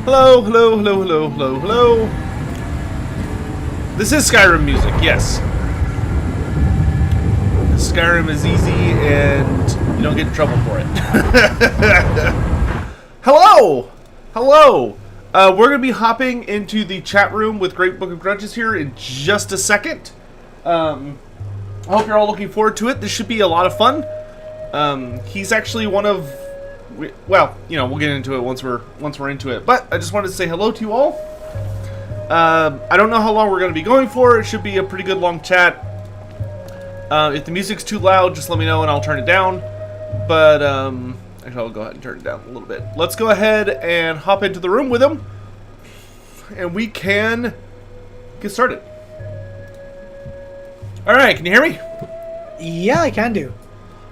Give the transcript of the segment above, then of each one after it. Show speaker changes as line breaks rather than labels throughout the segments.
Hello, hello, hello, hello, hello, hello. This is Skyrim music, yes. Skyrim is easy and you don't get in trouble for it. Hello! Hello! We're going to be hopping into the chat room with Great Book of Grudges here in just a second. I hope you're all looking forward to it. This should be a lot of fun. He's actually one of... Well, you know, we'll get into it once we're into it. But I just wanted to say hello to you all. I don't know how long we're going to be going for. It should be a pretty good long chat. If the music's too loud, just let me know and I'll turn it down. But actually, I'll go ahead and turn it down a little bit. Let's go ahead and hop into the room with him, and we can get started. All right, can you hear me?
Yeah, I can do.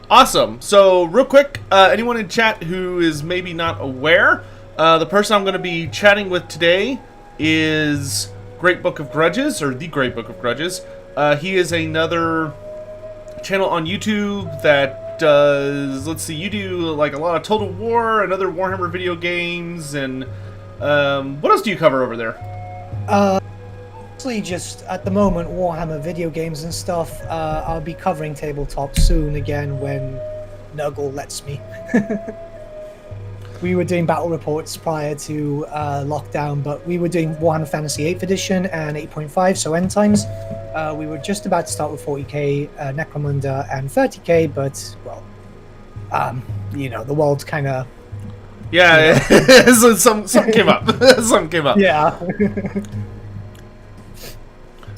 Awesome. So, real quick, anyone in chat who is maybe not aware, the person I'm going to be chatting with today is Great Book of Grudges, or the Great Book of Grudges. He is another channel on YouTube that does, let's see, you do like a lot of Total War and other Warhammer video games, and what else do you cover over there?
Mostly just, at the moment, Warhammer video games and stuff. I'll be covering tabletop soon again when Nurgle lets me. We were doing battle reports prior to lockdown, but we were doing Warhammer Fantasy 8th edition and 8.5, so end times. We were just about to start with 40k, Necromunda, and 30k, but, well, you know, the world kind of...
Yeah, so some came up. Some came up.
Yeah.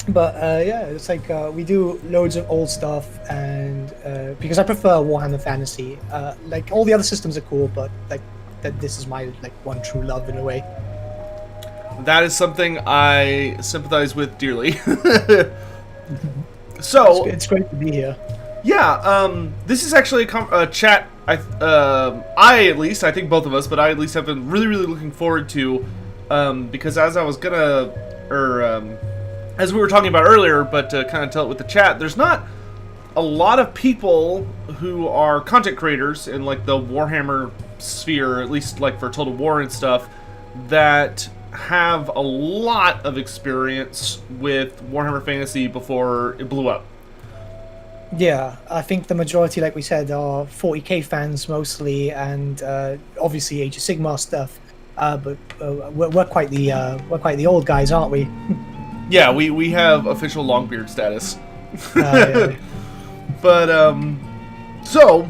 But yeah, it's like we do loads of old stuff, and because I prefer Warhammer Fantasy, like all the other systems are cool, but like this is my like one true love in a way.
That is something I sympathize with dearly. So
it's great to be here.
Yeah, this is actually a chat. I at least, I think both of us, but I at least have been really looking forward to, because as I was gonna, as we were talking about earlier, but to kind of tell it with the chat, there's not a lot of people who are content creators in like the Warhammer sphere, at least like for Total War and stuff, that have a lot of experience with Warhammer Fantasy before it blew up.
Yeah, I think the majority, like we said, are 40k fans mostly, and obviously Age of Sigmar stuff. But we're quite the old guys, aren't we?
Yeah, we have official Longbeard status.
Yeah.
But, so,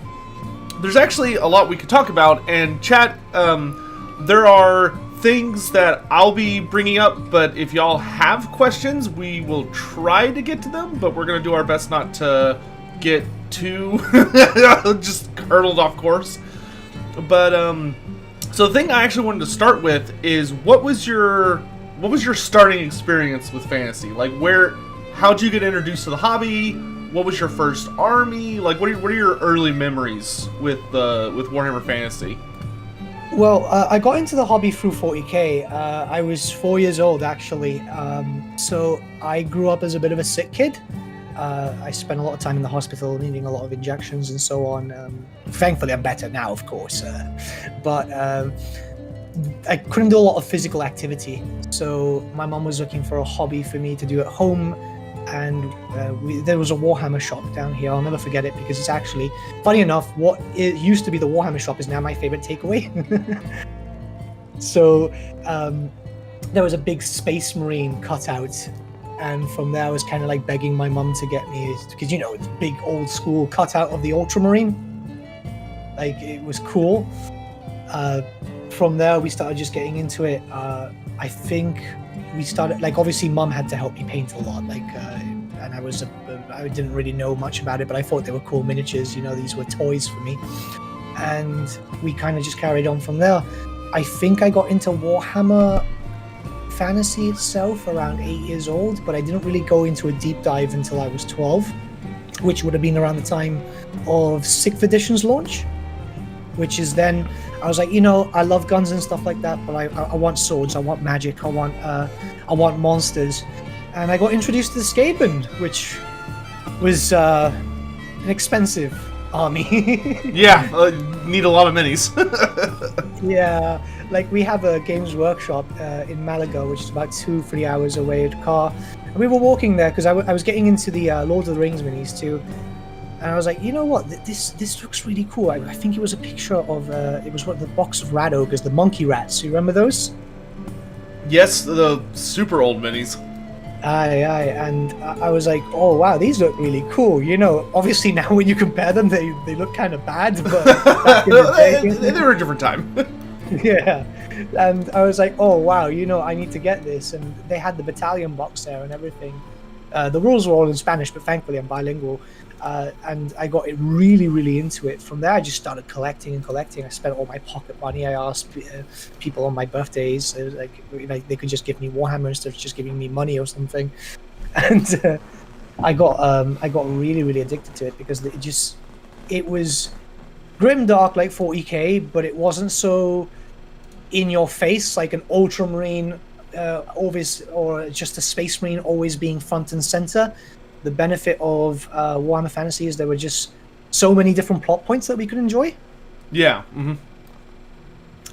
there's actually a lot we could talk about, and chat, there are things that I'll be bringing up, but if y'all have questions, we will try to get to them, but we're going to do our best not to get too just hurtled off course. But, so the thing I actually wanted to start with is, what was your starting experience with fantasy? Like, how'd you get introduced to the hobby? What was your first army? Like, what are your early memories with Warhammer Fantasy?
Well, I got into the hobby through 40k. I was 4 years old, actually. So I grew up as a bit of a sick kid. I spent a lot of time in the hospital, needing a lot of injections and so on. Thankfully, I'm better now, of course. But I couldn't do a lot of physical activity. So my mom was looking for a hobby for me to do at home. And there was a Warhammer shop down here. I'll never forget it because it's actually, funny enough, what it used to be the Warhammer shop is now my favorite takeaway. So there was a big Space Marine cutout, and from there I was kind of like begging my mum to get me, because you know, it's big old school cutout of the Ultramarine. Like, it was cool. From there we started just getting into it. I think we started, like, obviously mum had to help me paint a lot, like, and I didn't really know much about it, but I thought they were cool miniatures, you know, these were toys for me. And we kind of just carried on from there. I think I got into Warhammer Fantasy itself around 8 years old, but I didn't really go into a deep dive until I was 12, which would have been around the time of 6th edition's launch, which is then, I was like, you know, I love guns and stuff like that, but I want swords, I want magic, I want monsters. And I got introduced to the Skaven, which was an expensive army.
Yeah, need a lot of minis.
Yeah, Like, we have a games workshop in Malaga, which is about 2-3 hours away with car. And we were walking there because I was getting into the Lord of the Rings minis too. And I was like, you know what? This looks really cool. I think it was a picture of it was what the box of rat ogres, the monkey rats. You remember those?
Yes, the super old minis.
Aye, and I was like, oh wow, these look really cool. You know, obviously now when you compare them, they look kind of bad, but back in the day,
they were a different time.
yeah. And I was like, oh wow, you know, I need to get this. And they had the battalion box there and everything. The rules were all in Spanish, but thankfully I'm bilingual. And I got it really, really into it. From there, I just started collecting and collecting. I spent all my pocket money. I asked people on my birthdays, it was like they could just give me Warhammer instead of just giving me money or something. And I got really, really addicted to it because it was grimdark like 40k, but it wasn't so in your face like an ultramarine, always, or just a space marine always being front and center. The benefit of Warhammer Fantasy is there were just so many different plot points that we could enjoy.
Yeah. Mm-hmm.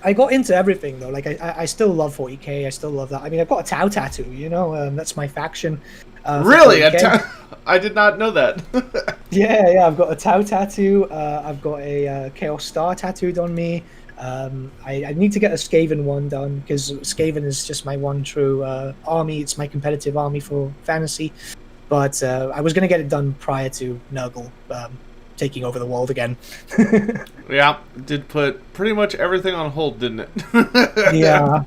I got into everything though. Like I still love 40k. I still love that. I mean, I've got a Tau tattoo. You know, that's my faction.
Really? I did not know that.
Yeah. I've got a Tau tattoo. I've got a Chaos Star tattooed on me. I need to get a Skaven one done because Skaven is just my one true army. It's my competitive army for fantasy. But I was going to get it done prior to Nurgle taking over the world again.
Yeah, did put pretty much everything on hold, didn't it?
Yeah,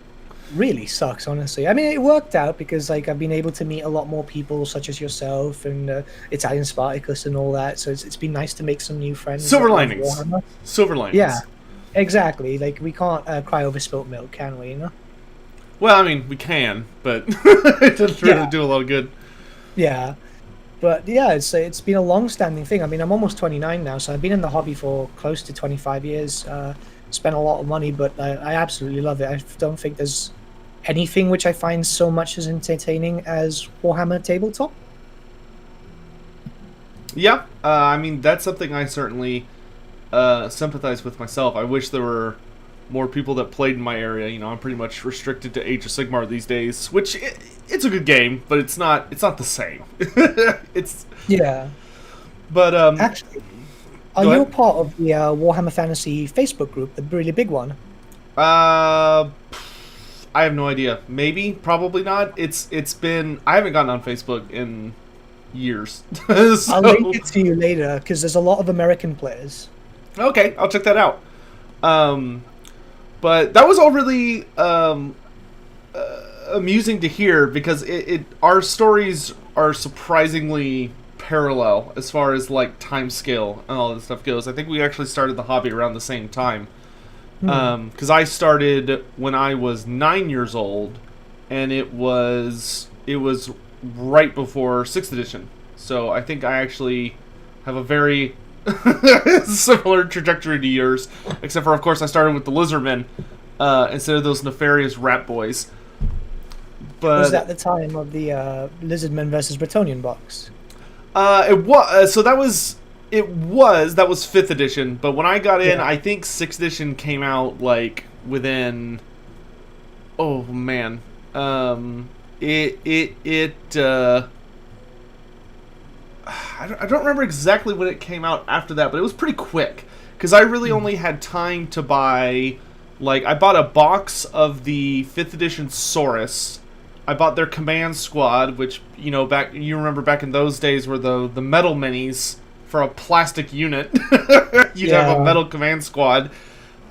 really sucks, honestly. I mean, it worked out because like I've been able to meet a lot more people, such as yourself and Italian Spartacus and all that. So it's been nice to make some new friends.
Silver linings. Silver linings.
Yeah, exactly. Like we can't cry over spilt milk, can we? You know.
Well, I mean, we can, but it doesn't really do a lot of good.
Yeah, but yeah, it's been a long-standing thing. I mean, I'm almost 29 now, so I've been in the hobby for close to 25 years. Spent a lot of money, but I absolutely love it. I don't think there's anything which I find so much as entertaining as Warhammer tabletop.
Yeah, I mean, that's something I certainly sympathize with myself. I wish there were more people that played in my area. You know, I'm pretty much restricted to Age of Sigmar these days, which it's a good game, but it's not the same.
Yeah.
But
actually, are you a part of the Warhammer Fantasy Facebook group, the really big one?
I have no idea. Maybe, probably not. It's been, I haven't gotten on Facebook in years. So,
I'll link it to you later because there's a lot of American players.
Okay, I'll check that out. But that was all really amusing to hear because our stories are surprisingly parallel as far as like time scale and all this stuff goes. I think we actually started the hobby around the same time. Because I started when I was 9 years old, and it was right before 6th edition. So I think I actually have a very similar trajectory to yours, except for, of course, I started with the Lizardmen instead of those nefarious rat boys. But
was that the time of the Lizardmen versus Bretonnian box?
It was so that was 5th edition. But when I got in, I think 6th edition came out like within. Oh man, I don't remember exactly when it came out after that, but it was pretty quick because I really only had time to buy, like, I bought a box of the 5th edition Saurus. I bought their command squad, which, you know, you remember back in those days were the metal minis for a plastic unit. You'd have a metal command squad.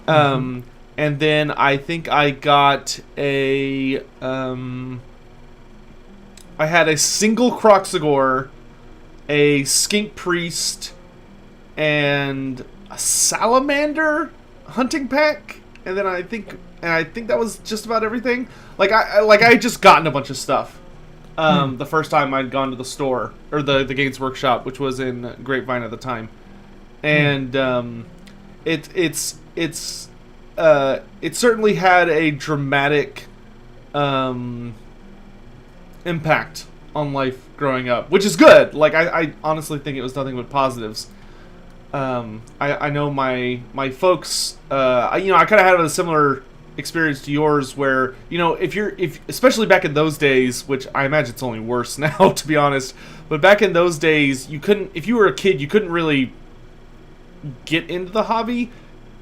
And then I think I got I had a single Croxagore, a Skink Priest, and a Salamander hunting pack, and then I think that was just about everything. Like I had just gotten a bunch of stuff the first time I'd gone to the store or the Games Workshop, which was in Grapevine at the time, and it certainly had a dramatic impact on life growing up, which is good. Like I honestly think it was nothing but positives. I know my folks. I kind of had a similar experience to yours where, you know, if especially back in those days, which I imagine it's only worse now, to be honest, but back in those days, you couldn't, if you were a kid, you couldn't really get into the hobby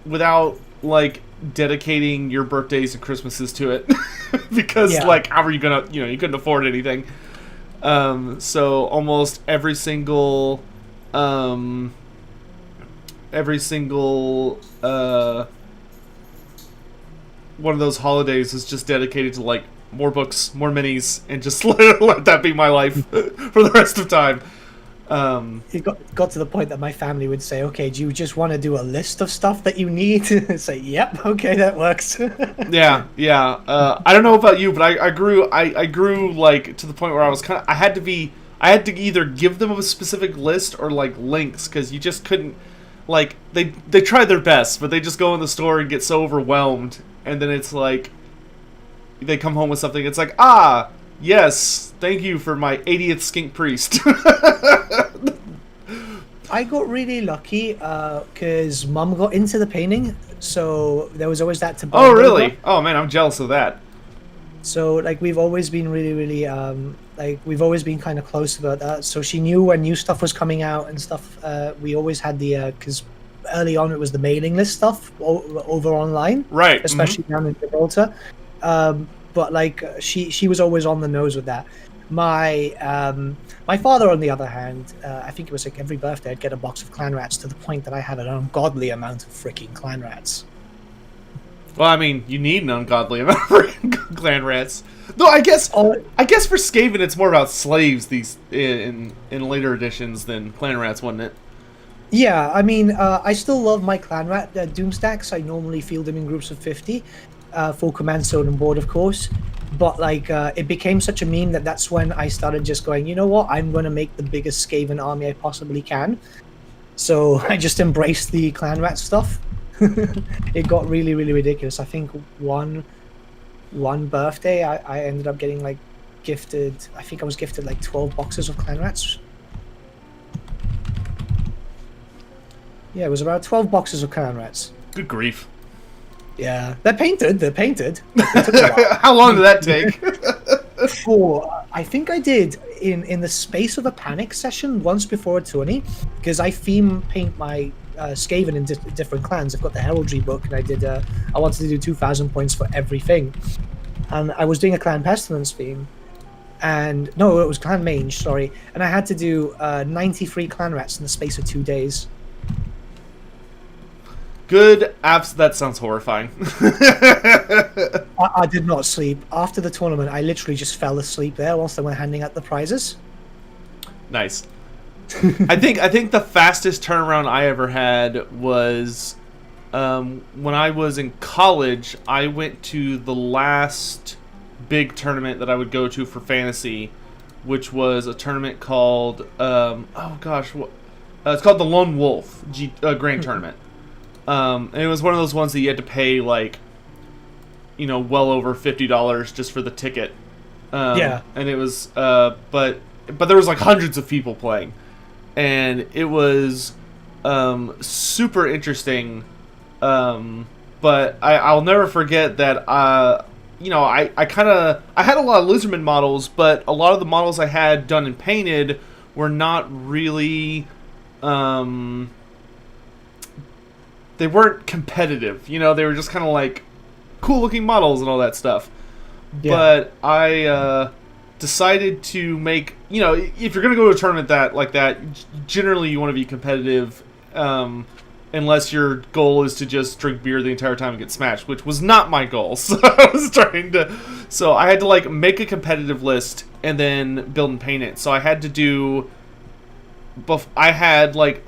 without, like, dedicating your birthdays and Christmases to it. Because, like, how are you gonna, you know, you couldn't afford anything. So almost every single one of those holidays is just dedicated to, like, more books, more minis, and just let that be my life for the rest of time.
It got to the point that my family would say, "Okay, do you just want to do a list of stuff that you need?" Say, "Yep, okay, that works."
Yeah. I don't know about you, but I grew like to the point where I was I had to either give them a specific list or, like, links, because you just couldn't, like, they tried their best, but they just go in the store and get so overwhelmed, and then it's like they come home with something. It's like, yes, thank you for my 80th Skink Priest.
I got really lucky because Mum got into the painting, so there was always that to bond
Oh, really?
over.
Oh, man, I'm jealous of that.
So, like, we've always been really, like, we've always been kind of close about that. So she knew when new stuff was coming out and stuff. We always had because early on it was the mailing list stuff over online.
Right.
Especially down in Gibraltar. But, like, she was always on the nose with that. My father, on the other hand, I think it was like every birthday I'd get a box of clan rats, to the point that I had an ungodly amount of freaking clan rats.
Well, I mean, you need an ungodly amount of freaking clan rats. Though I guess for Skaven it's more about slaves in later editions than clan rats, wasn't it?
Yeah, I mean, I still love my clan rat doomstacks. I normally field them in groups of 50, full command sword and board, of course. But, like, it became such a meme that's when I started just going, you know what, I'm going to make the biggest Skaven army I possibly can. So I just embraced the clan rat stuff. It got really, really ridiculous. I think one birthday I ended up getting, like, gifted, I think I was gifted like 12 boxes of clan rats. Yeah, it was about 12 boxes of clan rats.
Good grief.
Yeah, they're painted. It took a while.
How long did that take?
I think I did in the space of a panic session once before a tourney, because I theme paint my Skaven in different clans. I've got the heraldry book, and I wanted to do 2,000 points for everything, and I was doing a clan pestilence theme, and no, it was clan mange, sorry, and I had to do 93 clan rats in the space of 2 days.
Good apps. That sounds horrifying.
I did not sleep after the tournament. I literally just fell asleep there whilst they were handing out the prizes.
Nice. I think the fastest turnaround I ever had was when I was in college. I went to the last big tournament that I would go to for fantasy, which was a tournament called it's called the Lone Wolf Grand Tournament. And it was one of those ones that you had to pay, like, you know, well over $50 just for the ticket. Yeah. And it was, but there was, like, hundreds of people playing, and it was super interesting. But I'll never forget that. You know, I had a lot of Lizardman models, but a lot of the models I had done and painted were not really. They weren't competitive, you know. They were just kind of like cool-looking models and all that stuff. Yeah. But I decided to make, you know, if you're gonna go to a tournament like that, generally you want to be competitive, unless your goal is to just drink beer the entire time and get smashed, which was not my goal. So I had to, like, make a competitive list and then build and paint it. So I had to do. I had, like,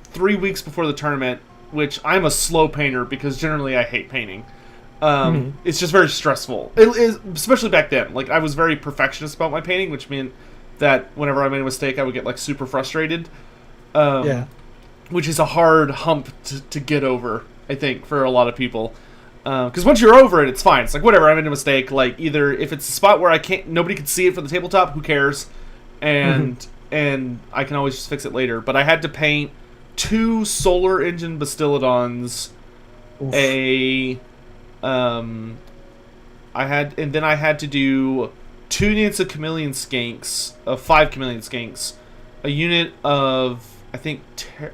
3 weeks before the tournament, which I'm a slow painter because generally I hate painting. It's just very stressful. It is, especially back then. Like, I was very perfectionist about my painting, which meant that whenever I made a mistake, I would get, like, super frustrated. Which is a hard hump to get over, I think, for a lot of people. Because once you're over it, it's fine. It's like, whatever, I made a mistake. Like, either if it's a spot where nobody can see it from the tabletop, who cares? And I can always just fix it later. But I had to paint 2 solar engine Bastiladons, a then I had to do 2 units of chameleon skinks, 5 chameleon skinks, a unit of, I think, it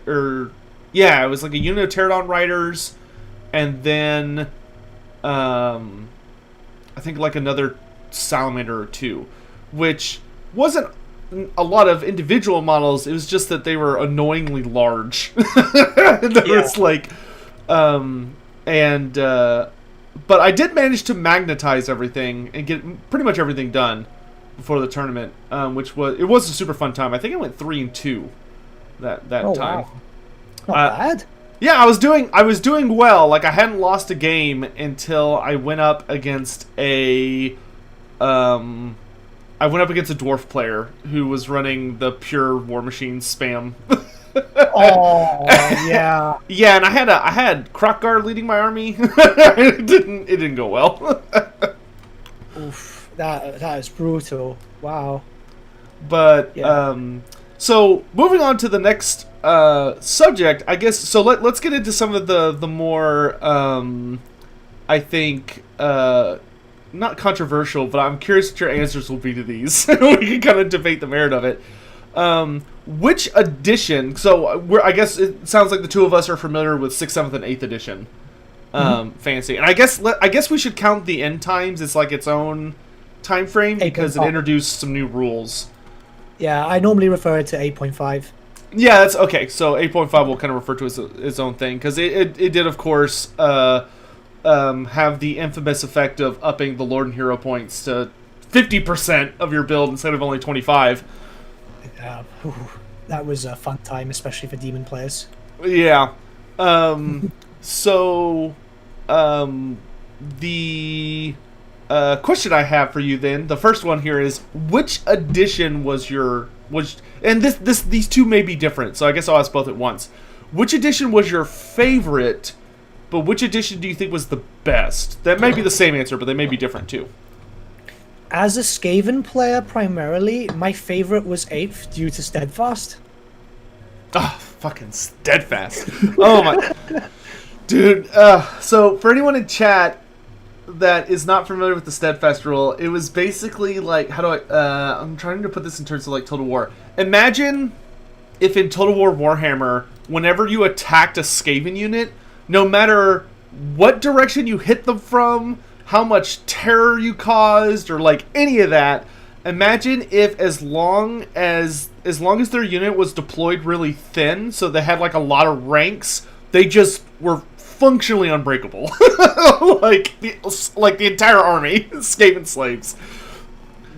was like a unit of pterodon riders, and then I think like another salamander or 2, which wasn't a lot of individual models. It was just that they were annoyingly large. Was like, but I did manage to magnetize everything and get pretty much everything done before the tournament, which was a super fun time. I think I went 3-2 that time.
Wow. Not bad.
Yeah, I was doing well. Like, I hadn't lost a game until I went up against a dwarf player who was running the pure War Machine spam.
Oh yeah.
Yeah, and I had Crockguard leading my army. It didn't go well.
Oof, that is brutal. Wow.
But so moving on to the next subject, I guess. So let's get into some of the more I think not controversial, but I'm curious what your answers will be to these. We can kind of debate the merit of it. Which edition? So I guess it sounds like the two of us are familiar with 6th, 7th, and 8th edition fantasy, and I guess we should count the end times as like its own time frame because it introduced some new rules.
Yeah, I normally refer it to 8.5.
Yeah, that's okay. So 8.5 will kind of refer to as its own thing because it did, of course, have the infamous effect of upping the Lord and Hero points to 50% of your build instead of only 25.
That was a fun time, especially for demon players.
Yeah. So, the question I have for you then, the first one here is, which edition was and these two may be different, so I guess I'll ask both at once. Which edition was your favorite, but which edition do you think was the best? That may be the same answer, but they may be different too.
As a Skaven player, primarily, my favorite was 8th due to Steadfast.
Oh, fucking Steadfast. Oh my... Dude, so for anyone in chat that is not familiar with the Steadfast rule, it was basically like, I'm trying to put this in terms of like Total War. Imagine if in Total War Warhammer, whenever you attacked a Skaven unit, no matter what direction you hit them from, how much terror you caused, or like any of that, imagine if as long as their unit was deployed really thin, so they had like a lot of ranks, they just were functionally unbreakable. like the entire army, Skaven slaves.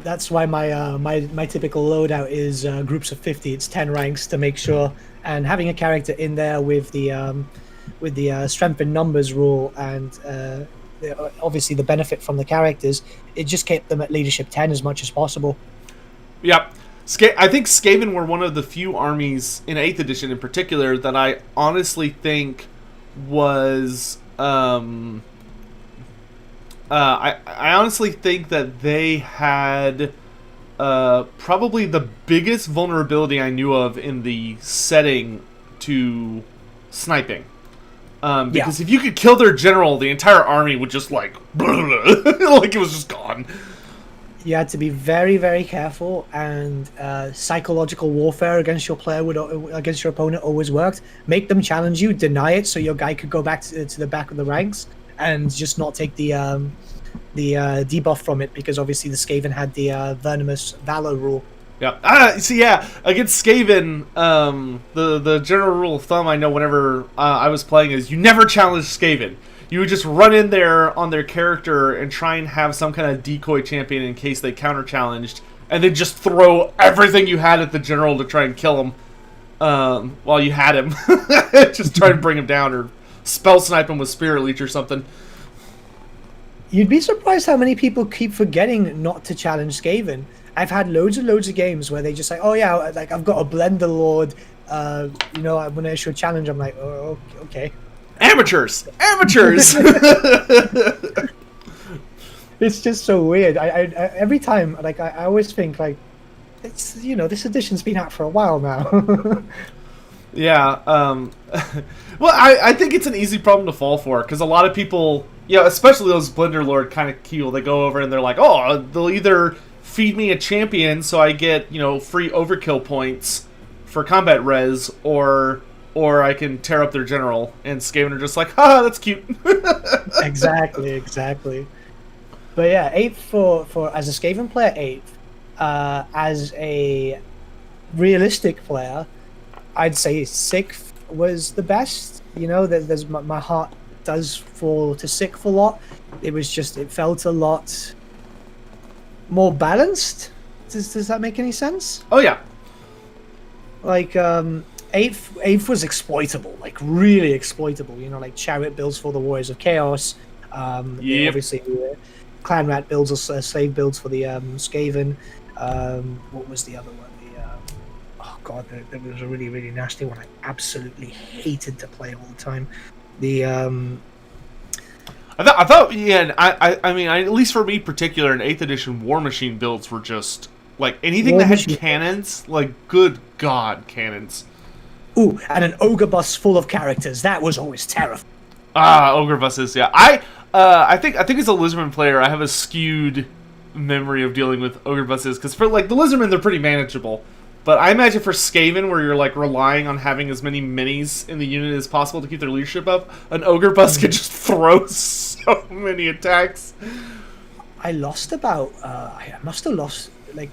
That's why my typical loadout is groups of 50. It's 10 ranks to make sure, and having a character in there with the strength in numbers rule and obviously the benefit from the characters, it just kept them at leadership 10 as much as possible.
Yep. I think Skaven were one of the few armies in 8th edition in particular that I honestly think was I honestly think that they had probably the biggest vulnerability I knew of in the setting to sniping. Because if you could kill their general, the entire army would just like like it was just gone.
You had to be very, very careful, and psychological warfare against your opponent always worked. Make them challenge you, deny it, so your guy could go back to the back of the ranks and just not take the debuff from it, because obviously the Skaven had the venomous valor rule.
Yeah. Against Skaven, the general rule of thumb I know whenever I was playing is you never challenge Skaven. You would just run in there on their character and try and have some kind of decoy champion in case they counter-challenged, and then just throw everything you had at the general to try and kill him while you had him. Just try to bring him down, or spell snipe him with Spirit Leech or something.
You'd be surprised how many people keep forgetting not to challenge Skaven. I've had loads of games where they just like, oh yeah, like I've got a Blender Lord, I'm gonna issue a challenge. I'm like, oh, okay. Amateurs! It's just so weird. I every time, like, I always think, like, it's, this edition's been out for a while now.
Yeah. Well, I think it's an easy problem to fall for, because a lot of people Yeah, especially those Blender Lord kind of people. They go over and they're like, oh, they'll either feed me a champion so I get, free overkill points for combat res, or I can tear up their general. And Skaven are just like, ha, that's cute.
Exactly. But yeah, 8th for as a Skaven player, 8th. As a realistic player, I'd say 6th was the best. There's my heart does fall to 6th a lot. It felt a lot more balanced. Does that make any sense?
Oh yeah.
Like 8th was exploitable, like really exploitable. Like chariot builds for the Warriors of Chaos.
Yep.
Obviously, clan rat builds or slave builds for the Skaven. What was the other one? Oh god, there was a really, really nasty one I absolutely hated to play all the time.
I thought, yeah, I mean, at least for me particular, in 8th edition, War Machine builds were just, like, anything that had cannons, like, good god, cannons.
Ooh, and an Ogre bus full of characters, that was always terrifying.
Ogre Buses, yeah. I think as a Lizardman player, I have a skewed memory of dealing with Ogre Buses, because for, like, the Lizardmen, they're pretty manageable. But I imagine for Skaven, where you're, like, relying on having as many minis in the unit as possible to keep their leadership up, an Ogre Bus could just throw so many attacks.
I lost about... I must have lost... Like,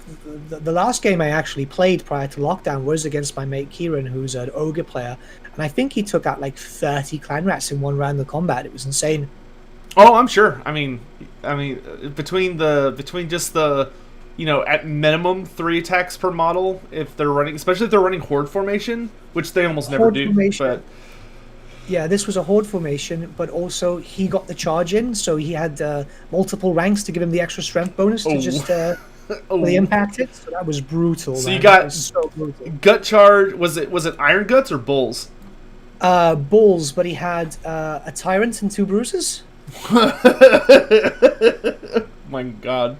the last game I actually played prior to lockdown was against my mate Kieran, who's an Ogre player. And I think he took out, like, 30 clan rats in one round of combat. It was insane.
Oh, I'm sure. I mean, between just the... at minimum 3 attacks per model if they're running, especially if they're running horde formation, which they almost never do. But
yeah, this was a horde formation, but also he got the charge in, so he had multiple ranks to give him the extra strength bonus to just really impact it. So that was brutal.
So
man.
You got
so brutal.
Gut charge. Was it Iron Guts or Bulls?
Bulls, but he had a Tyrant and 2 Bruises.
My God.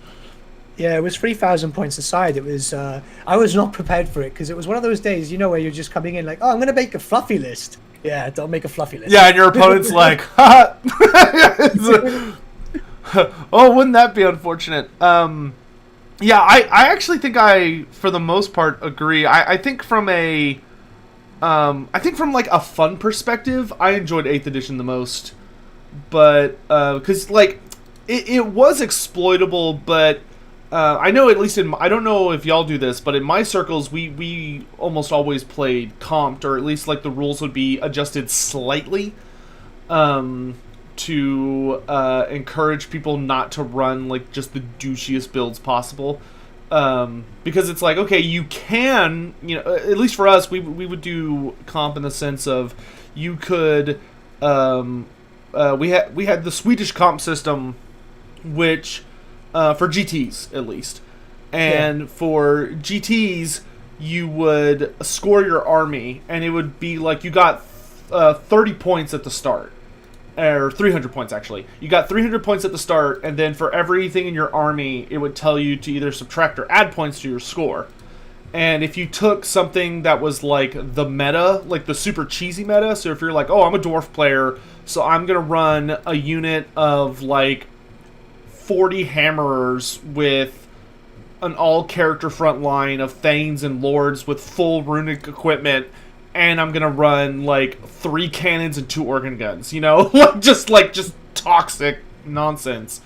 Yeah, it was 3,000 points aside. It was I was not prepared for it because it was one of those days, where you're just coming in like, oh, I'm going to make a fluffy list. Yeah, don't make a fluffy list.
Yeah, and your opponent's like, ha! Oh, wouldn't that be unfortunate? Yeah, I actually think for the most part, agree. I think from like a fun perspective, I enjoyed 8th edition the most. But, because, like, it was exploitable, but... I know, at least I don't know if y'all do this, but in my circles, we almost always played comped, or at least, like, the rules would be adjusted slightly to encourage people not to run, like, just the douchiest builds possible. Because it's like, okay, you can, at least for us, we would do comp in the sense of you could, we had the Swedish comp system, which... for GTs, at least. And for GTs, you would score your army, and it would be like you got 30 points at the start. Or 300 points, actually. You got 300 points at the start, and then for everything in your army, it would tell you to either subtract or add points to your score. And if you took something that was like the meta, like the super cheesy meta, so if you're like, oh, I'm a dwarf player, so I'm going to run a unit of like 40 hammerers with an all-character front line of thanes and lords with full runic equipment, and I'm gonna run like 3 cannons and 2 organ guns, just toxic nonsense.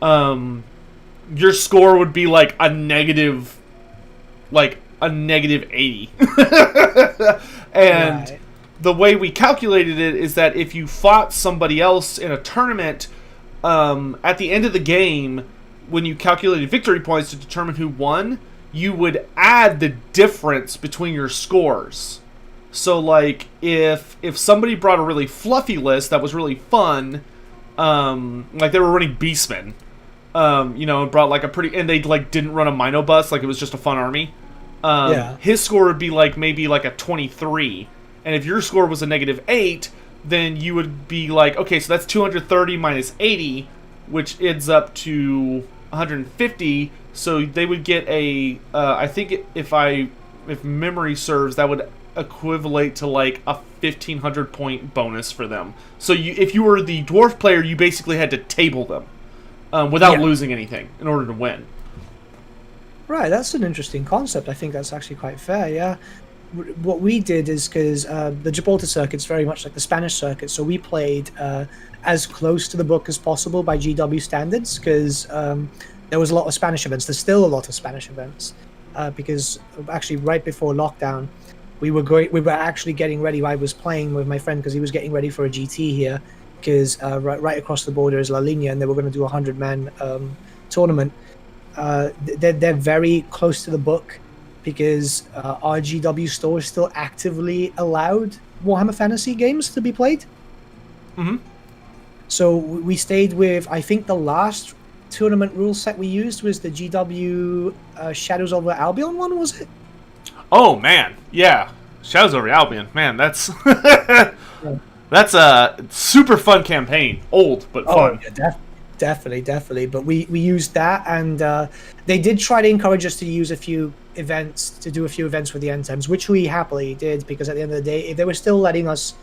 Your score would be like a negative 80. And
right.
The way we calculated it is that if you fought somebody else in a tournament, at the end of the game, when you calculated victory points to determine who won, you would add the difference between your scores. So, like, if somebody brought a really fluffy list that was really fun, like they were running Beastmen, and brought like and they like didn't run a Mino bus, like it was just a fun army. His score would be like maybe like a 23, and if your score was a -8. Then you would be like, okay, so that's 230 minus 80, which ends up to 150. So they would get I think if memory serves, that would equivalent to like a 1,500 point bonus for them. So if you were the dwarf player, you basically had to table them without losing anything in order to win.
Right, that's an interesting concept. I think that's actually quite fair, yeah. What we did is, because the Gibraltar circuit's very much like the Spanish circuit, so we played as close to the book as possible by GW standards, because there was a lot of Spanish events. There's still a lot of Spanish events, because actually right before lockdown, we were actually getting ready. I was playing with my friend because he was getting ready for a GT here, because right across the border is La Linea, and they were going to do a 100-man tournament. They're very close to the book, because our GW store is still actively allowed Warhammer Fantasy games to be played.
Mm-hmm.
So we stayed with, I think the last tournament rule set we used was the GW Shadows over Albion one, was it?
Oh man, yeah, Shadows over Albion, man, that's that's a super fun campaign. Old but fun.
Yeah, definitely. But we used that, and they did try to encourage us to use a few events, to do a few events with the end times, which we happily did, because at the end of the day, if they were still letting us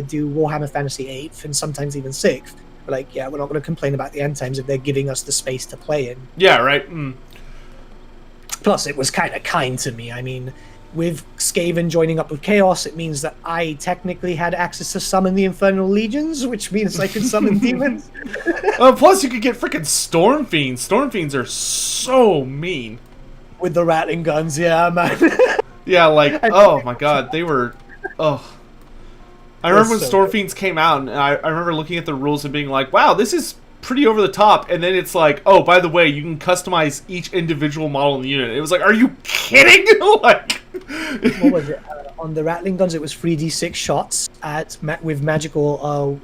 do Warhammer Fantasy 8th and sometimes even 6th, we're like, yeah, we're not going to complain about the end times if they're giving us the space to play in.
Yeah, right. Mm.
Plus, it was kind of kind to me. I mean, with Skaven joining up with Chaos, it means that I technically had access to summon the Infernal Legions, which means I could summon demons.
Plus, you could get freaking Storm Fiends. Storm Fiends are so mean.
With the rattling guns, yeah, man.
Yeah, like, oh my god, they were... Oh. I remember when Storm Fiends came out, and I remember looking at the rules and being like, wow, this is pretty over the top. And then it's like, oh, by the way, you can customize each individual model in the unit. It was like, are you kidding? Like...
What was it? On the rattling guns, it was 3d6 shots with magical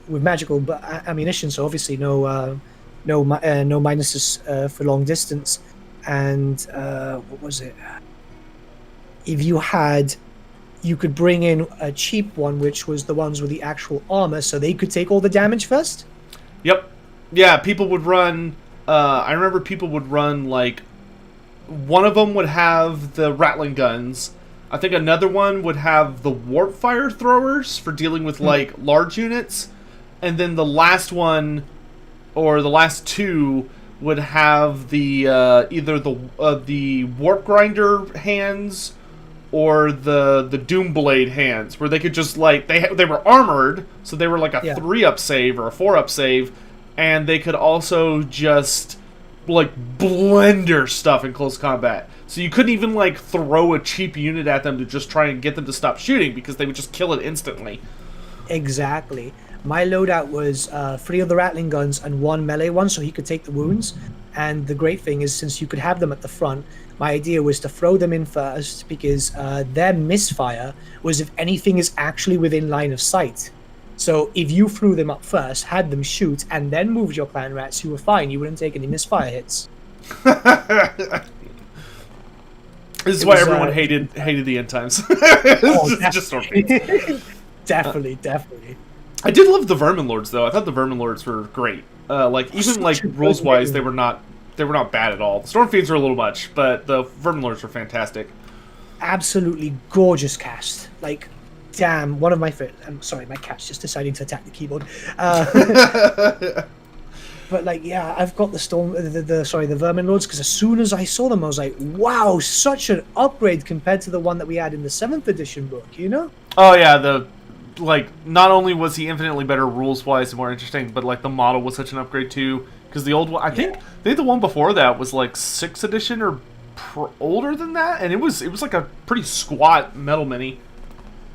ammunition. So obviously no minuses for long distance. And what was it? If you could bring in a cheap one, which was the ones with the actual armor, so they could take all the damage first.
Yep. Yeah, people would run. I remember people would run, like, one of them would have the rattling guns. I think another one would have the warp fire throwers for dealing with like large units, and then the last one, or the last two, would have the either the warp grinder hands or the Doomblade hands, where they could just like they were armored, so they were like a 3-up save or a 4-up save, and they could also just like blender stuff in close combat. So you couldn't even like throw a cheap unit at them to just try and get them to stop shooting, because they would just kill it instantly.
Exactly. My loadout was 3 of the rattling guns and 1 melee one, so he could take the wounds. And the great thing is, since you could have them at the front, my idea was to throw them in first, because their misfire was if anything is actually within line of sight. So if you threw them up first, had them shoot, and then moved your clan rats, you were fine. You wouldn't take any misfire hits.
This is why everyone hated the end times. Just Storm Fiends.
Definitely.
I did love the Vermin Lords, though. I thought the Vermin Lords were great. Like, even like rules wise, they were not bad at all. The Storm Fiends were a little much, but the Vermin Lords were fantastic.
Absolutely gorgeous cast. Like, damn, one of my favorite. I'm sorry, my cat's just deciding to attack the keyboard. But like, yeah, I've got the Vermin Lords, because as soon as I saw them, I was like, wow, such an upgrade compared to the one that we had in the 7th edition book, you know?
Oh yeah, not only was he infinitely better rules wise and more interesting, but like the model was such an upgrade too. Because the old one, I think the one before that was like 6th edition or older than that, and it was like a pretty squat metal mini.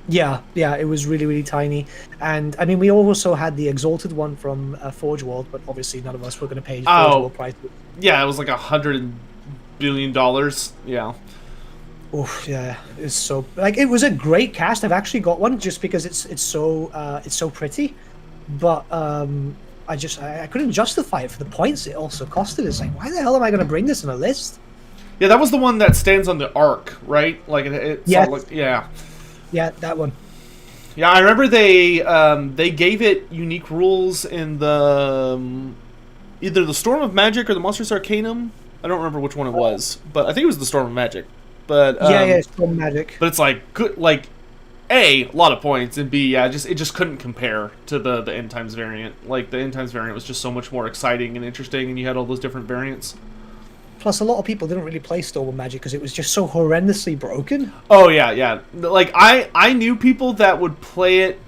Yeah, it was really, really tiny. And, I mean, we also had the Exalted one from Forge World, but obviously none of us were going to pay Forge World price.
Yeah, it was like $100 billion. Yeah.
Oh, yeah. It's so... Like, it was a great cast. I've actually got one just because it's so pretty. But I couldn't justify it for the points it also costed. It's like, why the hell am I going to bring this in a list?
Yeah, that was the one that stands on the arc, right? Like, yeah.
Yeah, that one.
Yeah, I remember they gave it unique rules in the either the Storm of Magic or the Monstrous Arcanum. I don't remember which one it was, but I think it was the Storm of Magic. But
yeah, Storm of Magic.
But it's like good, like A lot of points, and B, yeah, it just couldn't compare to the end times variant. Like, the end times variant was just so much more exciting and interesting, and you had all those different variants.
Plus, a lot of people didn't really play Stormwind Magic because it was just so horrendously broken.
Oh yeah. Like, I knew people that would play it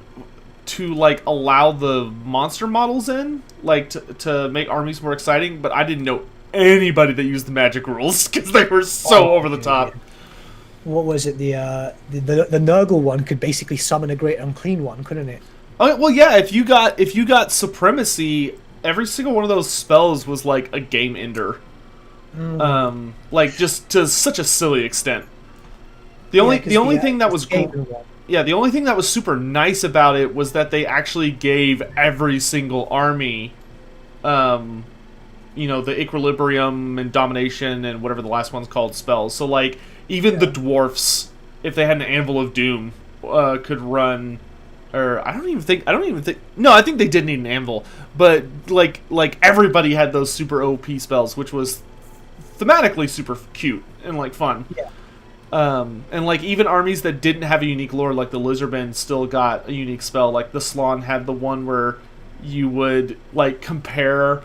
to, like, allow the monster models in, like, to make armies more exciting, but I didn't know anybody that used the magic rules because they were so over the top.
What was it? The Nurgle one could basically summon a Great Unclean One, couldn't it?
Oh well, yeah. If you got Supremacy, every single one of those spells was like a game ender. Like, just to such a silly extent. The only thing that was the only thing that was super nice about it was that they actually gave every single army, you know, the Equilibrium and Domination and whatever the last one's called spells. So, like, even the dwarfs, if they had an Anvil of Doom, could run. Or I don't even think. No, I think they did need an Anvil, but like everybody had those super OP spells, which was thematically super cute and like fun.
Yeah.
And like even armies that didn't have a unique lore, like the Lizardmen, still got a unique spell. Like the Slaawn had the one where you would like compare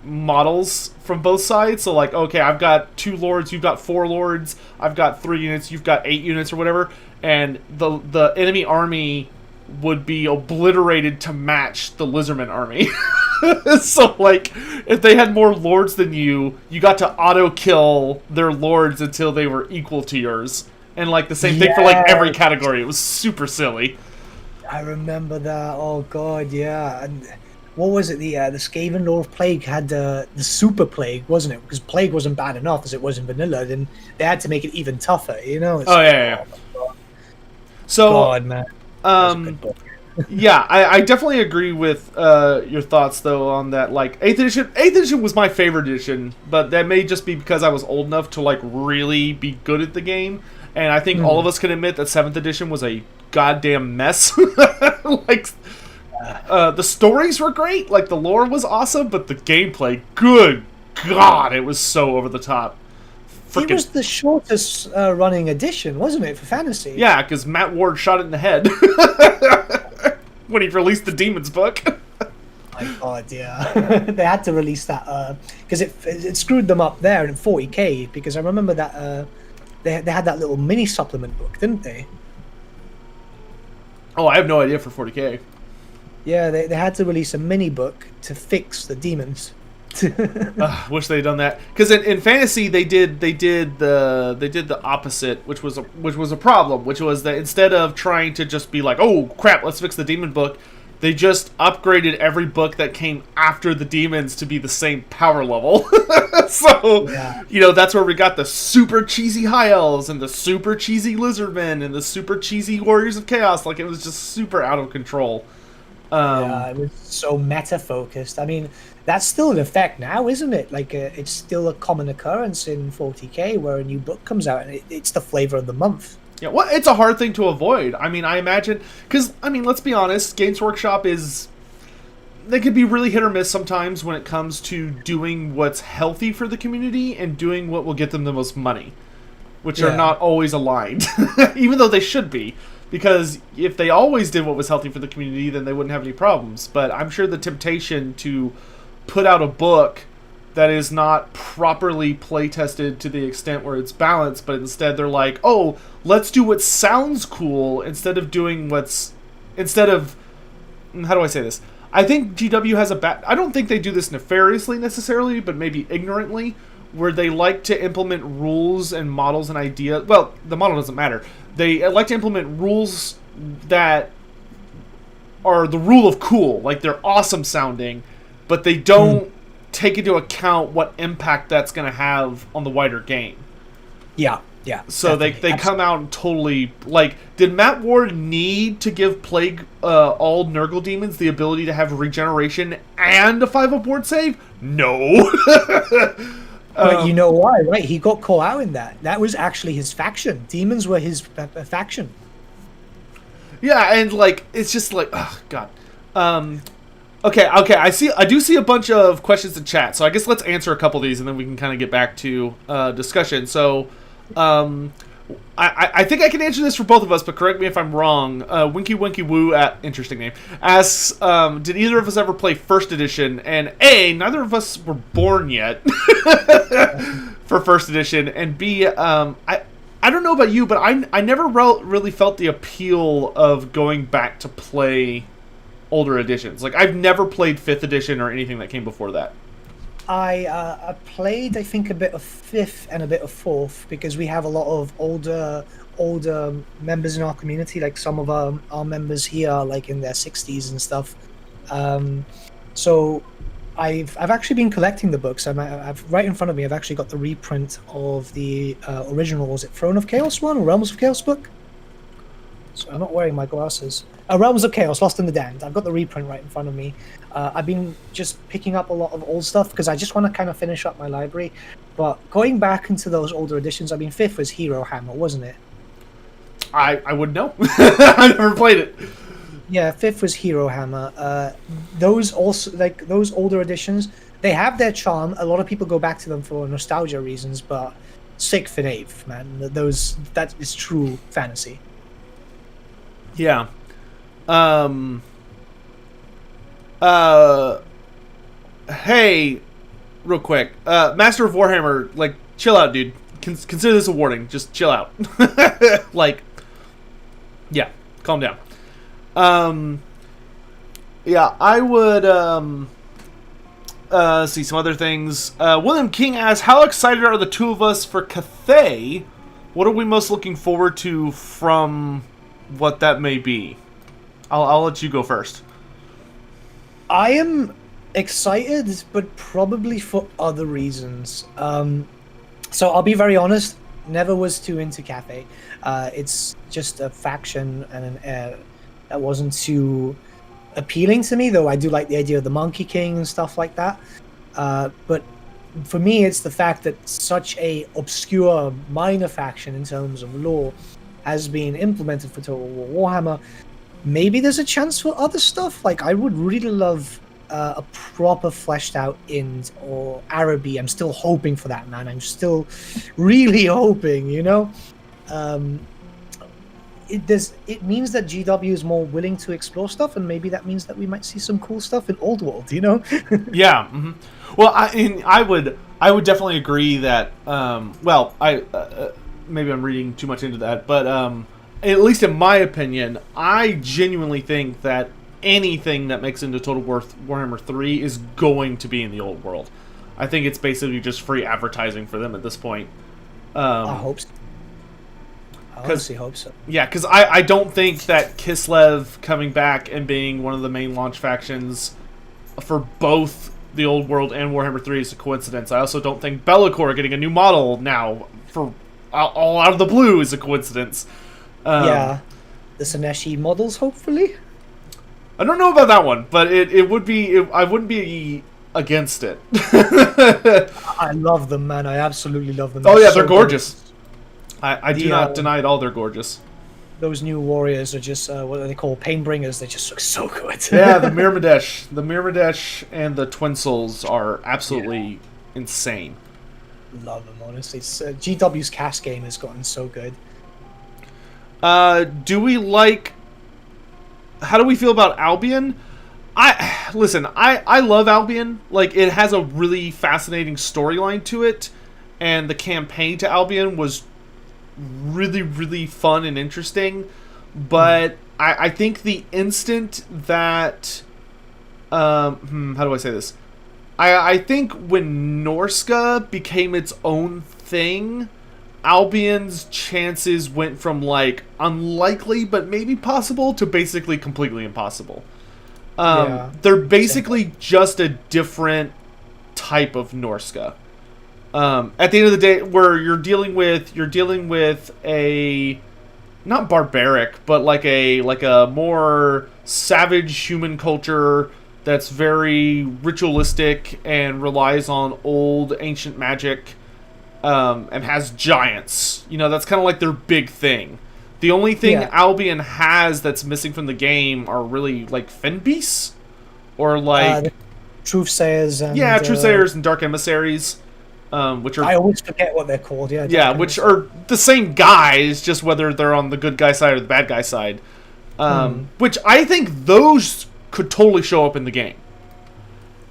models from both sides. So like, okay, I've got 2 lords, you've got 4 lords, I've got 3 units, you've got 8 units or whatever, and the enemy army would be obliterated to match the Lizardman army. So like, if they had more lords than you got to auto kill their lords until they were equal to yours. And like the same thing for like every category. It was super silly.
I remember that. Oh god, yeah. And what was it? The Skaven Lord of Plague had the Super Plague, wasn't it? Because Plague wasn't bad enough as it was in vanilla. Then they had to make it even tougher. You know? It's
yeah. So,
God, man.
Yeah, I definitely agree with your thoughts though on that. Like 8th edition was my favorite edition, but that may just be because I was old enough to like really be good at the game, and I think all of us can admit that 7th edition was a goddamn mess. Like the stories were great, like the lore was awesome, but the gameplay, good god, it was so over the top.
It was the shortest running edition, wasn't it, for fantasy?
Yeah, because Matt Ward shot it in the head when he released the Demons book.
My god, yeah. They had to release that because it screwed them up there in 40k, because I remember that they had that little mini supplement book, didn't they?
Oh, I have no idea for 40k.
Yeah, they had to release a mini book to fix the demons.
Wish they'd done that, because in fantasy they did the opposite, which was a problem, which was that instead of trying to just be like, oh crap, let's fix the demon book, they just upgraded every book that came after the demons to be the same power level. So you know, that's where we got the super cheesy high elves and the super cheesy lizardmen and the super cheesy warriors of chaos. Like, it was just super out of control.
Yeah, it was so meta focused. I mean, that's still in effect now, isn't it? Like, it's still a common occurrence in 40k where a new book comes out and it's the flavor of the month.
Yeah, well, it's a hard thing to avoid. I mean, I imagine, because, I mean, let's be honest, Games Workshop they could be really hit or miss sometimes when it comes to doing what's healthy for the community and doing what will get them the most money, which are not always aligned, even though they should be. Because if they always did what was healthy for the community, then they wouldn't have any problems. But I'm sure the temptation to put out a book that is not properly play-tested to the extent where it's balanced, but instead they're like, oh, let's do what sounds cool instead of how do I say this? I think GW has I don't think they do this nefariously necessarily, but maybe ignorantly, where they like to implement rules and models and ideas. Well, the model doesn't matter. They like to implement rules that are the rule of cool. Like, they're awesome sounding, but they don't take into account what impact that's going to have on the wider game.
Yeah.
So they come out and totally, like, did Matt Ward need to give Plague all Nurgle demons the ability to have regeneration and a 5-up ward save? No.
But you know why, right? He got caught out in that. That was actually his faction. Demons were his faction.
Yeah, and like, it's just like, oh god. Okay. I do see a bunch of questions in chat, so I guess let's answer a couple of these, and then we can kind of get back to discussion. So, I think I can answer this for both of us, but correct me if I'm wrong. Winky Winky Woo, interesting name, asks, did either of us ever play First Edition? And A, neither of us were born yet for First Edition. And B, I don't know about you, but I never really felt the appeal of going back to play older editions. Like, I've never played 5th Edition or anything that came before that.
I played, I think, a bit of 5th and a bit of 4th because we have a lot of older members in our community. Like some of our members here are like in their 60s and stuff. So I've actually been collecting the books. I've right in front of me. I've actually got the reprint of the original. Was it Throne of Chaos one or Realms of Chaos book? So I'm not wearing my glasses. Realms of Chaos, Lost in the Damned. I've got the reprint right in front of me. I've been just picking up a lot of old stuff because I just want to kind of finish up my library. But going back into those older editions, I mean, 5th was Hero Hammer, wasn't it?
I wouldn't know. I never played it.
Yeah, 5th was Hero Hammer. Those also, like those older editions, they have their charm. A lot of people go back to them for nostalgia reasons, but 6th and 8th, man, that is true fantasy.
Yeah. Hey, real quick. Master of Warhammer, like, chill out, dude. Consider this a warning. Just chill out. Like, yeah, calm down. Yeah, I would, see some other things. William King asks, how excited are the two of us for Cathay? What are we most looking forward to from what that may be? I'll let you go first.
I am excited, but probably for other reasons. So I'll be very honest, never was too into Cathay. It's just a faction and that wasn't too appealing to me, though I do like the idea of the Monkey King and stuff like that. But for me, it's the fact that such a obscure minor faction in terms of lore has been implemented for Total War Warhammer. Maybe there's a chance for other stuff. Like, I would really love a proper fleshed out Ind or Araby. I'm still hoping for that, man. I'm still really hoping, you know? It means that GW is more willing to explore stuff, and maybe that means that we might see some cool stuff in Old World, you know?
Yeah. Mm-hmm. Well, I would definitely agree that, maybe I'm reading too much into that, but at least in my opinion, I genuinely think that anything that makes into Total War Warhammer 3 is going to be in the Old World. I think it's basically just free advertising for them at this point.
I hope so. I honestly hope so.
Yeah, because I don't think that Kislev coming back and being one of the main launch factions for both the Old World and Warhammer 3 is a coincidence. I also don't think Be'lakor getting a new model now for all out of the blue is a coincidence.
Yeah, the Sineshi models, hopefully.
I don't know about that one, but it would be. I wouldn't be against it.
I love them, man. I absolutely love them.
Oh yeah, they're gorgeous. I do not deny at all they're gorgeous.
Those new warriors are just what are they called? Painbringers. They just look so good.
Yeah, the Mirmadesh and the Twin Souls are absolutely insane.
Love them, honestly. GW's cast game has gotten so good.
Do we like... How do we feel about Albion? I love Albion. Like, it has a really fascinating storyline to it, and the campaign to Albion was really, really fun and interesting. But I think the instant that... how do I say this? I think when Norska became its own thing, Albion's chances went from, like, unlikely but maybe possible to basically completely impossible. They're basically just a different type of Norska. At the end of the day, where you're dealing with a not barbaric, but like a more savage human culture that's very ritualistic and relies on old ancient magic, and has giants. You know, that's kind of like their big thing. The only thing Albion has that's missing from the game are really like Fen Beasts, or like
Truthsayers and
Truthsayers and Dark Emissaries. which are
I always forget what they're called. Yeah.
yeah, which are the same guys, just whether they're on the good guy side or the bad guy side. Which I think those could totally show up in the game.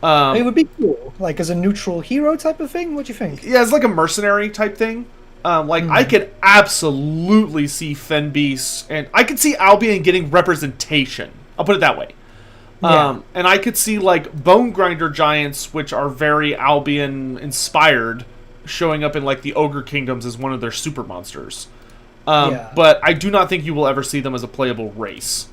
It would be cool, like as a neutral hero type of thing. What do you think?
Yeah, it's like a mercenary type thing. I could absolutely see Fenbeast, and I could see Albion getting representation. I'll put it that way.
Yeah.
And I could see like Bone Grinder Giants, which are very Albion inspired, showing up in like the Ogre Kingdoms as one of their super monsters. But I do not think you will ever see them as a playable race.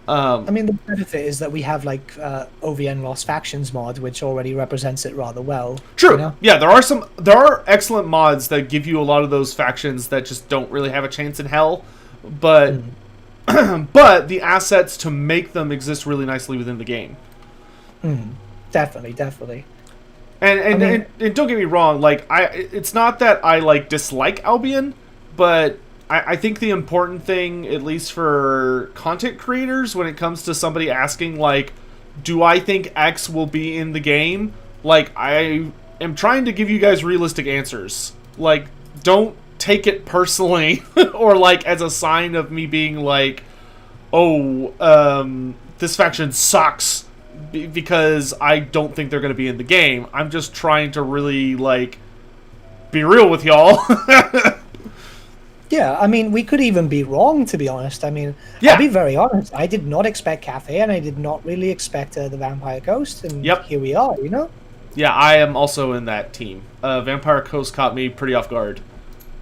I mean, the benefit is that we have like OVN Lost Factions mod, which already represents it rather well.
True.
You know?
Yeah, there are excellent mods that give you a lot of those factions that just don't really have a chance in hell, but but the assets to make them exist really nicely within the game.
Definitely.
And don't get me wrong, like it's not that I like dislike Albion, but I think the important thing, at least for content creators, when it comes to somebody asking, like, do I think X will be in the game? Like, I am trying to give you guys realistic answers. Like, don't take it personally or, like, as a sign of me being like, oh, this faction sucks because I don't think they're going to be in the game. I'm just trying to really, like, be real with y'all.
Yeah, I mean, we could even be wrong, to be honest. I mean,
Yeah.
I'll be very honest. I did not expect Cafe, and I did not really expect the Vampire Ghost, and here we are, you know?
Yeah, I am also in that team. Vampire Coast caught me pretty off guard.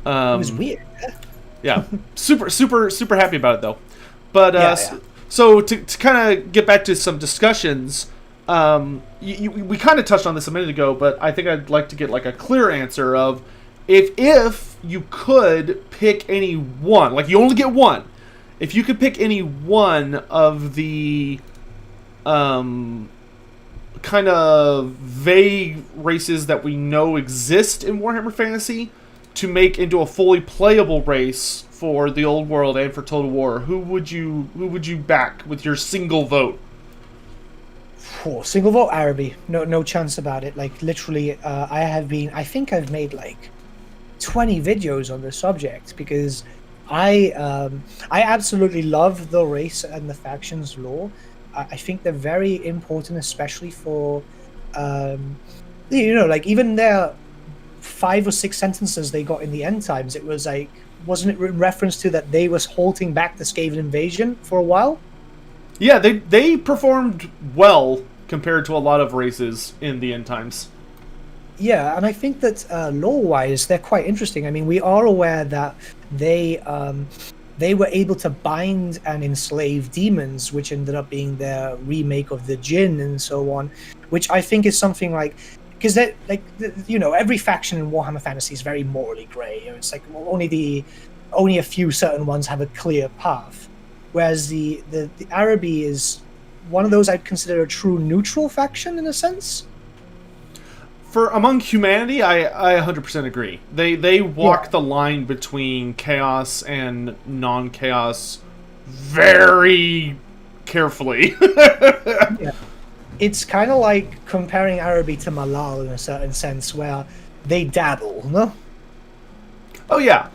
It was weird.
Yeah, super happy about it, though. But, so to kind of get back to some discussions, we kind of touched on this a minute ago, but I think I'd like to get, like, a clear answer of if you could pick any one, like you only get one, if you could pick any one of the kind of vague races that we know exist in Warhammer Fantasy to make into a fully playable race for the old world and for Total War, who would you back with your single vote?
Single vote Araby. No chance about it. Like, literally, I think I've made like 20 videos on the subject because I absolutely love the race and the factions lore. I think they're very important, especially for like even their 5 or 6 sentences they got in the end times. It was like, wasn't it in reference to that they was halting back the Skaven invasion for a while?
Yeah, they performed well compared to a lot of races in the end times.
Yeah, and I think that lore-wise, they're quite interesting. I mean, we are aware that they were able to bind and enslave demons, which ended up being their remake of the Jinn and so on, which I think is something like, because every faction in Warhammer Fantasy is very morally grey. It's like only a few certain ones have a clear path, whereas the Araby is one of those I'd consider a true neutral faction in a sense.
For among humanity, I 100% agree. They walk the line between chaos and non-chaos very carefully.
Yeah. It's kind of like comparing Araby to Malal in a certain sense, where they dabble, no?
Oh yeah.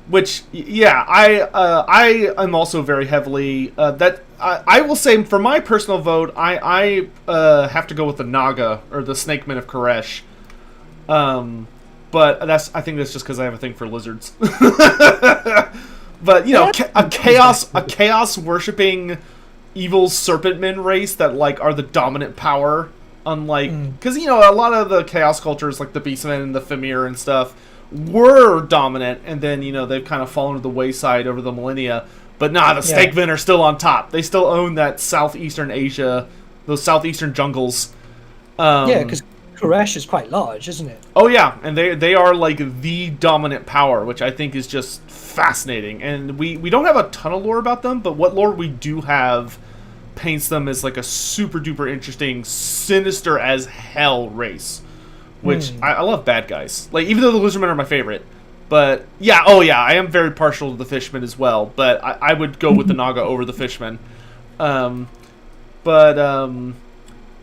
Which I am also very heavily that. I will say, for my personal vote, I have to go with the Naga, or the Snakemen of Koresh. But I think that's just because I have a thing for lizards. But, you know, a chaos worshipping evil serpentmen race that, like, are the dominant power. Unlike, because, you know, a lot of the chaos cultures, like the Beastmen and the Fimir and stuff, were dominant, and then, you know, they've kind of fallen to the wayside over the millennia. But nah, the Skaven are still on top. They still own that southeastern Asia, those southeastern jungles.
Yeah, because Koresh is quite large, isn't it?
Oh yeah, and they are like the dominant power, which I think is just fascinating. And we don't have a ton of lore about them, but what lore we do have paints them as like a super duper interesting, sinister as hell race. Which I love bad guys. Like, even though the Lizardmen are my favorite. But, yeah, I am very partial to the Fishmen as well. But I would go with the Naga over the Fishmen.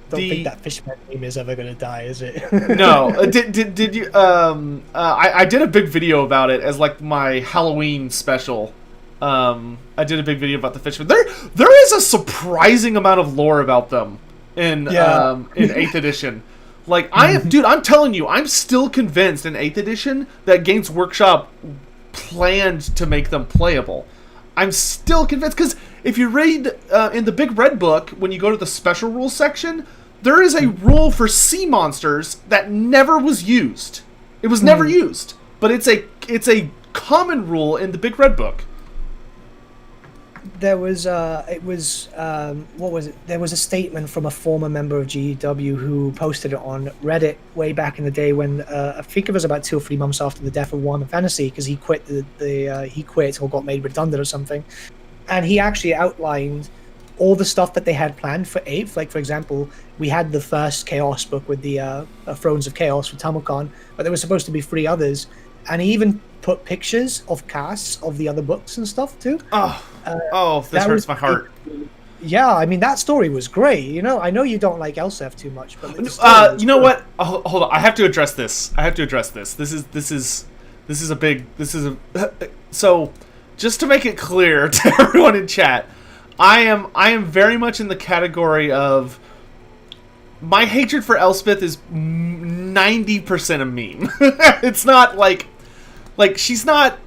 don't think that Fishman name is ever going to die, is it?
No. Did you? I did a big video about it as like my Halloween special. I did a big video about the Fishmen. There is a surprising amount of lore about them in 8th edition. Like I'm telling you, I'm still convinced in 8th edition that Games Workshop planned to make them playable. I'm still convinced, because if you read in the Big Red Book, when you go to the special rules section, there is a rule for sea monsters that never was used. It was never used, but it's a common rule in the Big Red Book.
There was what was it? There was a statement from a former member of GW who posted it on Reddit way back in the day when I think it was about 2 or 3 months after the death of Warhammer Fantasy, because he quit he quit or got made redundant or something, and he actually outlined all the stuff that they had planned for 8th. Like, for example, we had the first Chaos book with the Thrones of Chaos for Tamilcan, but there was supposed to be 3 others, and he even put pictures of casts of the other books and stuff too.
This hurts my heart.
Yeah, I mean, that story was great. You know, I know you don't like Elsef too much, but
you know what? Hold on, I have to address this. This is a so just to make it clear to everyone in chat, I am very much in the category of my hatred for Elspeth is 90% a meme. It's not like she's not.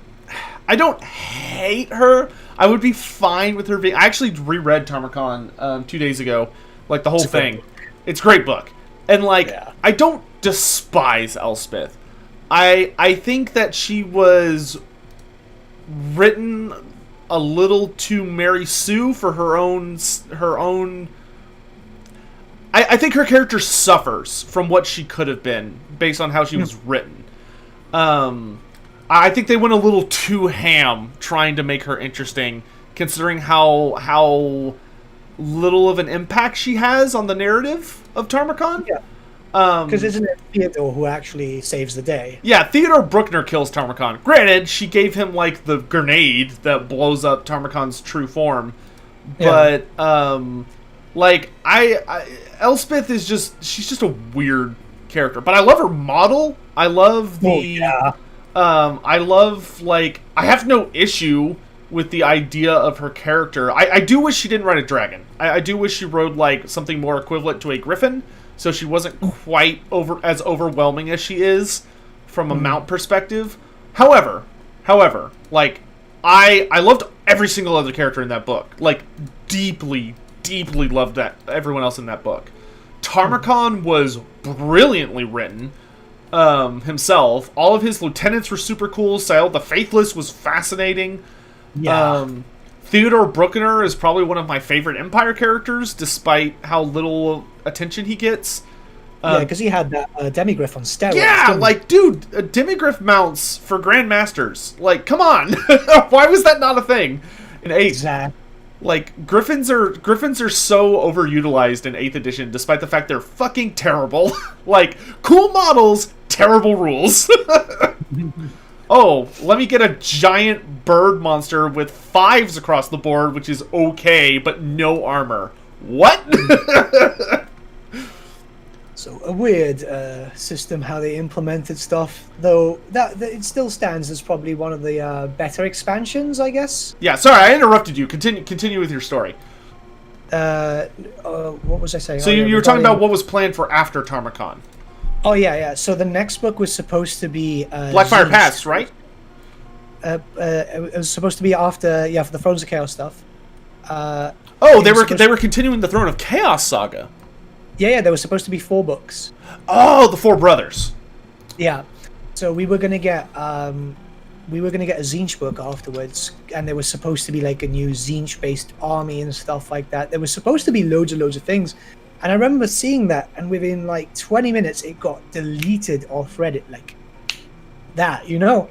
I don't hate her. I would be fine with her being. I actually reread Tarmogon 2 days ago, like the whole thing. It's a great book, and I don't despise Elspeth. I think that she was written a little too Mary Sue for her own. I think her character suffers from what she could have been based on how she was written. I think they went a little too ham trying to make her interesting, considering how little of an impact she has on the narrative of Tarmogon.
Yeah. Because isn't it Theodore who actually saves the day?
Yeah, Theodore Bruckner kills Tarmogon. Granted, she gave him like the grenade that blows up Tarmogon's true form, but Elspeth is she's just a weird character. But I love her model. I love the. I have no issue with the idea of her character. I do wish she didn't ride a dragon. I do wish she rode like something more equivalent to a griffin, so she wasn't quite as overwhelming as she is from a mount perspective. However, like I loved every single other character in that book. Like deeply loved everyone else in that book. Tarmogon was brilliantly written. Himself. All of his lieutenants were super cool. Sael the Faithless was fascinating. Yeah. Theodore Bruckner is probably one of my favorite Empire characters, despite how little attention he gets.
Because he had that Demigriff on steroids.
Yeah, dude, Demigriff mounts for Grandmasters. Like, come on! Why was that not a thing in 8th?
Exactly.
Like, Griffins are so overutilized in 8th edition, despite the fact they're fucking terrible. Like, cool models, terrible rules. Oh, let me get a giant bird monster with 5s across the board, which is okay, but no armor. What?
So a weird system how they implemented stuff, though that it still stands as probably one of the better expansions, I guess.
Yeah, sorry, I interrupted you. Continue with your story.
What was I saying?
So you were talking about what was planned for after Tarmogon.
Oh yeah. So the next book was supposed to be
Blackfire Pass, right?
It was supposed to be after for the Thrones of Chaos stuff.
They were continuing the Throne of Chaos saga.
Yeah, there was supposed to be 4 books.
Oh, the 4 brothers.
Yeah, so we were gonna get a Tzeentch book afterwards, and there was supposed to be like a new Tzeentch-based army and stuff like that. There was supposed to be loads of things, and I remember seeing that, and within like 20 minutes, it got deleted off Reddit, like that, you know.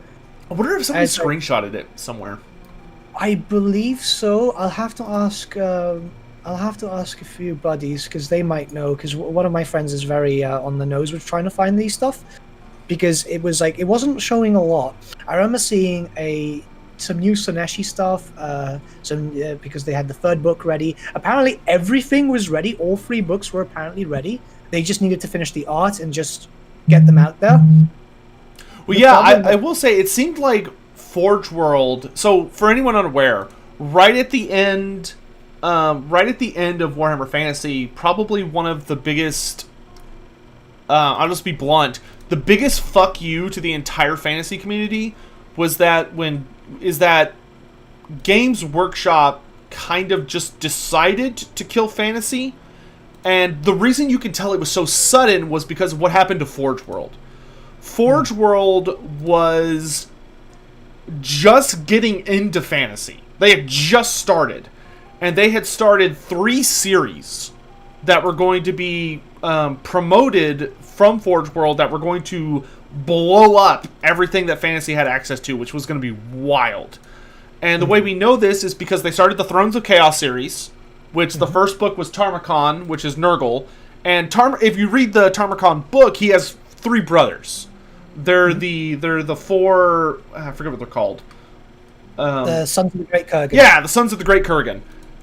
I wonder if somebody screenshotted it somewhere.
I believe so. I'll have to ask a few buddies, because they might know, because one of my friends is very on the nose with trying to find these stuff, because it was like, it wasn't showing a lot. I remember seeing a some new Soneshi stuff, because they had the third book ready. Apparently everything was ready. All 3 books were apparently ready. They just needed to finish the art and just get them out there.
Well, yeah, I will say it seemed like Forge World. So for anyone unaware, right at the end of Warhammer Fantasy, probably one of the biggest. I'll just be blunt. The biggest fuck you to the entire fantasy community was that Games Workshop kind of just decided to kill fantasy. And the reason you can tell it was so sudden was because of what happened to Forge World. Forge World was just getting into fantasy. They had just started. And they had started 3 series that were going to be promoted from Forge World that were going to blow up everything that fantasy had access to, which was going to be wild. And the way we know this is because they started the Thrones of Chaos series, which the first book was Tarmakon, which is Nurgle. And if you read the Tarmakon book, he has 3 brothers. They're the 4, I forget what they're called.
The Sons of the Great Kurgan.
Yeah, the Sons of the Great Kurgan.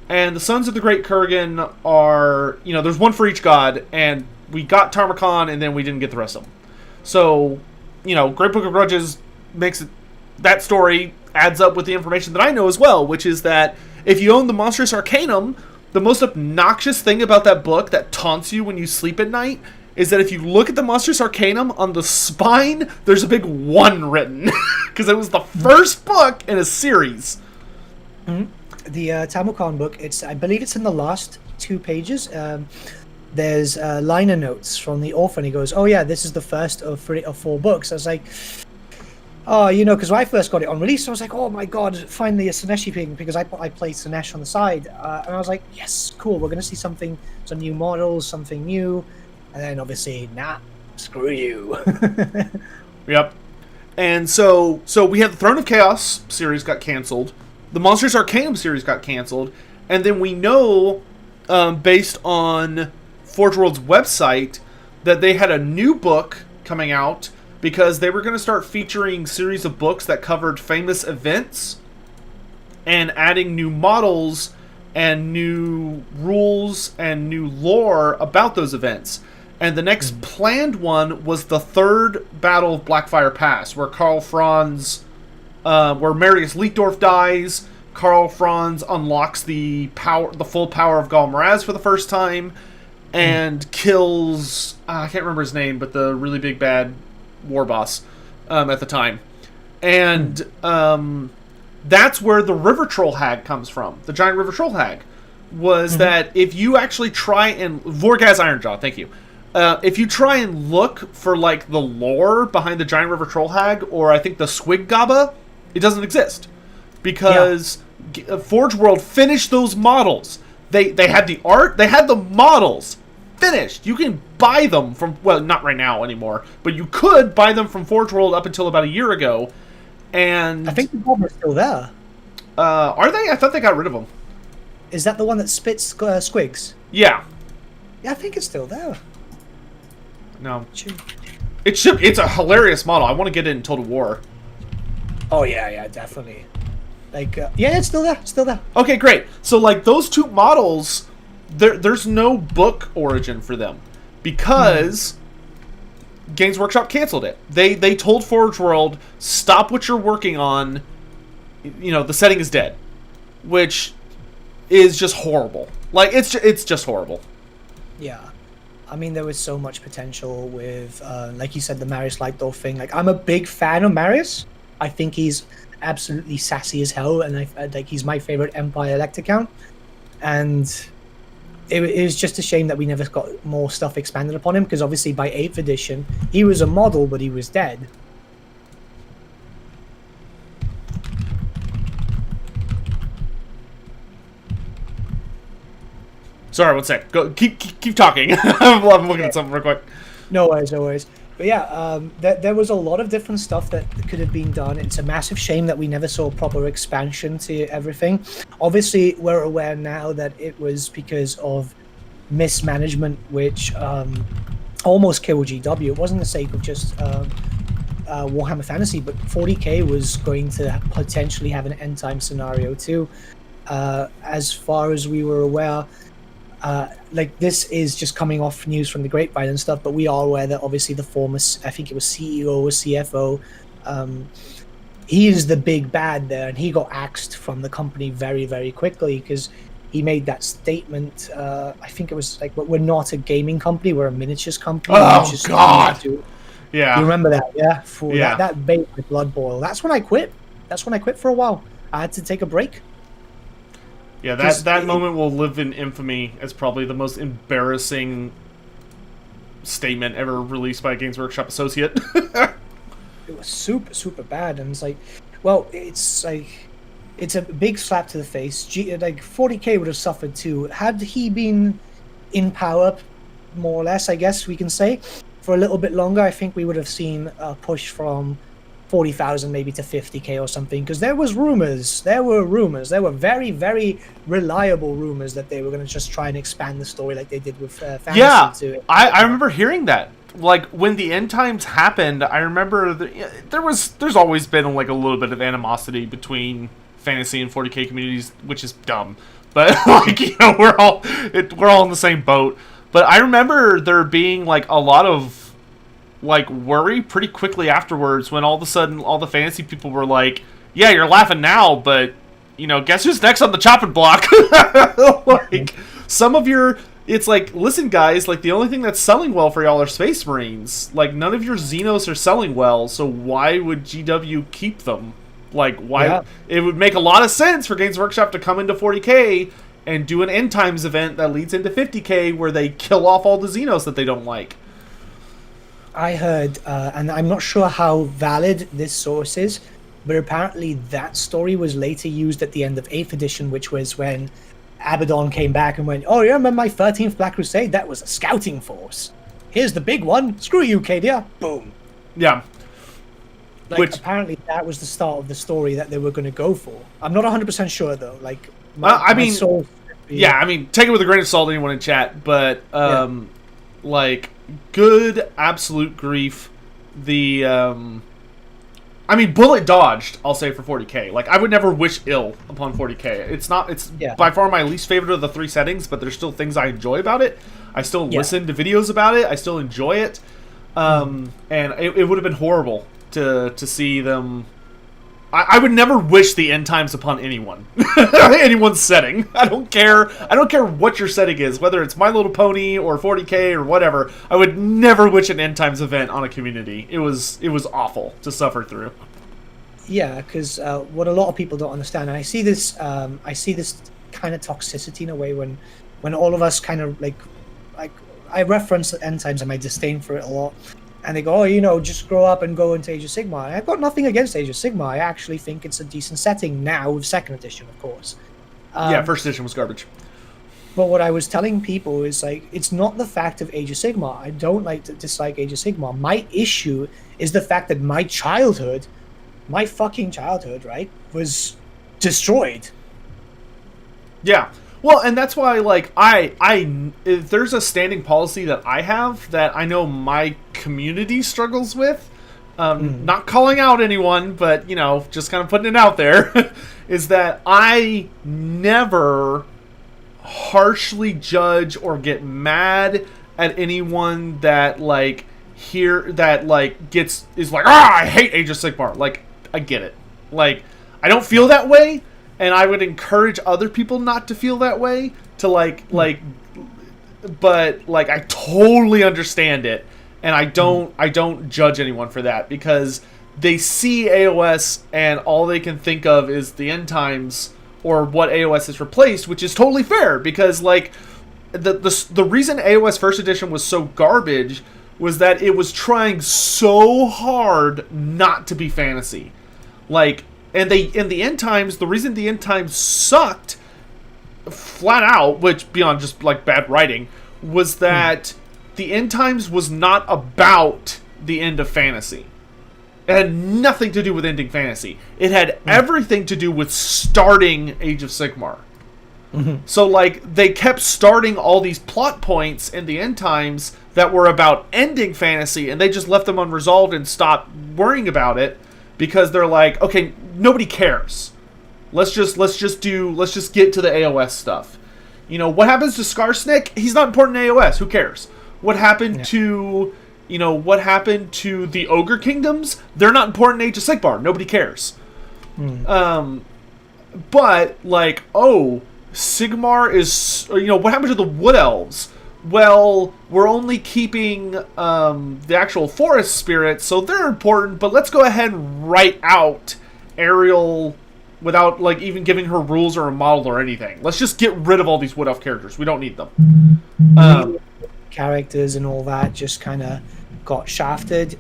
And the Sons of the Great Kurgan are, there's one for each god, and we got Tarmakon, and then we didn't get the rest of them. So, Great Book of Grudges makes it, that story adds up with the information that I know as well, which is that if you own the Monstrous Arcanum, the most obnoxious thing about that book that taunts you when you sleep at night is that if you look at the Monstrous Arcanum, on the spine, there's a big 1 written. Because it was the first book in a series.
Mm-hmm. The Tarmakon book, I believe it's in the last 2 pages. There's liner notes from the author, and he goes, "Oh yeah, this is the first of 3 or 4 books." I was like, "Oh, because when I first got it on release, I was like, oh my god, finally a Soneshi thing," because I played Sonesh on the side, and I was like, yes, cool, we're gonna see some new models, something new, and then obviously, nah, screw you.
Yep. And so we had the Throne of Chaos series got canceled. The Monstrous Arcanum series got canceled. And then we know, based on Forge World's website, that they had a new book coming out because they were going to start featuring series of books that covered famous events and adding new models and new rules and new lore about those events. And the next planned one was the 3rd Battle of Blackfire Pass, where where Marius Leekdorf dies. Karl Franz unlocks the full power of Gal Maraz for the first time, and kills I can't remember his name, but the really big bad war boss at the time. And that's where the River Troll Hag comes from. The giant River Troll Hag was that if you actually try and Vorgaz Ironjaw, thank you. If you try and look for like the lore behind the giant River Troll Hag, or I think the Squig Gaba, it doesn't exist because Forge World finished those models. They had the art, they had the models finished. You can buy them from, well, not right now anymore, but you could buy them from Forge World up until about a year ago. And
I think the Goblin's still there.
Are they? I thought they got rid of them.
Is that the one that spits squigs?
Yeah.
Yeah, I think it's still there.
No. It should. It's a hilarious model. I want to get it in Total War.
Oh yeah, definitely. Like, yeah, it's still there. It's still there.
Okay, great. So like those 2 models, there's no book origin for them because Games Workshop canceled it. They told Forge World, stop what you're working on. The setting is dead, which is just horrible. Like it's just horrible.
Yeah. I mean, there was so much potential with, like you said, the Marius Leekdorf thing. Like, I'm a big fan of Marius. I think he's absolutely sassy as hell, and like he's my favorite Empire Elector count. And it was just a shame that we never got more stuff expanded upon him, because obviously by 8th edition, he was a model, but he was dead.
Sorry, one sec. Go, keep talking. I'm looking at something real quick.
No worries. But yeah, there was a lot of different stuff that could have been done. It's a massive shame that we never saw proper expansion to everything. Obviously, we're aware now that it was because of mismanagement, which almost killed GW. It wasn't the sake of just Warhammer Fantasy, but 40k was going to potentially have an end time scenario too. As far as we were aware, like this is just coming off news from the grapevine and stuff, but we are aware that obviously the former, I think it was CEO or CFO, he is the big bad there, and he got axed from the company very, very quickly because he made that statement. I think it was like, "We're not a gaming company; we're a miniatures company."
Oh God! Yeah,
you remember that? Yeah,
yeah.
That made my blood boil. That's when I quit. That's when I quit for a while. I had to take a break.
Yeah, that moment will live in infamy as probably the most embarrassing statement ever released by a Games Workshop associate.
It was super, super bad, and it's like, well, it's a big slap to the face. Like 40k would have suffered too had he been in power, more or less. I guess we can say for a little bit longer. I think we would have seen a push from 40,000 maybe to 50k or something, because there were rumors, there were very, very reliable rumors that they were going to just try and expand the story like they did with Fantasy.
Yeah, I remember hearing that. Like when the end times happened, I remember there's always been like a little bit of animosity between Fantasy and 40k communities, which is dumb, but like, you know, we're all in the same boat. But I remember there being like a lot of like worry pretty quickly afterwards when all of a sudden all the Fantasy people were like, yeah, you're laughing now, but you know, guess who's next on the chopping block? Like some of your, it's like, listen guys, like the only thing that's selling well for y'all are Space Marines. Like none of your Xenos are selling well, so why would GW keep them? Like why? Yeah. It would make a lot of sense for Games Workshop to come into 40k and do an end times event that leads into 50k where they kill off all the Xenos that they don't like.
I heard, and I'm not sure how valid this source is, but apparently that story was later used at the end of 8th edition, which was when Abaddon came back and went, oh, you remember my 13th Black Crusade? That was a scouting force. Here's the big one. Screw you, Cadia. Boom.
Yeah.
Like, apparently that was the start of the story that they were going to go for. I'm not 100% sure, though. Like,
yeah, I mean, take it with a grain of salt, anyone in chat, but, like, good absolute grief. The, I mean, bullet dodged, I'll say, for 40k. Like, I would never wish ill upon 40k. It's by far my least favorite of the 3 settings, but there's still things I enjoy about it. I still listen to videos about it. I still enjoy it. And it would have been horrible to see them. I would never wish the end times upon anyone. Anyone's setting. I don't care what your setting is, whether it's My Little Pony or 40k or whatever. I would never wish an end times event on a community. It was awful to suffer through.
Yeah, because what a lot of people don't understand, and I see this kind of toxicity in a way when all of us kind of like I reference end times and my disdain for it a lot. And they go, oh, you know, just grow up and go into Age of Sigmar. I've got nothing against Age of Sigmar. I actually think it's a decent setting now with 2nd edition, of course.
Yeah, 1st edition was garbage.
But what I was telling people is, like, it's not the fact of Age of Sigmar. I don't like to dislike Age of Sigmar. My issue is the fact that my fucking childhood, right, was destroyed.
Yeah. Well, and that's why, like, if there's a standing policy that I have that I know my community struggles with, not calling out anyone, but, you know, just kind of putting it out there, is that I never harshly judge or get mad at anyone that, like, is like, I hate Age of Sigmar. Like, I get it. Like, I don't feel that way. And I would encourage other people not to feel that way, but, like, I totally understand it, and I don't judge anyone for that, because they see AOS and all they can think of is the end times or what AOS has replaced, which is totally fair, because, like, the reason AOS 1st edition was so garbage was that it was trying so hard not to be fantasy. Like, and the end times, the reason the end times sucked flat out, which beyond just like bad writing, was that the end times was not about the end of fantasy. It had nothing to do with ending fantasy. It had everything to do with starting Age of Sigmar. So, like, they kept starting all these plot points in the end times that were about ending fantasy, and they just left them unresolved and stopped worrying about it because they're like, okay, nobody cares. Let's just get to the AOS stuff. You know, what happens to Skarsnik? He's not important in AOS. Who cares? What happened to, you know, what happened to the Ogre Kingdoms? They're not important in Age of Sigmar. Nobody cares. But, like, oh, Sigmar is, you know, what happened to the Wood Elves? Well, we're only keeping the actual forest spirits, so they're important, but let's go ahead and write out Ariel without, like, even giving her rules or a model or anything. Let's just get rid of all these Wood Elf characters. We don't need them.
Characters and all that just kind of got shafted.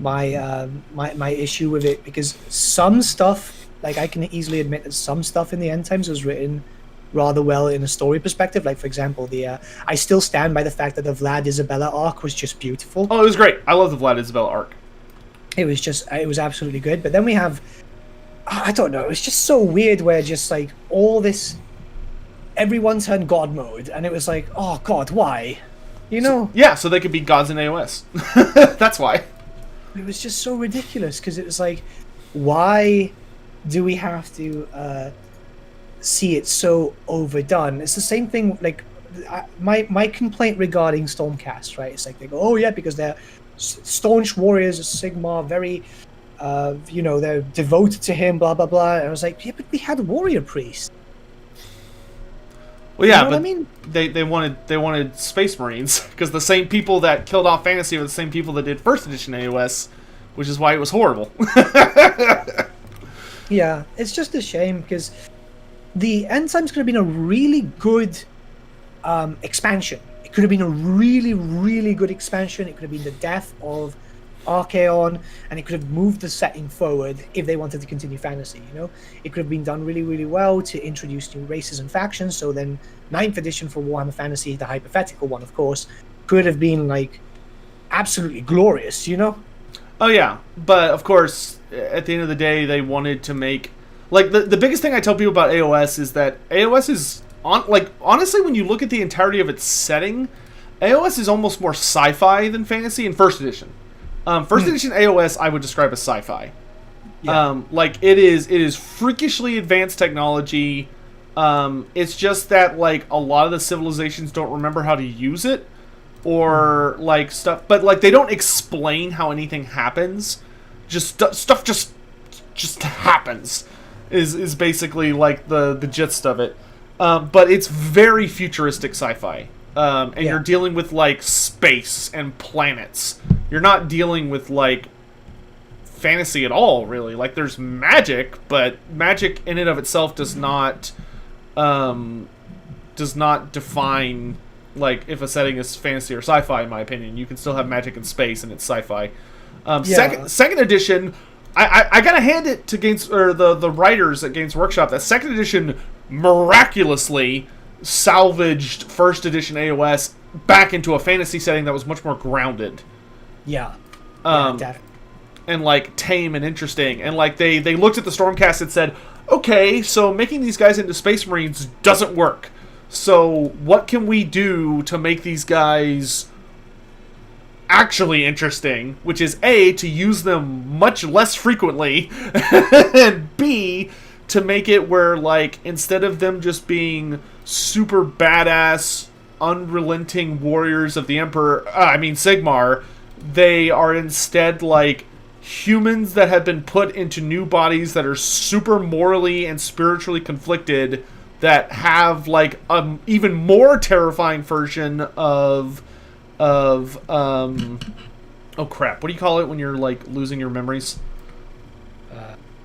My issue with it, because some stuff, like, I can easily admit that some stuff in the end times was written rather well in a story perspective. Like, for example, I still stand by the fact that the Vlad Isabella arc was just beautiful.
Oh, it was great. I love the Vlad Isabella arc.
It was absolutely good. But then we have, I don't know, it was just so weird where just like all this, everyone turned God mode, and it was like, oh God, why? You know?
So they could be gods in AOS. That's why.
It was just so ridiculous, because it was like, why do we have to see it so overdone? It's the same thing, like, my complaint regarding Stormcast, right? It's like, they go, oh yeah, because they're staunch warriors of Sigmar, very, you know, they're devoted to him, blah, blah, blah. And I was like, yeah, but we had warrior priests.
Well, yeah,
you know
but
I mean?
they wanted Space Marines, because the same people that killed off Fantasy were the same people that did First Edition AOS, which is why it was horrible.
Yeah, it's just a shame, because the End Times could have been a really good expansion. It could have been a really, really good expansion. It could have been the death of Archaon, and it could have moved the setting forward if they wanted to continue fantasy, you know? It could have been done really, really well to introduce new races and factions, so then 9th edition for Warhammer Fantasy, the hypothetical one, of course, could have been, like, absolutely glorious, you know?
Oh, yeah. But, of course, at the end of the day, they wanted to make... Like, the biggest thing I tell people about AOS is that AOS is... honestly, when you look at the entirety of its setting, AOS is almost more sci-fi than fantasy in First Edition. First Edition AOS, I would describe as sci-fi. Yeah. Like, it is freakishly advanced technology. It's just that, like, a lot of the civilizations don't remember how to use it. Or, like, stuff... But, like, they don't explain how anything happens. Just stuff just happens. Is basically, like, the gist of it. But it's very futuristic sci-fi. And you're dealing with, like, space and planets. You're not dealing with, like, fantasy at all, really. Like, there's magic, but magic in and of itself does not define, like, if a setting is fantasy or sci-fi, in my opinion. You can still have magic in space, and it's sci-fi. Second edition, I gotta hand it to the writers at Games Workshop that second edition miraculously salvaged first edition AOS back into a fantasy setting that was much more grounded.
Yeah.
And, like, tame and interesting. And, like, they looked at the Stormcast and said, okay, so making these guys into Space Marines doesn't work. So what can we do to make these guys actually interesting? Which is, A, to use them much less frequently, and B, to make it where, like, instead of them just being super badass, unrelenting warriors of the Sigmar, they are instead, like, humans that have been put into new bodies that are super morally and spiritually conflicted, that have, like, an even more terrifying version of oh crap, what do you call it when you're, like, losing your memories?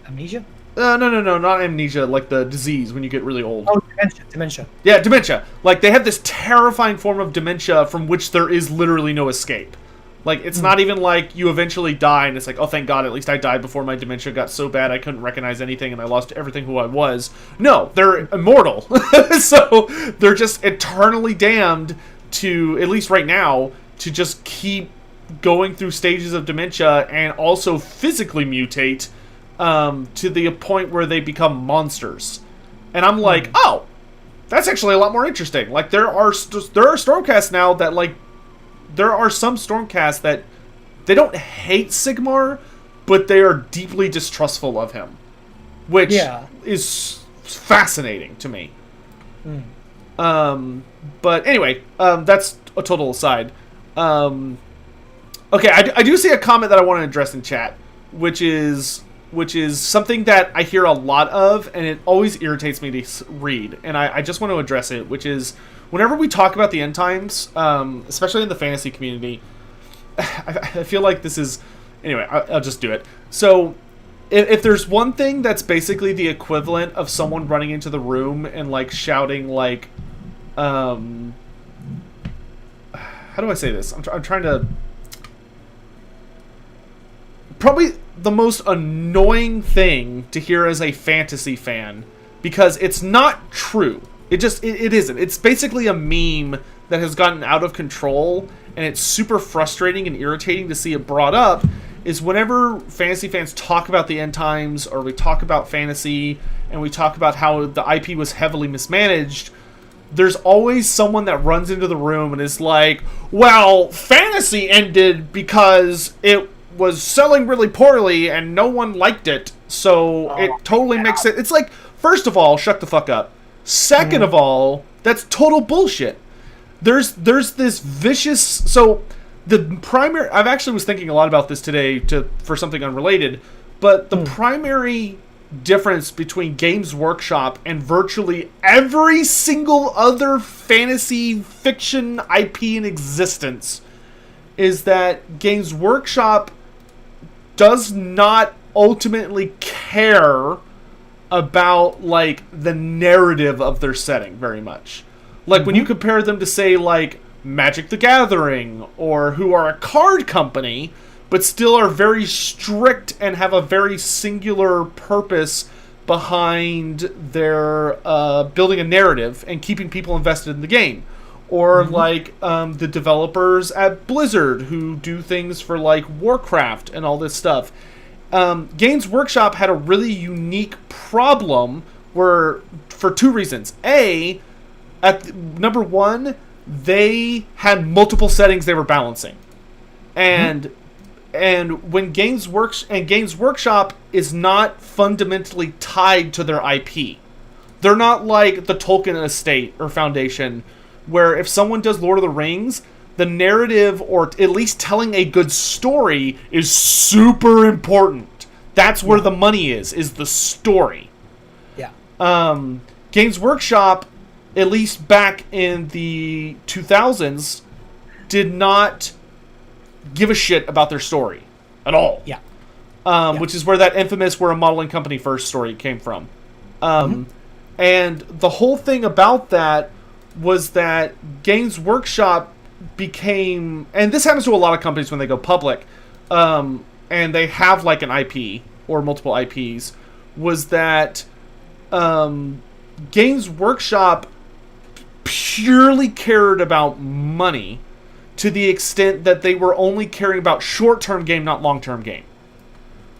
Amnesia?
No, not amnesia, like the disease when you get really old.
Oh, dementia.
Yeah, dementia. Like, they have this terrifying form of dementia from which there is literally no escape. Like, it's not even like you eventually die and it's like, oh, thank God, at least I died before my dementia got so bad I couldn't recognize anything and I lost everything who I was. No, they're immortal. So they're just eternally damned to, at least right now, to just keep going through stages of dementia and also physically mutate to the point where they become monsters. And I'm like, oh, that's actually a lot more interesting. Like, there are Stormcasts now that, like, there are some Stormcasts that they don't hate Sigmar, but they are deeply distrustful of him, which is fascinating to me. But anyway, that's a total aside. Okay, I do see a comment that I want to address in chat, which is something that I hear a lot of, and it always irritates me to read, and I just want to address it, which is, whenever we talk about the end times, especially in the fantasy community, I feel like this is... Anyway, I'll just do it. So, if there's one thing that's basically the equivalent of someone running into the room and, like, shouting, like, how do I say this? I'm trying to... Probably the most annoying thing to hear as a fantasy fan, because it's not true. It isn't. It's basically a meme that has gotten out of control, and it's super frustrating and irritating to see it brought up, is whenever fantasy fans talk about the end times, or we talk about fantasy, and we talk about how the IP was heavily mismanaged, there's always someone that runs into the room and is like, well, fantasy ended because it was selling really poorly and no one liked it, so it totally makes it... It's like, first of all, shut the fuck up. Second of all, that's total bullshit. There's this vicious... So, the primary... I've actually was thinking a lot about this today for something unrelated, but the primary difference between Games Workshop and virtually every single other fantasy fiction IP in existence is that Games Workshop does not ultimately care about, like, the narrative of their setting very much. Like, when you compare them to, say, like, Magic the Gathering, or who are a card company, but still are very strict and have a very singular purpose behind their building a narrative and keeping people invested in the game. Or, like, the developers at Blizzard, who do things for, like, Warcraft and all this stuff. Games Workshop had a really unique problem for two reasons. Number one, they had multiple settings they were balancing. And when Games Workshop is not fundamentally tied to their IP. They're not like the Tolkien estate or Foundation, where if someone does Lord of the Rings, the narrative, or at least telling a good story, is super important. That's where the money is the story. Yeah. Games Workshop, at least back in the 2000s, did not give a shit about their story at all. Yeah. Which is where that infamous "we're a modeling company first" story came from. And the whole thing about that was that Games Workshop became, and this happens to a lot of companies when they go public, and they have like an IP or multiple IPs, was that Games Workshop purely cared about money to the extent that they were only caring about short-term game, not long-term game.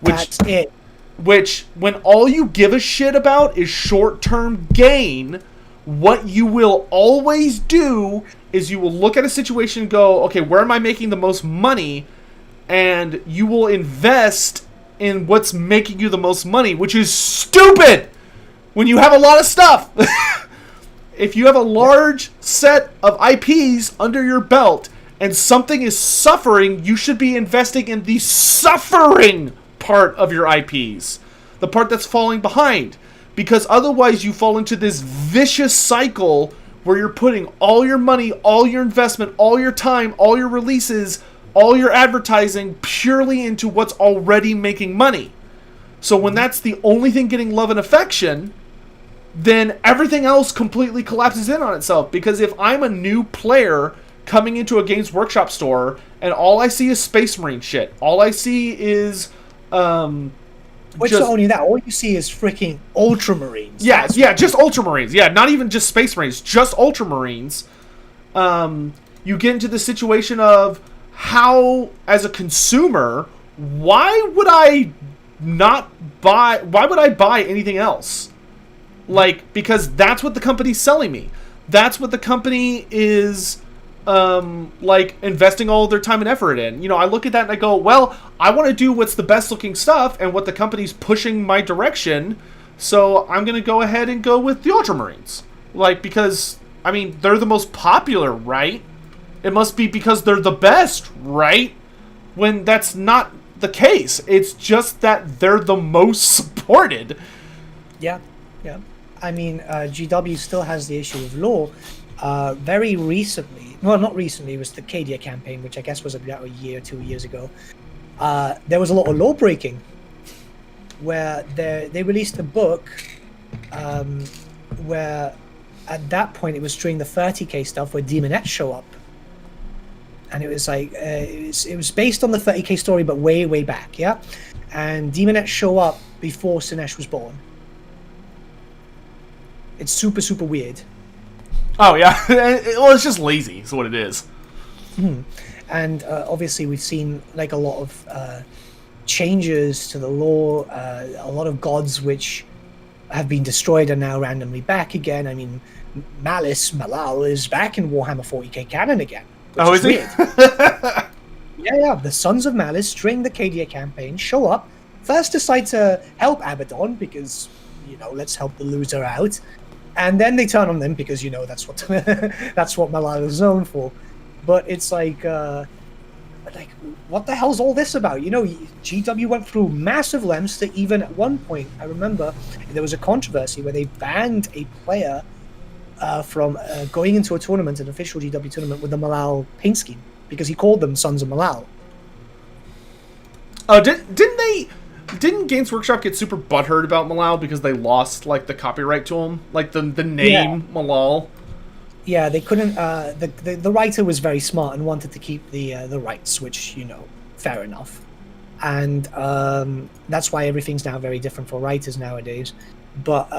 That's it. Which, when all you give a shit about is short-term gain, what you will always do is you will look at a situation and go, okay, where am I making the most money? And you will invest in what's making you the most money, which is stupid when you have a lot of stuff. If you have a large set of IPs under your belt and something is suffering, you should be investing in the suffering part of your IPs, the part that's falling behind. Because otherwise you fall into this vicious cycle where you're putting all your money, all your investment, all your time, all your releases, all your advertising purely into what's already making money. So when that's the only thing getting love and affection, then everything else completely collapses in on itself. Because if I'm a new player coming into a Games Workshop store and all I see is Space Marine shit, all I see is
which not only that, all you see is freaking Ultramarines.
Yeah, just Ultramarines. Yeah, not even just Space Marines, just Ultramarines. You get into the situation of how, as a consumer, why would I buy anything else? Like, because that's what the company's selling me. That's what the company is, like, investing all of their time and effort in. You know, I look at that and I go, well, I want to do what's the best looking stuff and what the company's pushing my direction. So I'm going to go ahead and go with the Ultramarines. Like, because, I mean, they're the most popular, right? It must be because they're the best, right? When that's not the case. It's just that they're the most supported.
Yeah, yeah. I mean, GW still has the issue of law. Very recently, well, not recently, it was the Cadia campaign, which I guess was about a year, 2 years ago. There was a lot of law breaking, where they released a book where at that point it was during the 30k stuff where demonettes show up. And it was like, it was based on the 30k story, but way, way back, yeah? And demonettes show up before Sinesh was born. It's super, super weird.
Oh, yeah. Well, it's just lazy, is what it is.
And obviously we've seen like a lot of changes to the law. A lot of gods which have been destroyed are now randomly back again. I mean, Malal is back in Warhammer 40k canon again.
Oh, is he?
Yeah. The Sons of Malice during the Cadia campaign show up. First decide to help Abaddon because, you know, let's help the loser out. And then they turn on them because, you know, that's what that's what Malal is known for. But it's like, what the hell's all this about? You know, GW went through massive lengths to even at one point, I remember, there was a controversy where they banned a player from going into a tournament, an official GW tournament, with the Malal paint scheme because he called them Sons of Malal.
Oh, didn't Games Workshop get super butthurt about Malal because they lost like the copyright to him, like the name Malal?
Yeah, they couldn't. The writer was very smart and wanted to keep the rights, which, you know, fair enough. And that's why everything's now very different for writers nowadays. But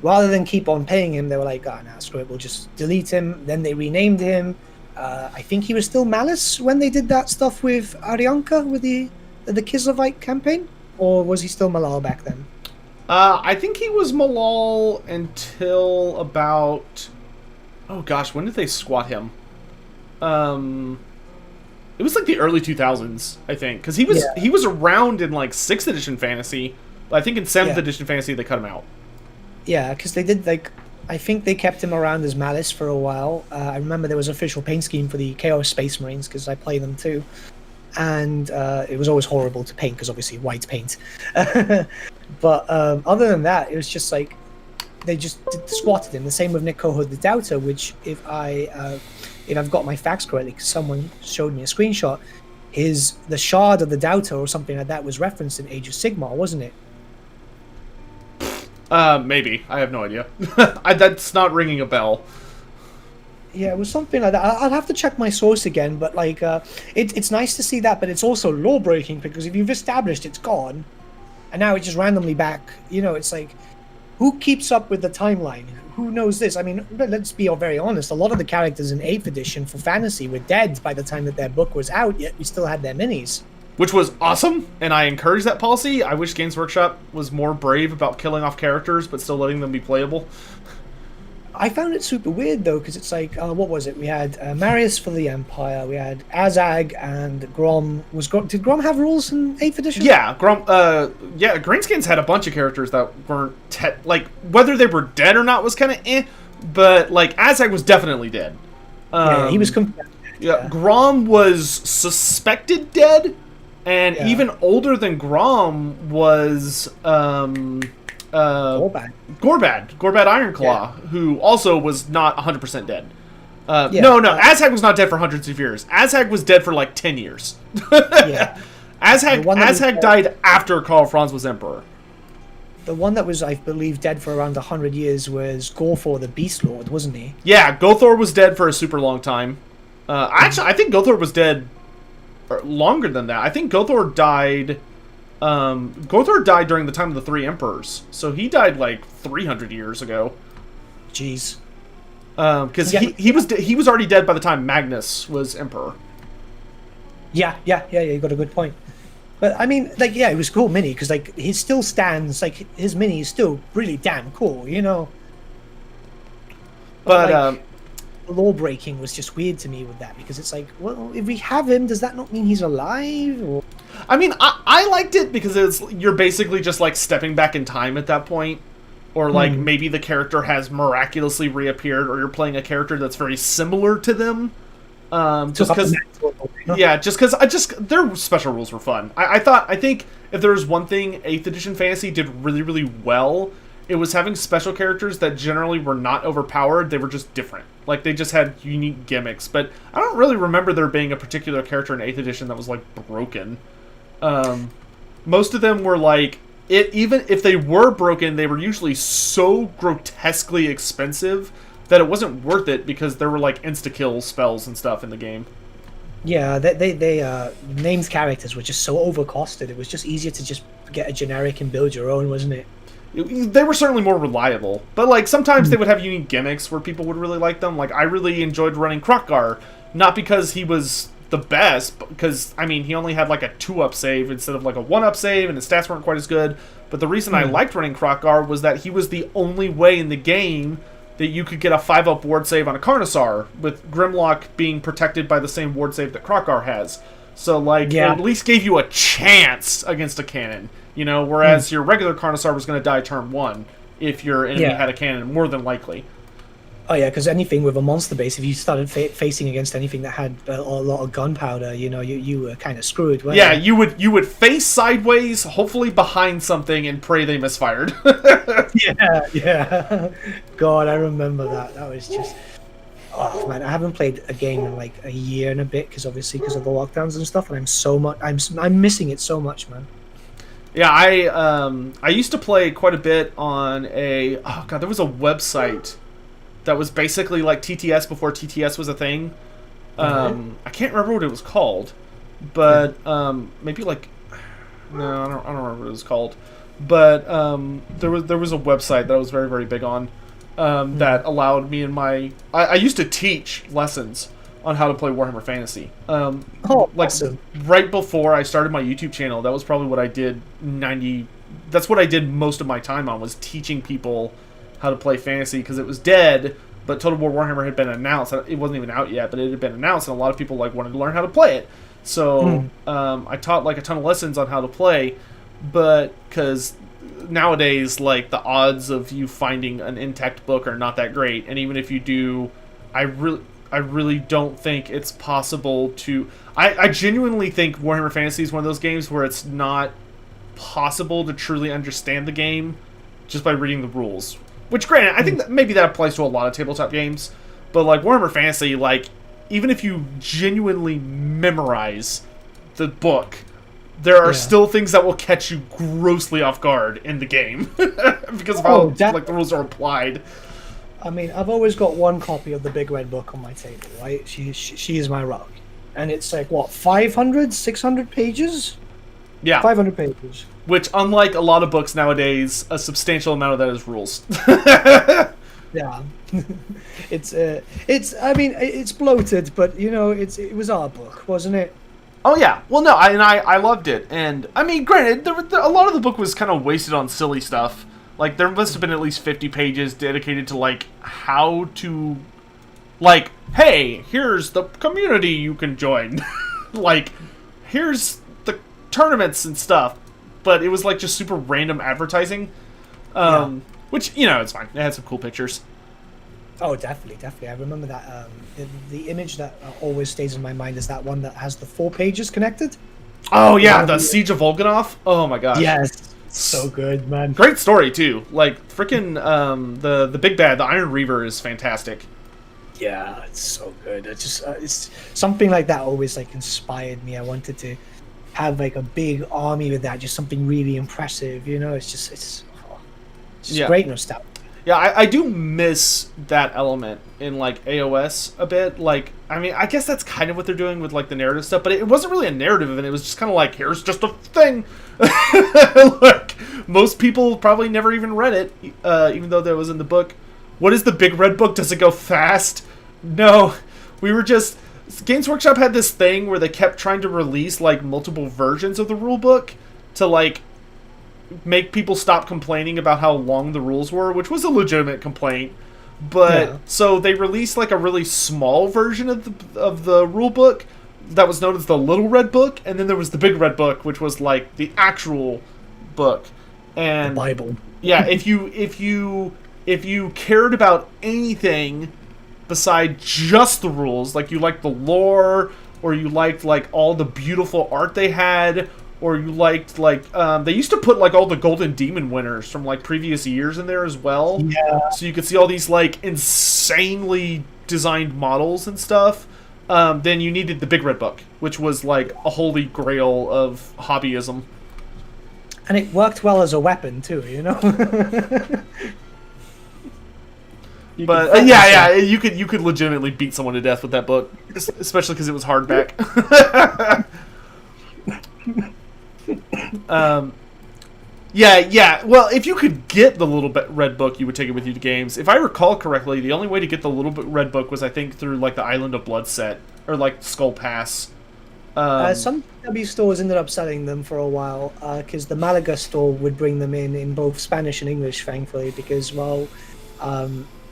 rather than keep on paying him, they were like, "Oh, no, screw it, we'll just delete him." Then they renamed him. I think he was still Malice when they did that stuff with Arianka with the Kislevites campaign, or was he still Malal back then?
I think he was Malal until about... Oh gosh, when did they squat him? It was like the early 2000s, I think, because he was around in like 6th edition fantasy, but I think in 7th edition fantasy they cut him out. Yeah,
because they did like... I think they kept him around as Malice for a while. I remember there was an official paint scheme for the Chaos Space Marines, because I play them too. And it was always horrible to paint, because obviously white paint. But other than that, it was just like... They just squatted him. The same with Nick Cohood the Doubter, which if I've got my facts correctly, because someone showed me a screenshot, the shard of the Doubter or something like that was referenced in Age of Sigmar, wasn't it?
Maybe. I have no idea. That's not ringing a bell.
Yeah, it was something like that. I'll have to check my source again, but like, it's nice to see that, but it's also law breaking, because if you've established it's gone, and now it's just randomly back, you know, it's like, who keeps up with the timeline? Who knows this? I mean, let's be very honest, a lot of the characters in 8th edition for Fantasy were dead by the time that their book was out, yet we still had their minis.
Which was awesome, and I encourage that policy. I wish Games Workshop was more brave about killing off characters, but still letting them be playable.
I found it super weird, though, because it's like, what was it? We had Marius for the Empire, we had Azag and Grom. Did Grom have rules in 8th edition?
Yeah, Greenskins had a bunch of characters that weren't, like, whether they were dead or not was kind of but, like, Azag was definitely dead.
Yeah, he was
yeah, Grom was suspected dead, and even older than Grom was, Gorbad Ironclaw, who also was not 100% dead. Azag was not dead for hundreds of years. Azag was dead for like 10 years. Azag died after Karl Franz was emperor.
The one that was, I believe, dead for around 100 years was Gorthor the Beast Lord, wasn't he?
Yeah, Gothor was dead for a super long time. Actually, I think Gothor was dead longer than that. I think Gothor died... Gothor died during the time of the 3 emperors, so he died like 300 years ago.
Jeez.
Because he was already dead by the time Magnus was emperor.
Yeah, you got a good point. But I mean, like, yeah, it was a cool mini because like he still stands. Like his mini is still really damn cool, you know. But like, the law breaking was just weird to me with that because it's like, well, if we have him, does that not mean he's alive? Or...
I mean, I liked it because you're basically just like stepping back in time at that point. Or like maybe the character has miraculously reappeared, or you're playing a character that's very similar to them. Just because, their special rules were fun. I think if there was one thing 8th edition fantasy did really, really well, it was having special characters that generally were not overpowered. They were just different. Like they just had unique gimmicks. But I don't really remember there being a particular character in 8th edition that was like broken. Most of them were like. Even if they were broken, they were usually so grotesquely expensive that it wasn't worth it because there were like insta-kill spells and stuff in the game.
Yeah, they named characters were just so overcosted. It was just easier to just get a generic and build your own, wasn't it?
They were certainly more reliable, but like sometimes they would have unique gimmicks where people would really like them. Like I really enjoyed running Krokkar, not because he was the best, because I mean he only had like a 2-up save instead of like a 1-up save, and his stats weren't quite as good. But the reason I liked running Krokkar was that he was the only way in the game that you could get a 5-up ward save on a Carnosaur, with Grimlock being protected by the same ward save that Krokkar has. So like it at least gave you a chance against a cannon, you know, whereas your regular Carnosaur was going to die turn 1 if your enemy had a cannon, more than likely.
Oh yeah, because anything with a monster base, if you started facing against anything that had a lot of gunpowder, you know, you were kind of screwed.
Yeah, you would face sideways, hopefully behind something, and pray they misfired.
yeah. God, I remember that. That was just. Oh man, I haven't played a game in like a year and a bit because of the lockdowns and stuff, and I'm missing it so much, man.
Yeah, I used to play quite a bit on there was a website that was basically like TTS before TTS was a thing. I can't remember what it was called, but maybe like no, I don't remember what it was called. But there was a website that I was very, very big on that allowed me and I used to teach lessons on how to play Warhammer Fantasy.
Awesome.
Right before I started my YouTube channel, that was probably what I did. That's what I did most of my time on, was teaching people how to play fantasy, because it was dead, but Total War Warhammer had been announced. It wasn't even out yet, but it had been announced, and a lot of people like wanted to learn how to play it. So I taught like a ton of lessons on how to play, but because nowadays like the odds of you finding an intact book are not that great, and even if you do, I really don't think it's possible to. I genuinely think Warhammer Fantasy is one of those games where it's not possible to truly understand the game just by reading the rules. Which, granted, I think that maybe that applies to a lot of tabletop games, but like Warhammer Fantasy, like even if you genuinely memorize the book, there are still things that will catch you grossly off guard in the game because of how like the rules are applied.
I mean, I've always got one copy of the Big Red Book on my table, right? She is my rock, and it's like what 500, 600 pages.
Yeah,
500 pages.
Which, unlike a lot of books nowadays, a substantial amount of that is rules.
Yeah, I mean, it's bloated, but you know, it was our book, wasn't it?
Oh yeah, well no, I loved it, and I mean, granted, a lot of the book was kind of wasted on silly stuff. Like there must have been at least 50 pages dedicated to like how to, like, hey, here's the community you can join, like, here's the tournaments and stuff. But it was like just super random advertising, which, you know, it's fine. It had some cool pictures.
Oh, definitely. I remember that. The image that always stays in my mind is that one that has the 4 pages connected.
Oh yeah, the Siege of Volganov. Oh my gosh.
Yes, so good, man.
Great story too. Like freaking the big bad, the Iron Reaver, is fantastic.
Yeah, it's so good. It's just it's something like that always like inspired me. I wanted to have like a big army with that, just something really impressive, you know. It's just great nostalgia.
Yeah, I do miss that element in like AOS a bit. Like, I mean, I guess that's kind of what they're doing with like the narrative stuff, but it wasn't really a narrative, and it was just kind of like, here's just a thing. Like, most people probably never even read it, even though that was in the book. What is the Big Red Book? Does it go fast? No, we were just Games Workshop had this thing where they kept trying to release like multiple versions of the rule book to like make people stop complaining about how long the rules were, which was a legitimate complaint. But so they released like a really small version of the rule book that was known as the Little Red Book, and then there was the Big Red Book, which was like the actual book. And
the Bible.
Yeah, if you cared about anything beside just the rules, like you liked the lore, or you liked like all the beautiful art they had, or you liked like they used to put like all the Golden Demon winners from like previous years in there as well.
Yeah.
So you could see all these like insanely designed models and stuff. Then you needed the Big Red Book, which was like a holy grail of hobbyism.
And it worked well as a weapon too, you know.
But yeah, you could legitimately beat someone to death with that book, especially because it was hardback. Yeah. Well, if you could get the Little Red Book, you would take it with you to games. If I recall correctly, the only way to get the Little Red Book was, I think, through like the Island of Blood set or like Skull Pass.
Some W stores ended up selling them for a while because the Malaga store would bring them in both Spanish and English, thankfully, because, well,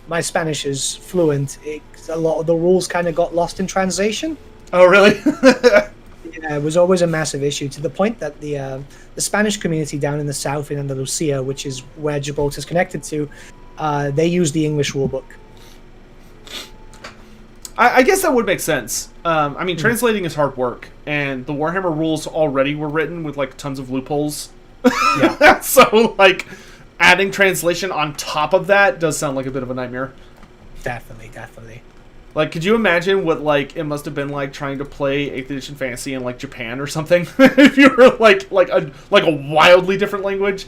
my Spanish is fluent. A lot of the rules kind of got lost in translation.
Oh, really?
Yeah, it was always a massive issue, to the point that the Spanish community down in the south in Andalusia, which is where Gibraltar's connected to, they use the English rulebook.
I guess that would make sense. I mean, translating is hard work, and the Warhammer rules already were written with like tons of loopholes. Yeah. So like adding translation on top of that does sound like a bit of a nightmare.
Definitely.
Like, could you imagine what like it must have been like trying to play 8th edition fantasy in like Japan or something if you were like a wildly different language?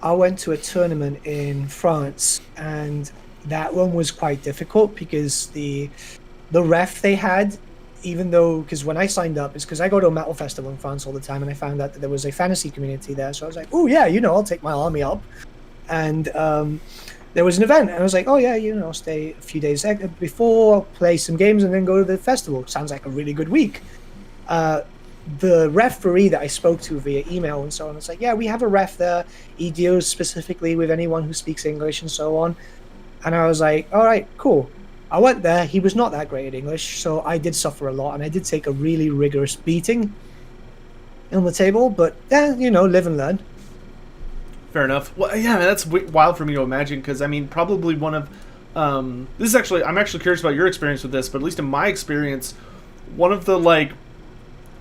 I went to a tournament in France, and that one was quite difficult because the ref they had, even though, because when I signed up, it's because I go to a metal festival in France all the time, and I found out that there was a fantasy community there, so I was like, oh yeah, I'll take my army up. And there was an event, and I was like, oh yeah, I'll stay a few days before, play some games, and then go to the festival. Sounds like a really good week. The referee that I spoke to via email and so on, was like, yeah, we have a ref there. He deals specifically with anyone who speaks English and so on. And I was like, all right, cool. I went there. He was not that great at English, so I did suffer a lot, and I did take a really rigorous beating on the table. But yeah, live and learn.
Fair enough. Well, yeah, man, that's wild for me to imagine, because I mean, probably one of this is actually, I'm actually curious about your experience with this, but at least in my experience, one of the like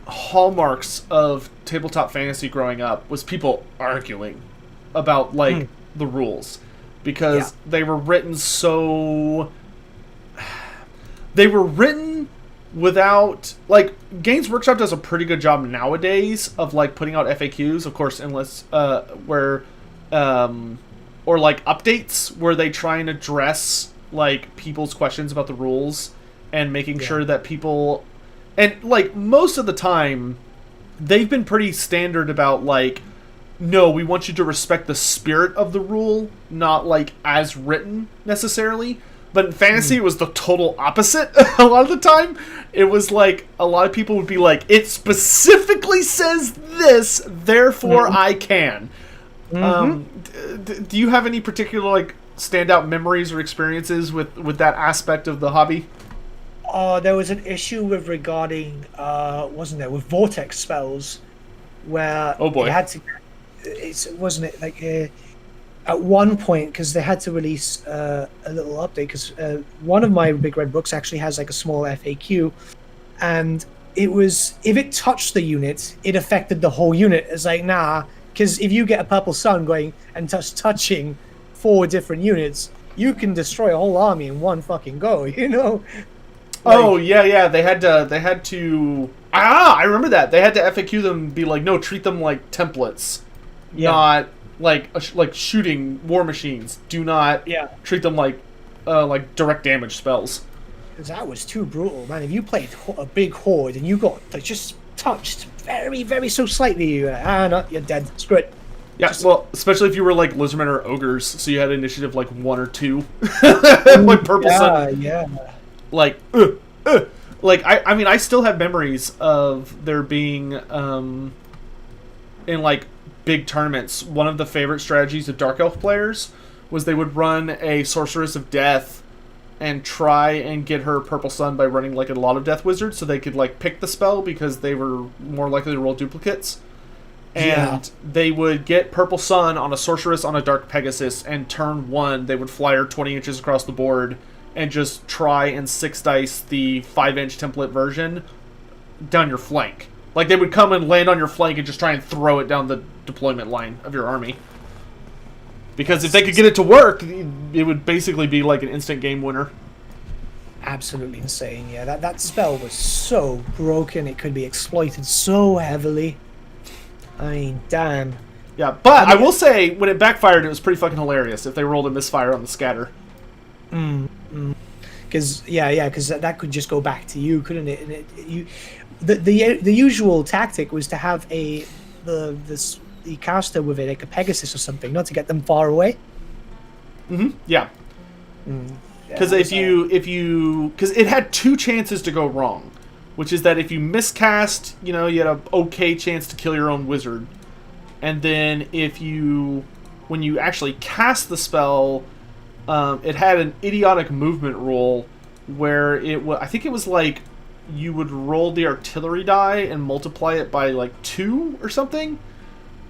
hallmarks of tabletop fantasy growing up was people arguing about like the rules. Because they were written without, like, Games Workshop does a pretty good job nowadays of like putting out FAQs, of course, unless or like updates where they try and address like people's questions about the rules and making sure that people, and like most of the time they've been pretty standard about like, no, we want you to respect the spirit of the rule, not like as written necessarily. But in fantasy, it was the total opposite. A lot of the time, it was like a lot of people would be like, "It specifically says this, therefore I can." Do you have any particular like standout memories or experiences with that aspect of the hobby?
There was an issue with regarding, wasn't there, with vortex spells, where they had to. Wasn't it like at one point, because they had to release a little update, because one of my Big Red books actually has like a small FAQ, and it was, if it touched the unit, it affected the whole unit. It's like, nah, because if you get a purple sun going and touching 4 different units, you can destroy a whole army in one fucking go, Like,
oh yeah, they had to. I remember that they had to FAQ them and be like, no, treat them like templates. Not like shooting war machines. Do not treat them like direct damage spells.
Because that was too brutal, man. If you played a big horde and you got like, just touched very, very so slightly, you're dead. Screw it.
Yeah, well, especially if you were like lizardmen or ogres, so you had initiative like 1 or 2, like purple sun.
Yeah.
Like, like I mean, I still have memories of there being in like big tournaments. One of the favorite strategies of Dark Elf players was they would run a Sorceress of Death and try and get her Purple Sun by running like a lot of Death Wizards, so they could like pick the spell because they were more likely to roll duplicates. And they would get Purple Sun on a Sorceress on a Dark Pegasus, and turn 1 they would fly her 20 inches across the board and just try and 6 dice the 5-inch template version down your flank. Like, they would come and land on your flank and just try and throw it down the deployment line of your army. Because if they could get it to work, it would basically be like an instant game winner.
Absolutely insane, yeah. That spell was so broken, it could be exploited so heavily. I mean, damn.
Yeah, but I will say, when it backfired, it was pretty fucking hilarious if they rolled a misfire on the scatter.
Because that could just go back to you, couldn't it? And the usual tactic was to have the caster with it, like a Pegasus or something, not to get them far away.
Yeah. Because because it had 2 chances to go wrong, which is that if you miscast, you had an okay chance to kill your own wizard, and then when you actually cast the spell, it had an idiotic movement rule where I think it was like you would roll the artillery die and multiply it by like 2 or something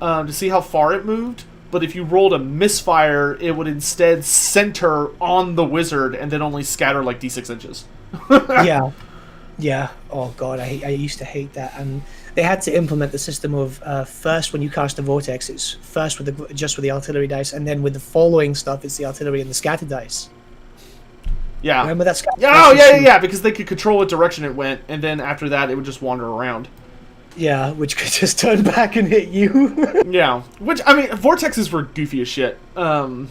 to see how far it moved. But if you rolled a misfire, it would instead center on the wizard and then only scatter like d6 inches.
Yeah. Oh god, I used to hate that. And they had to implement the system of first when you cast a vortex, it's first with the artillery dice, and then with the following stuff, it's the artillery and the scatter dice.
Yeah.
Remember that scatter
dice? Yeah, because they could control what direction it went, and then after that, it would just wander around.
Yeah, which could just turn back and hit you.
Yeah, which, I mean, vortexes were goofy as shit. I'm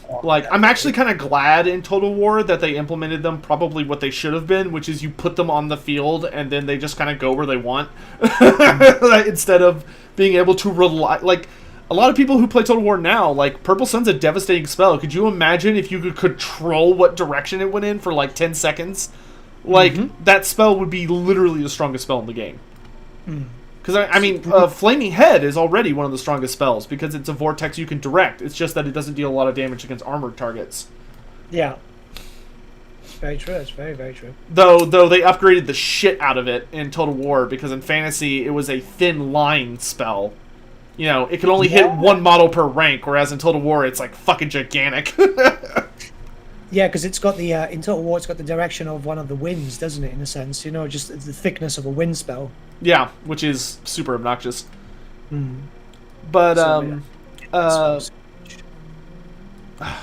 actually kind of glad in Total War that they implemented them probably what they should have been, which is you put them on the field and then they just kind of go where they want. Instead of being able to rely, like, a lot of people who play Total War now, like, Purple Sun's a devastating spell. Could you imagine if you could control what direction it went in for, like, 10 seconds? Like, that spell would be literally the strongest spell in the game. Because, I mean, Flaming Head is already one of the strongest spells because it's a vortex you can direct. It's just that it doesn't deal a lot of damage against armored targets.
Yeah. It's very true. It's very, very true.
Though they upgraded the shit out of it in Total War because in Fantasy it was a thin line spell. It could only hit 1 model per rank, whereas in Total War it's like fucking gigantic.
Yeah, because it's got in Total War it's got the direction of one of the winds, doesn't it, in a sense? Just the thickness of a wind spell.
Yeah, which is super obnoxious. But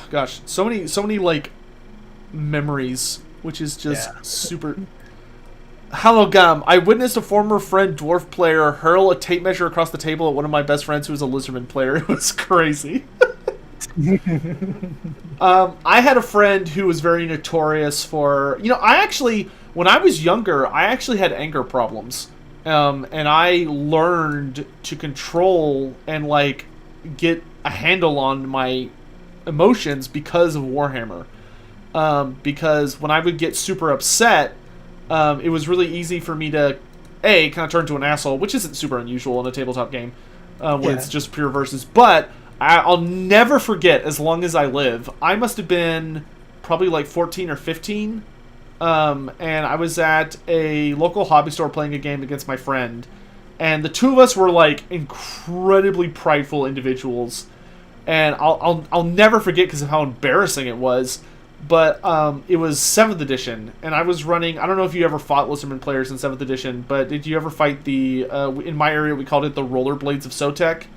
gosh, so many like memories, which is just super. Hello, Gum. I witnessed a former friend dwarf player hurl a tape measure across the table at one of my best friends who was a lizardman player. It was crazy. I had a friend who was very notorious for, when I was younger, I actually had anger problems. And I learned to control and, like, get a handle on my emotions because of Warhammer. Because when I would get super upset, it was really easy for me to, kind of turn to an asshole, which isn't super unusual in a tabletop game, when it's just pure versus. But I'll never forget, as long as I live, I must have been probably like 14 or 15, and I was at a local hobby store playing a game against my friend, and the two of us were like incredibly prideful individuals, and I'll never forget because of how embarrassing it was. But it was 7th edition, and I was running. I don't know if you ever fought Lizardman players in 7th edition, but did you ever fight the? In my area, we called it the Rollerblades of Sotek,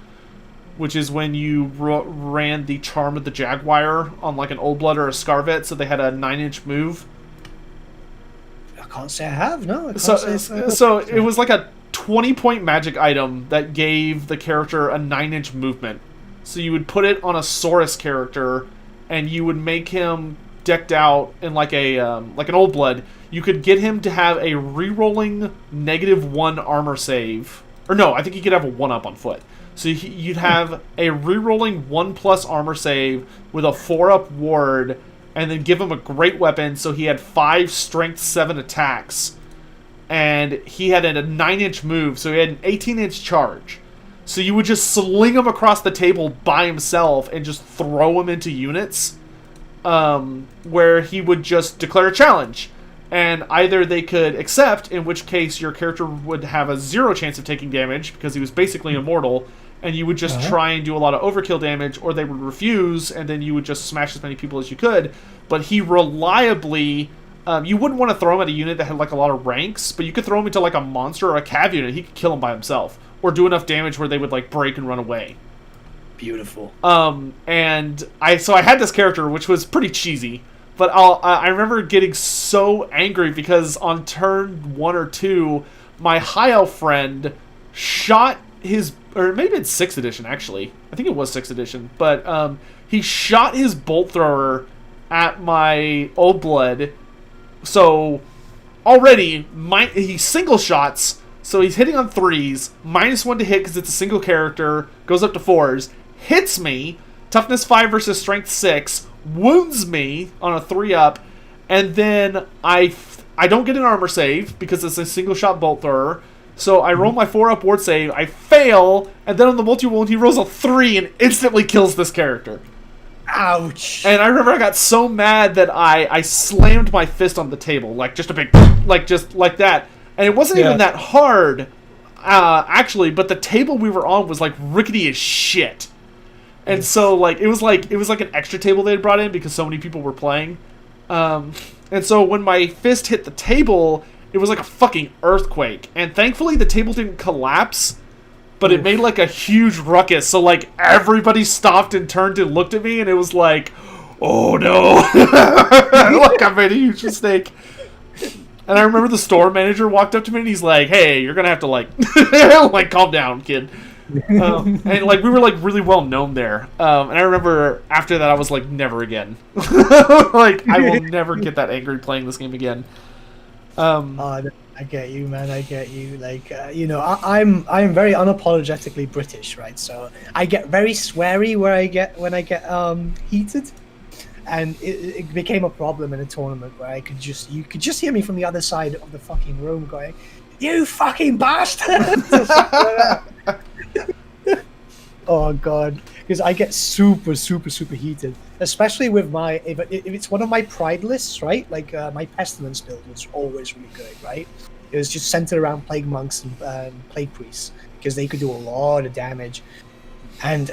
which is when you ran the Charm of the Jaguar on like an Old Blood or a Scarvet, so they had a 9-inch move.
I can't say I have. No.
So it was like a 20-point magic item that gave the character a 9-inch movement. So you would put it on a Saurus character, and you would make him decked out in like an Old Blood. You could get him to have a re-rolling -1 armor save, or no, I think he could have a 1-up on foot. So you'd have a re-rolling 1+ armor save with a 4-up ward, and then give him a great weapon. So he had 5 strength 7 attacks, and he had a 9-inch move, so he had an 18-inch charge. So you would just sling him across the table by himself and just throw him into units, where he would just declare a challenge. And either they could accept, in which case your character would have a 0 chance of taking damage because he was basically immortal, and you would just try and do a lot of overkill damage, or they would refuse, and then you would just smash as many people as you could. But he reliably... you wouldn't want to throw him at a unit that had like a lot of ranks, but you could throw him into like a monster or a cav unit. He could kill him by himself, or do enough damage where they would like break and run away.
Beautiful.
And I had this character, which was pretty cheesy, but I remember getting so angry because on turn 1 or 2, my high elf friend shot his, or maybe it's 6th edition actually. I think it was 6th edition, but he shot his bolt thrower at my old blood. So already he single shots, so he's hitting on 3s, -1 to hit because it's a single character, goes up to 4s, hits me, toughness 5 versus strength 6, wounds me on a 3-up, and then I don't get an armor save because it's a single shot bolt thrower. So I roll my 4-up ward save, I fail, and then on the multi-wound he rolls a 3 and instantly kills this character.
Ouch.
And I remember I got so mad that I slammed my fist on the table, like just a big, like just like that. And it wasn't even that hard, actually, but the table we were on was like rickety as shit. And so like it was like an extra table they had brought in because so many people were playing. And so when my fist hit the table, it was like a fucking earthquake. And thankfully the table didn't collapse, but it made like a huge ruckus. So like everybody stopped and turned and looked at me, and it was like, oh no. Like I made a huge mistake. And I remember the store manager walked up to me and he's like, hey, you're gonna have to like like calm down, kid. And like we were like really well known there. And I remember after that I was like, never again. Like I will never get that angry playing this game again.
I get you, man. I get you. Like, I'm very unapologetically British, right? So I get very sweary when I get heated, and it became a problem in a tournament where you could just hear me from the other side of the fucking room going, "You fucking bastard!" Oh god, because I get super heated, especially with if it's one of my pride lists, right? Like my pestilence build was always really good, right? It was just centered around plague monks and plague priests because they could do a lot of damage. And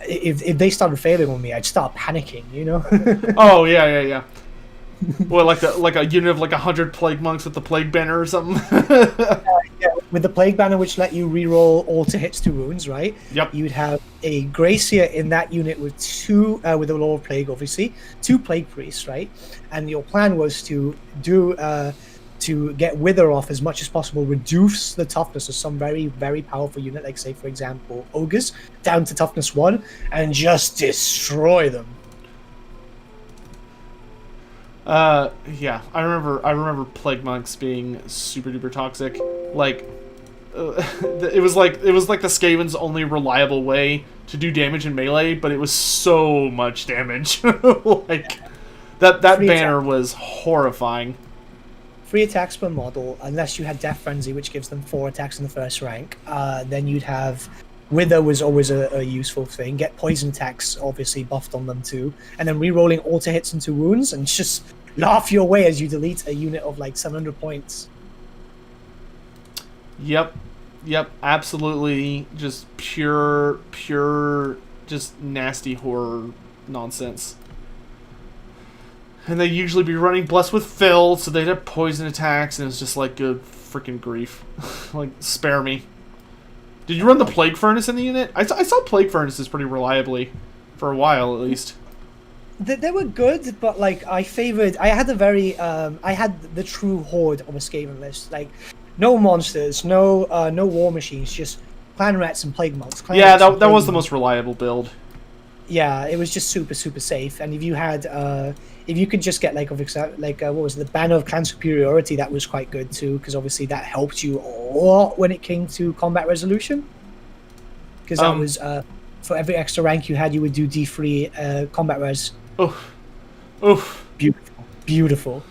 if they started failing on me, I'd start panicking, you know?
Oh yeah. Well, like a unit of like 100 plague monks with the plague banner or something.
Yeah, with the plague banner, which let you reroll all to hits to wounds, right?
Yep.
You'd have a Gracier in that unit with with the Law of Plague, obviously, 2 plague priests, right? And your plan was to get Wither off as much as possible, reduce the toughness of some very, very powerful unit, like say for example ogres, down to toughness 1, and just destroy them.
Yeah, I remember plague monks being super duper toxic. Like, it was like the Skaven's only reliable way to do damage in melee, but it was so much damage. Like that banner was horrifying.
3 attacks per model, unless you had Death Frenzy, which gives them 4 attacks in the first rank. Then you'd have Wither was always a useful thing. Get poison attacks, obviously buffed on them too, and then re-rolling auto hits into wounds, and just laugh your way as you delete a unit of like 700 points.
Yep, absolutely, just pure, just nasty horror nonsense. And they'd usually be running Blessed with Fill, so they'd have poison attacks, and it was just like good freaking grief. Like, spare me. Did you run the Plague Furnace in the unit? I saw Plague Furnaces pretty reliably, for a while at least.
They were good, but like I had the true horde of a Skaven list. Like, no monsters, no war machines, just clan rats and plague monks.
Yeah, that was the most reliable build.
Yeah, it was just super safe. And if you had if you could just get like what was it, the Banner of Clan Superiority, that was quite good too, because obviously that helped you a lot when it came to combat resolution. Because that was for every extra rank you had, you would do D3 combat res.
Oof.
Beautiful.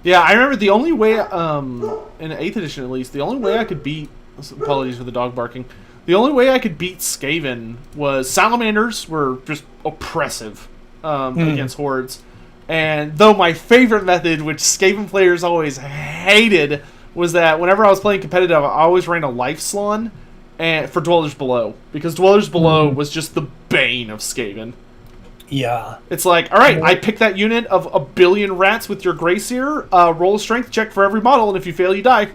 Yeah, I remember the only way, in 8th edition at least, the only way I could beat... Apologies for the dog barking. The only way I could beat Skaven was salamanders were just oppressive against hordes. And though my favorite method, which Skaven players always hated, was that whenever I was playing competitive, I always ran a life salon and for Dwellers Below. Because Dwellers Below was just the bane of Skaven.
Yeah.
It's like, alright, I picked that unit of 1 billion rats with your Grayseer, roll a strength check for every model, and if you fail, you die.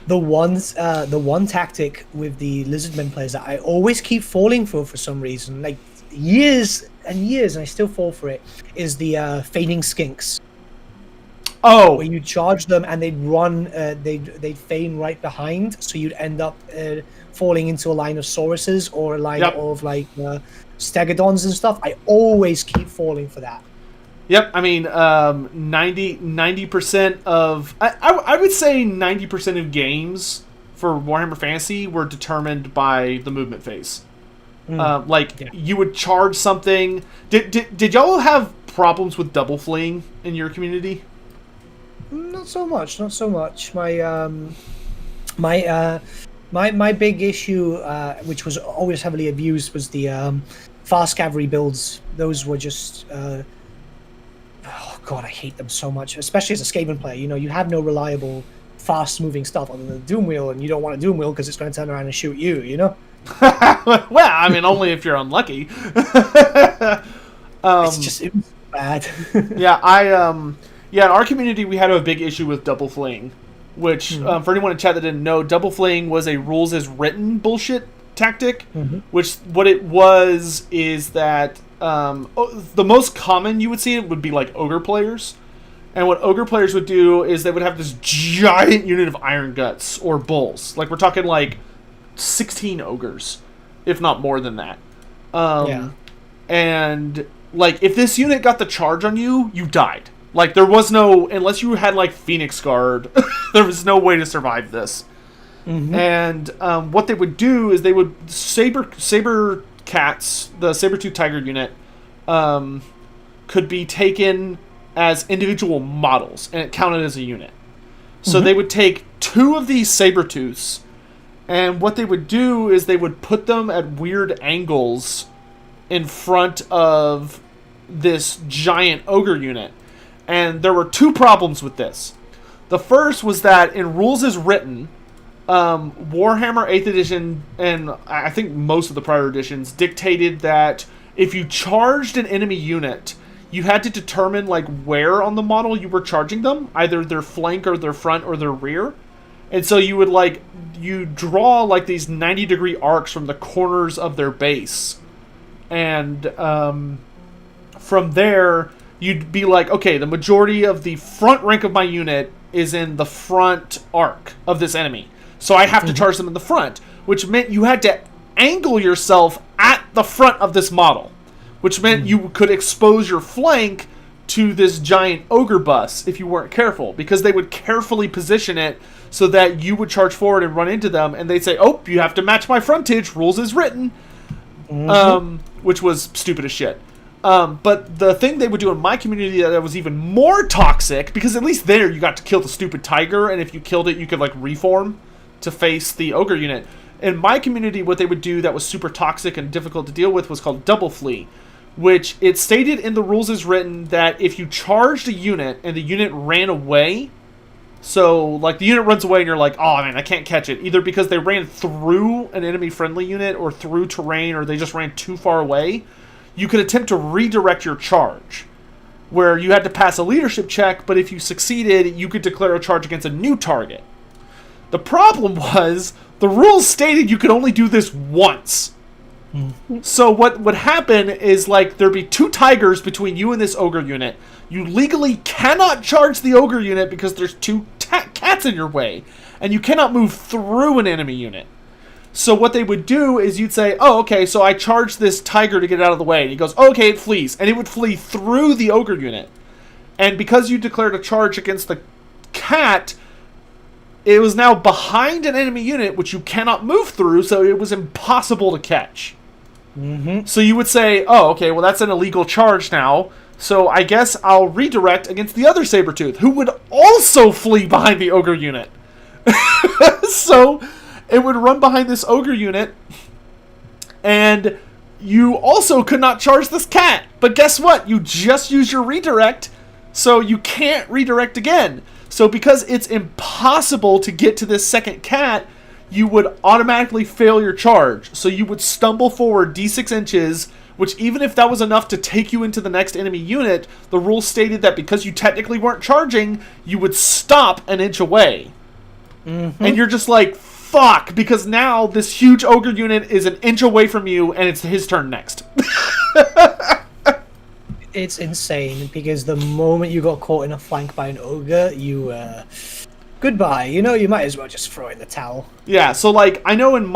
The one tactic with the Lizardmen players that I always keep falling for some reason, like years and years, and I still fall for it, is the feigning skinks.
Oh,
where you charge them and they'd run, they'd feign right behind, so you'd end up falling into a line of Sauruses or a line of like Stegodons and stuff. I always keep falling for that.
Yep, I mean, 90% of... I would say 90% of games for Warhammer Fantasy were determined by the movement phase. You would charge something... Did y'all have problems with double fleeing in your community?
Not so much. My big issue, which was always heavily abused, was the fast cavalry builds. Those were just... oh god, I hate them so much, especially as a Skaven player. You know, you have no reliable, fast-moving stuff other than the Doom Wheel, and you don't want a Doom Wheel because it's going to turn around and shoot you, you know?
Well, I mean, only if you're unlucky.
It's just it was bad.
In our community, we had a big issue with double fleeing, which, for anyone in chat that didn't know, double fleeing was a rules as written bullshit tactic, which what it was is that the most common you would see it would be like ogre players. And what ogre players would do is they would have this giant unit of iron guts or bulls. Like, we're talking like 16 ogres, if not more than that. And like, if this unit got the charge on you, you died. Like, there was no, unless you had like Phoenix Guard, there was no way to survive this. And what they would do is they would saber cats, the saber-tooth tiger unit, could be taken as individual models, and it counted as a unit. So they would take 2 of these saber-tooths, and what they would do is they would put them at weird angles in front of this giant ogre unit. And there were 2 problems with this. The first was that in rules as written, Warhammer 8th edition, and I think most of the prior editions, dictated that if you charged an enemy unit, you had to determine like where on the model you were charging them, either their flank or their front or their rear. And so you would you draw like these 90-degree arcs from the corners of their base. And from there, you'd be like, okay, the majority of the front rank of my unit is in the front arc of this enemy. So I have to charge them in the front, which meant you had to angle yourself at the front of this model, which meant you could expose your flank to this giant ogre bus if you weren't careful, because they would carefully position it so that you would charge forward and run into them, and they'd say, oh, you have to match my frontage, rules as written, which was stupid as shit. But the thing they would do in my community that was even more toxic, because at least there you got to kill the stupid tiger, and if you killed it, you could like reform to face the ogre unit. In my community, what they would do that was super toxic and difficult to deal with was called double flee, which it stated in the rules as written that if you charged a unit and the unit ran away, so like the unit runs away and you're like, oh man, I can't catch it, either because they ran through an enemy friendly unit or through terrain, or they just ran too far away, you could attempt to redirect your charge, where you had to pass a leadership check, but if you succeeded, you could declare a charge against a new target. The problem was, the rules stated you could only do this once. So what would happen is, like, there'd be 2 tigers between you and this ogre unit. You legally cannot charge the ogre unit because there's 2 cats in your way, and you cannot move through an enemy unit. So what they would do is you'd say, oh, okay, so I charged this tiger to get out of the way. And he goes, oh, okay, it flees. And it would flee through the ogre unit. And because you declared a charge against the cat, it was now behind an enemy unit, which you cannot move through, so it was impossible to catch. So you would say, oh, okay, well, that's an illegal charge now. So I guess I'll redirect against the other Sabretooth, who would also flee behind the Ogre unit. So it would run behind this Ogre unit, and you also could not charge this cat. But guess what? You just use your redirect, so you can't redirect again. So because it's impossible to get to this second cat, you would automatically fail your charge. So you would stumble forward d6 inches, which even if that was enough to take you into the next enemy unit, the rules stated that because you technically weren't charging, you would stop an inch away. Mm-hmm. And you're just like, fuck, because now this huge ogre unit is an inch away from you, and it's his turn next.
It's insane, because the moment you got caught in a flank by an ogre, you, goodbye. You know, you might as well just throw in the towel.
Yeah, so, like, I know in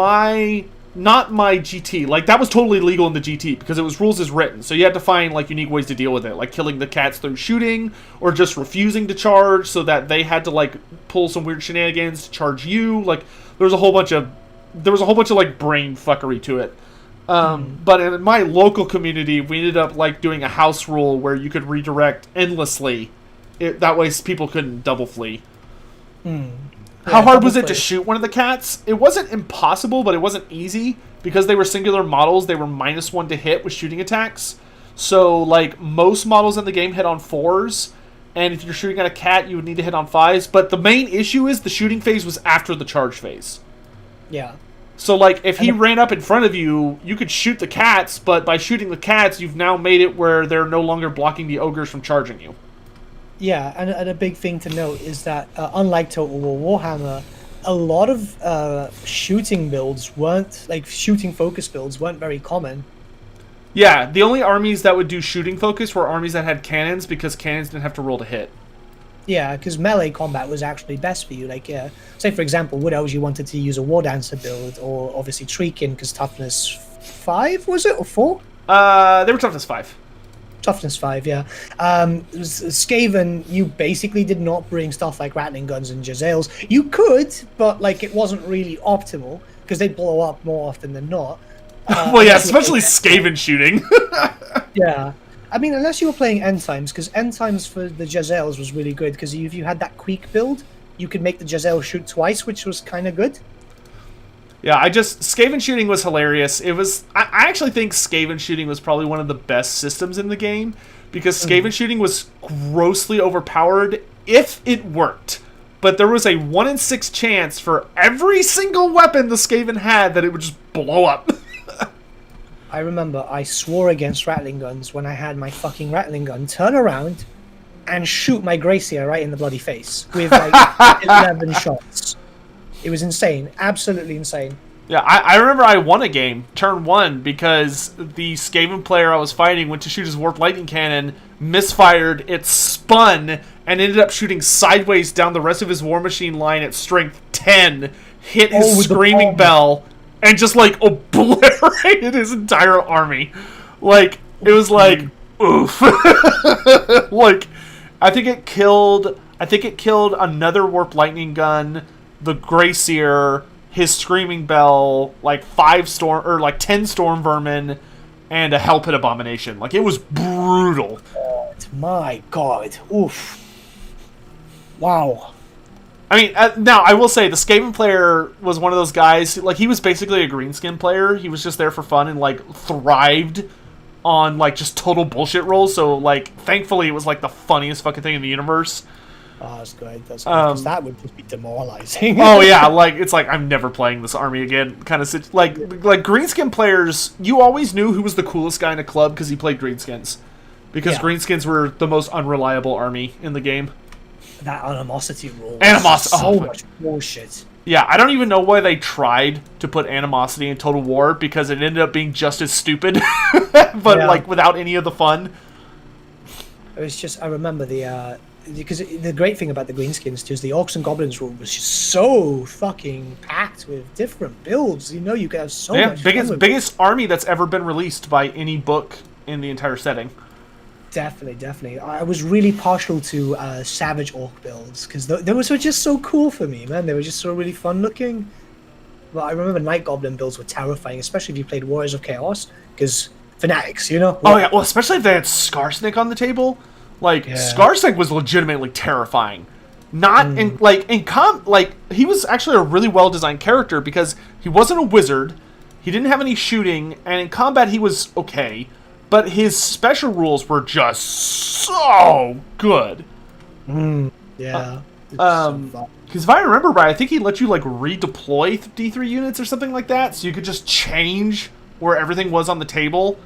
not my GT, like, that was totally legal in the GT, because it was rules as written, so you had to find, like, unique ways to deal with it, like killing the cats through shooting, or just refusing to charge, so that they had to, like, pull some weird shenanigans to charge you, like, there was a whole bunch of, like, brain fuckery to it. But in my local community, we ended up, like, doing a house rule where you could redirect endlessly, that way people couldn't double flee. How hard was it to shoot one of the cats? It wasn't impossible, but it wasn't easy. Because they were singular models, they were -1 to hit with shooting attacks. So, like, most models in the game hit on 4s. And if you're shooting at a cat, you would need to hit on 5s. But the main issue is the shooting phase was after the charge phase.
Yeah.
So, like, if he ran up in front of you, you could shoot the cats. But by shooting the cats, you've now made it where they're no longer blocking the ogres from charging you.
Yeah, and a big thing to note is that, unlike Total War Warhammer, a lot of shooting builds weren't, like, shooting focus builds weren't very common.
Yeah, the only armies that would do shooting focus were armies that had cannons, because cannons didn't have to roll to hit.
Yeah, because melee combat was actually best for you. Like, say, for example, Wood Elves, you wanted to use a War Dancer build, or obviously Treekin, because toughness 5, was it, or 4?
They were toughness 5.
Toughness 5, yeah. Skaven, you basically did not bring stuff like Rattling Guns and Jezzails. You could, but, like, it wasn't really optimal, because they'd blow up more often than not.
Well, yeah, especially Skaven shooting.
Yeah. I mean, unless you were playing End Times, because End Times for the Jezzails was really good, because if you had that Queek build, you could make the Jezzail shoot twice, which was kind of good.
Yeah, Skaven shooting was hilarious. I actually think Skaven shooting was probably one of the best systems in the game, because Skaven shooting was grossly overpowered if it worked. But there was a 1 in 6 chance for every single weapon the Skaven had that it would just blow up.
I remember I swore against Rattling Guns when I had my fucking Rattling Gun turn around and shoot my Gracier right in the bloody face with, like, 11 shots. It was insane. Absolutely insane.
Yeah, I remember I won a game, turn 1, because the Skaven player I was fighting went to shoot his Warp Lightning Cannon, misfired, it spun, and ended up shooting sideways down the rest of his War Machine line at strength 10, hit his Screaming Bell, and just, like, obliterated his entire army. Like, it was like, oof. Like, I think it killed another Warp Lightning Gun, the Gracier, his Screaming Bell, like 10 Storm Vermin, and a Hell Pit Abomination. Like, it was brutal.
Oh, my God. Oof. Wow.
I mean, now, I will say, the Skaven player was one of those guys, like, he was basically a greenskin player. He was just there for fun and, like, thrived on, like, just total bullshit rolls. So, like, thankfully, it was, like, the funniest fucking thing in the universe.
Oh, that's good. That's good, because that would just be demoralizing.
Oh, yeah, like, it's like, I'm never playing this army again, kind of, like, greenskin players, you always knew who was the coolest guy in a club because he played greenskins. Because greenskins were the most unreliable army in the game.
That animosity rule.
So
much bullshit.
Yeah, I don't even know why they tried to put animosity in Total War, because it ended up being just as stupid, but, like, without any of the fun.
It was just, I remember because the great thing about the Greenskins too is the Orcs and Goblins rule was just so fucking packed with different builds. You know, you could have so much
biggest army that's ever been released by any book in the entire setting.
Definitely. I was really partial to Savage Orc builds, because those were just so cool for me, man. They were just so really fun looking. But I remember Night Goblin builds were terrifying, especially if you played Warriors of Chaos, because fanatics, you know?
Oh yeah, well, especially if they had Skarsnik on the table. Like, Skarsnik was legitimately terrifying. Not in he was actually a really well designed character because he wasn't a wizard, he didn't have any shooting, and in combat he was okay, but his special rules were just so good.
Yeah.
Because if I remember right, I think he let you like redeploy D3 units or something like that, so you could just change where everything was on the table.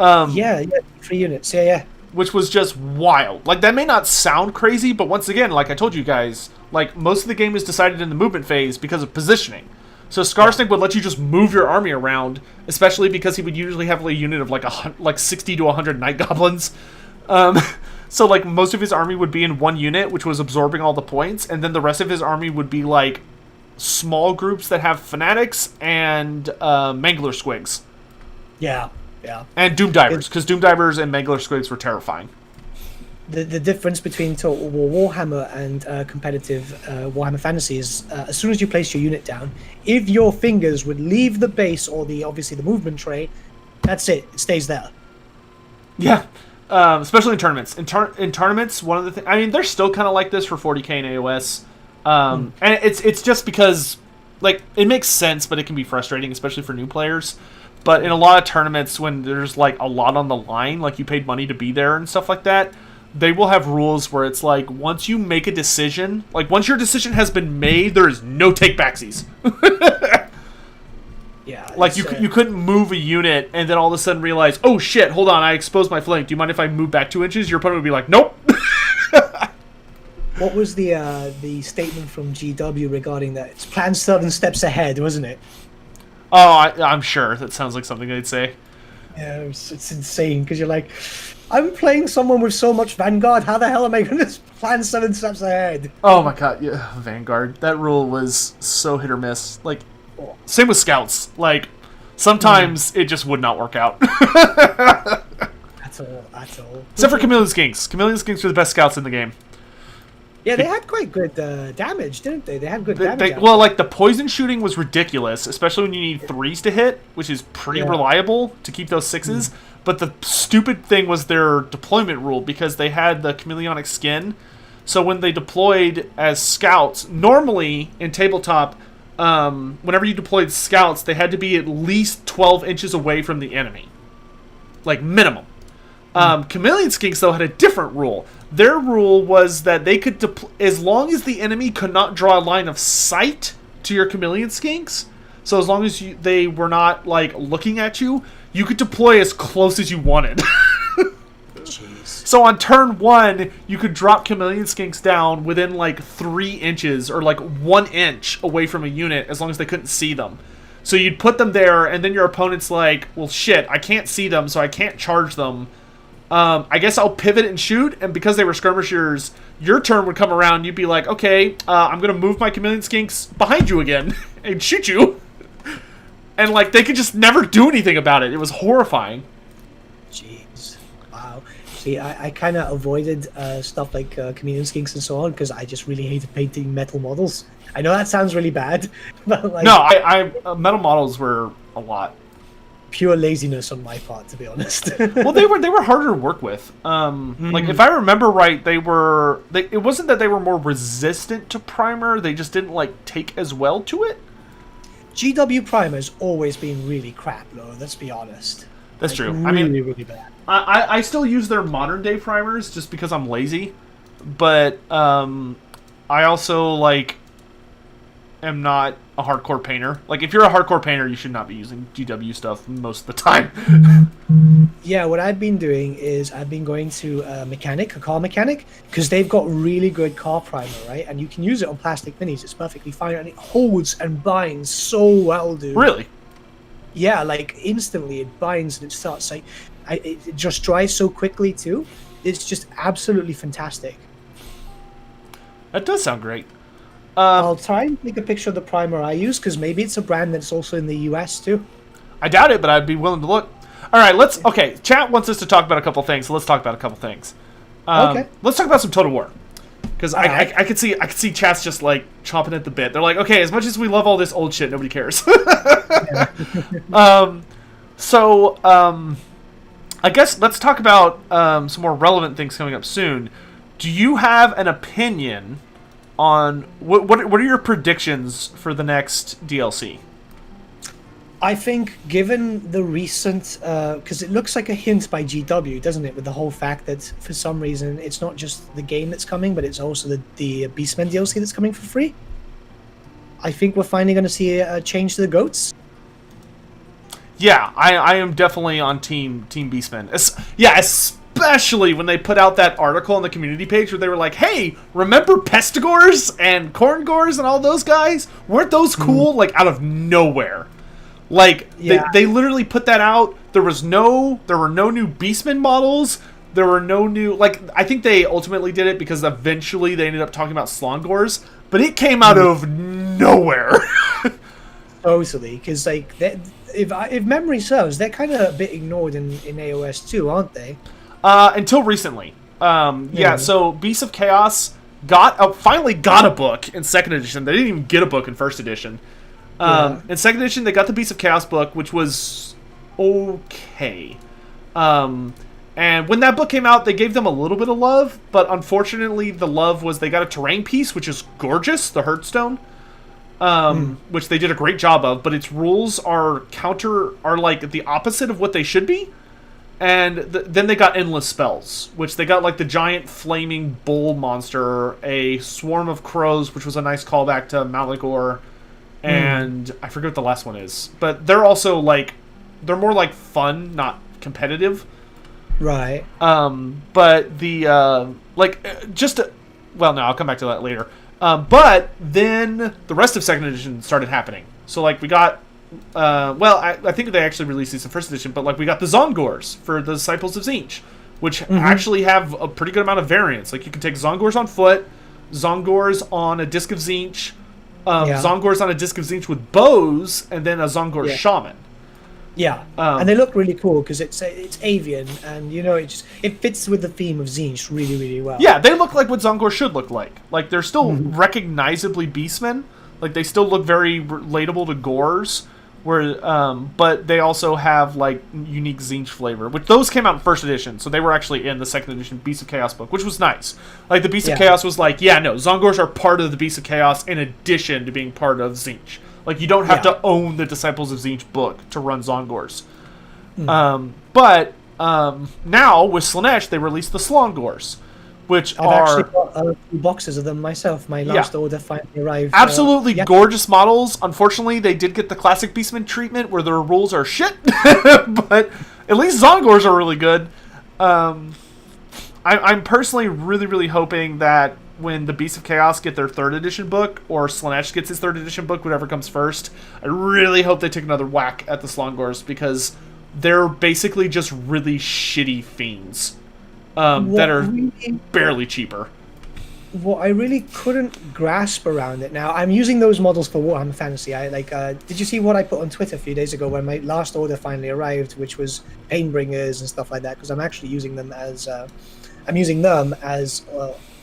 Yeah, 3 units. Yeah.
Which was just wild. Like, that may not sound crazy, but once again, like I told you guys, like, most of the game is decided in the movement phase because of positioning. So Skarsnik would let you just move your army around, especially because he would usually have a unit of like 60 to 100 Night Goblins. So, like, most of his army would be in one unit, which was absorbing all the points, and then the rest of his army would be, like, small groups that have Fanatics and Mangler Squigs.
Yeah.
And Doom Divers, because Doom Divers and Mangler Squigs were terrifying.
The difference between Total War Warhammer and competitive Warhammer Fantasy is as soon as you place your unit down, if your fingers would leave the base or obviously the movement tray, that's it. It stays there.
Yeah. Especially in tournaments. In tournaments, one of the things... I mean, they're still kind of like this for 40k and AOS. And it's just because, like, it makes sense, but it can be frustrating, especially for new players. But in a lot of tournaments, when there's, like, a lot on the line, like, you paid money to be there and stuff like that, they will have rules where it's like, once you make a decision, like, once your decision has been made, there is no take-backsies.
Yeah.
Like, you couldn't move a unit and then all of a sudden realize, oh, shit, hold on, I exposed my flank. Do you mind if I move back 2 inches? Your opponent would be like, nope.
What was the statement from GW regarding that? It's planned 7 steps ahead, wasn't it?
Oh, I'm sure. That sounds like something they'd say.
Yeah, it's insane, because you're like, I'm playing someone with so much Vanguard, how the hell am I going to plan 7 steps ahead?
Oh my god, yeah, Vanguard. That rule was so hit or miss. Like, same with Scouts. Like, sometimes it just would not work out.
At all.
Except for Chameleon Skinks. Chameleon Skinks were the best Scouts in the game.
Yeah, they had quite good damage, didn't they? They had good damage.
Well, like, the poison shooting was ridiculous, especially when you need 3s to hit, which is pretty reliable to keep those 6s. But the stupid thing was their deployment rule, because they had the chameleonic skin. So when they deployed as Scouts, normally in tabletop, whenever you deployed Scouts, they had to be at least 12 inches away from the enemy. Like, minimum. Chameleon Skinks, though, had a different rule. Their rule was that they could as long as the enemy could not draw a line of sight to your Chameleon Skinks, so as long as they were not, like, looking at you, you could deploy as close as you wanted.
Jeez.
So on turn 1, you could drop Chameleon Skinks down within, like, 3 inches, or, like, 1 inch away from a unit, as long as they couldn't see them. So you'd put them there, and then your opponent's like, well, shit, I can't see them, so I can't charge them. I guess I'll pivot and shoot, and because they were skirmishers, your turn would come around, you'd be like, okay, I'm going to move my Chameleon Skinks behind you again and shoot you. And, like, they could just never do anything about it. It was horrifying.
Jeez. Wow. See, I kind of avoided stuff like Chameleon Skinks and so on, because I just really hated painting metal models. I know that sounds really bad, but, like...
No, metal models were a lot.
Pure laziness on my part, to be honest.
Well, they were harder to work with. Like, if I remember right, it wasn't that they were more resistant to primer, they just didn't, like, take as well to it.
GW primer's always been really crap, though, let's be honest.
That's true.
Really,
I mean,
really bad.
I still use their modern day primers just because I'm lazy, but I also, like, am not a hardcore painter. Like, if you're a hardcore painter, you should not be using GW stuff most of the time.
Yeah, what I've been doing is I've been going to a car mechanic, because they've got really good car primer, right? And you can use it on plastic minis. It's perfectly fine, and it holds and binds so well, dude.
Really?
Yeah, like, instantly it binds and it starts, like, it just dries so quickly, too. It's just absolutely fantastic.
That does sound great.
I'll try and take a picture of the primer I use, because maybe it's a brand that's also in the US too.
I doubt it, but I'd be willing to look. All right, okay, chat wants us to talk about a couple things, so let's talk about a couple things.
Okay.
Let's talk about some Total War. Because
Right.
I could see chat's just, like, chomping at the bit. They're like, okay, as much as we love all this old shit, nobody cares. I guess let's talk about some more relevant things coming up soon. Do you have an opinion on what are your predictions for the next DLC?
I think, given the recent, because it looks like a hint by GW, doesn't it? With the whole fact that for some reason it's not just the game that's coming, but it's also the Beastmen DLC that's coming for free. I think we're finally going to see a change to the goats.
Yeah, I am definitely on Team Beastmen. Especially when they put out that article on the community page where they were like, "Hey, remember Pestigores and Corngores and all those guys? Weren't those cool?" Like out of nowhere. Like they literally put that out. There were no new Beastmen models. There were no new, like, I think they ultimately did it because eventually they ended up talking about Slongors, but it came out of nowhere.
Totally, because like if memory serves, they're kind of a bit ignored in AOS too, aren't they?
Until recently. So Beasts of Chaos finally got a book in 2nd edition. They didn't even get a book in 1st edition. In 2nd edition, they got the Beasts of Chaos book, which was okay. And when that book came out, they gave them a little bit of love, but unfortunately, the love was they got a terrain piece, which is gorgeous, the Hearthstone, which they did a great job of, but its rules are like the opposite of what they should be. And then they got endless spells, which they got like the giant flaming bull monster, a swarm of crows, which was a nice callback to Malagor, and I forget what the last one is. But they're also like, they're more like fun, not competitive.
Right.
But the, well, no, I'll come back to that later. But then the rest of 2nd edition started happening. So like we got, I think they actually released these in 1st edition, but like we got the Zongors for the Disciples of Tzeentch, which actually have a pretty good amount of variance. Like you can take Zongors on foot, Zongors on a Disc of Tzeentch, Zongors on a Disc of Tzeentch with bows, and then a Zongor Shaman.
Yeah, and they look really cool because it's avian, and you know it fits with the theme of Tzeentch really, really well.
Yeah, they look like what Zongor should look like. Like they're still recognizably beastmen. Like they still look very relatable to Gores, but they also have like unique Tzeentch flavor. Which those came out in 1st edition, so they were actually in the 2nd edition Beasts of Chaos book, which was nice. Like the Beasts of Chaos was like, Zongors are part of the Beasts of Chaos in addition to being part of Tzeentch. Like, you don't have to own the Disciples of Tzeentch book to run Zongors. But now, with Slaanesh, they released the Slongors, which
I've actually got a few boxes of them myself. My last order finally arrived.
Absolutely gorgeous models. Unfortunately, they did get the classic Beastman treatment, where their rules are shit. But at least Zongors are really good. I'm personally really, really hoping that when the Beasts of Chaos get their 3rd edition book, or Slaanesh gets his 3rd edition book, whatever comes first, I really hope they take another whack at the Slongors, because they're basically just really shitty fiends that are barely cheaper.
What I really couldn't grasp around it now, I'm using those models for Warhammer Fantasy. Did you see what I put on Twitter a few days ago when my last order finally arrived, which was Painbringers and stuff like that? Because I'm actually using them as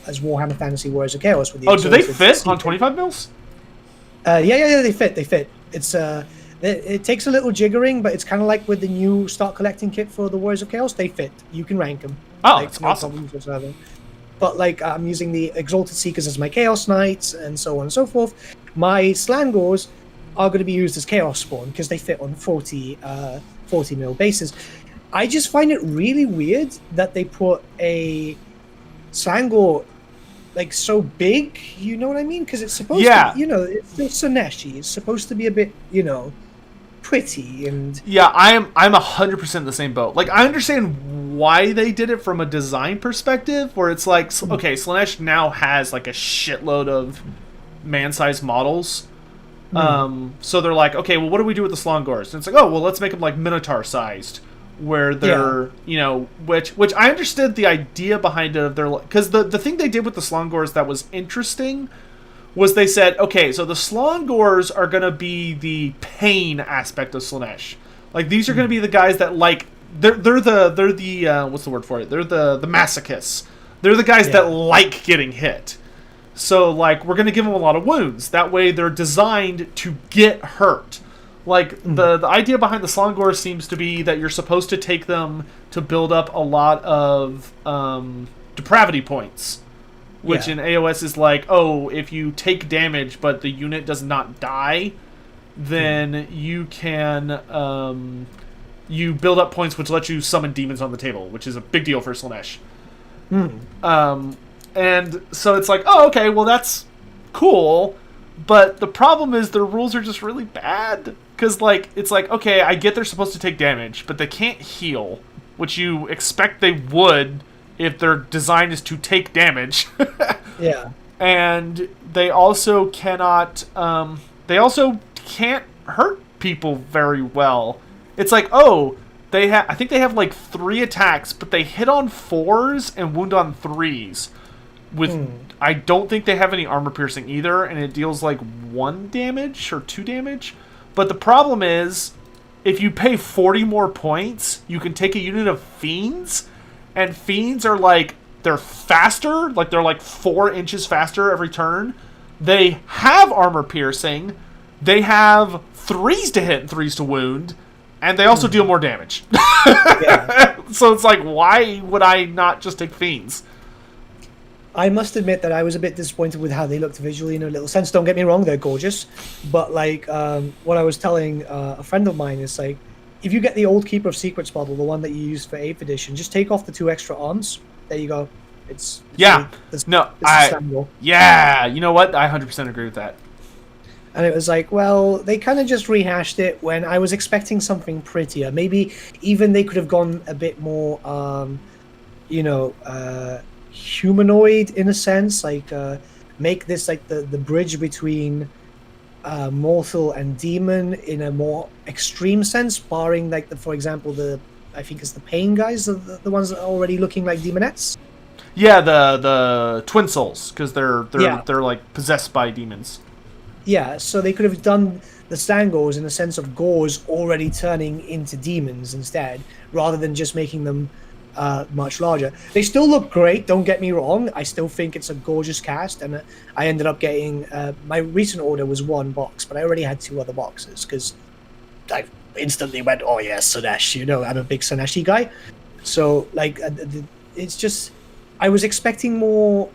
as Warhammer Fantasy Warriors of Chaos. With the
do they fit on 25 mils?
Yeah, they fit. It's it takes a little jiggering, but it's kind of like with the new start collecting kit for the Warriors of Chaos. They fit. You can rank them.
Oh, that's awesome.
But like I'm using the Exalted Seekers as my Chaos Knights and so on and so forth. My Slangors are going to be used as Chaos Spawn because they fit on 40 mil bases. I just find it really weird that they put a Slangor like so big, you know what I mean? Because it's supposed to, it's still Slaanesh. It's supposed to be a bit, pretty and.
Yeah, I'm 100% in the same boat. Like, I understand why they did it from a design perspective, where it's like, okay, Slaanesh now has like a shitload of man-sized models. So they're like, okay, well, what do we do with the Slongors? And it's like, oh, well, let's make them like Minotaur-sized. Where they're, which I understood the idea behind it of their, because the thing they did with the Slongors that was interesting was they said, okay, so the Slongors are going to be the pain aspect of Slaanesh. Like, these are going to be the guys that, like, they're the what's the word for it? They're the masochists. They're the guys that like getting hit. So, like, we're going to give them a lot of wounds. That way they're designed to get hurt. Like, the idea behind the Slongor seems to be that you're supposed to take them to build up a lot of depravity points. Which in AOS is like, oh, if you take damage but the unit does not die, then you can... you build up points which let you summon demons on the table, which is a big deal for Slaanesh. And so it's like, oh, okay, well, that's cool. But the problem is their rules are just really bad. Because, like, it's like, okay, I get they're supposed to take damage, but they can't heal, which you expect they would if their design is to take damage.
Yeah.
And they also cannot, they also can't hurt people very well. It's like, oh, I think they have like 3 attacks, but they hit on 4s and wound on 3s. I don't think they have any armor piercing either, and it deals like 1 damage or 2 damage. But the problem is, if you pay 40 more points, you can take a unit of Fiends, and Fiends are like, they're faster, like they're like 4 inches faster every turn. They have armor piercing, they have 3s to hit and 3s to wound, and they also deal more damage. So it's like, why would I not just take Fiends?
I must admit that I was a bit disappointed with how they looked visually in a little sense. Don't get me wrong, they're gorgeous. But, like, what I was telling a friend of mine is, like, if you get the old Keeper of Secrets model, the one that you used for 8th edition, just take off the 2 extra arms. There you go. It's
yeah.
It's
no, yeah, you know what? I 100% agree with that.
And it was like, well, they kind of just rehashed it when I was expecting something prettier. Maybe even they could have gone a bit more, humanoid in a sense, like make this like the bridge between mortal and demon in a more extreme sense, barring like for example I think it's the pain guys, the ones that are already looking like demonettes.
Yeah, the twin souls, because they're like possessed by demons.
Yeah, so they could have done the Stangors in the sense of Gors already turning into demons instead, rather than just making them much larger. They still look great, don't get me wrong. I still think it's a gorgeous cast, and I ended up getting my recent order was 1 box, but I already had 2 other boxes because I instantly went, oh yeah, Slaanesh, I'm a big Slaanesh guy. So like it's just, I was expecting more.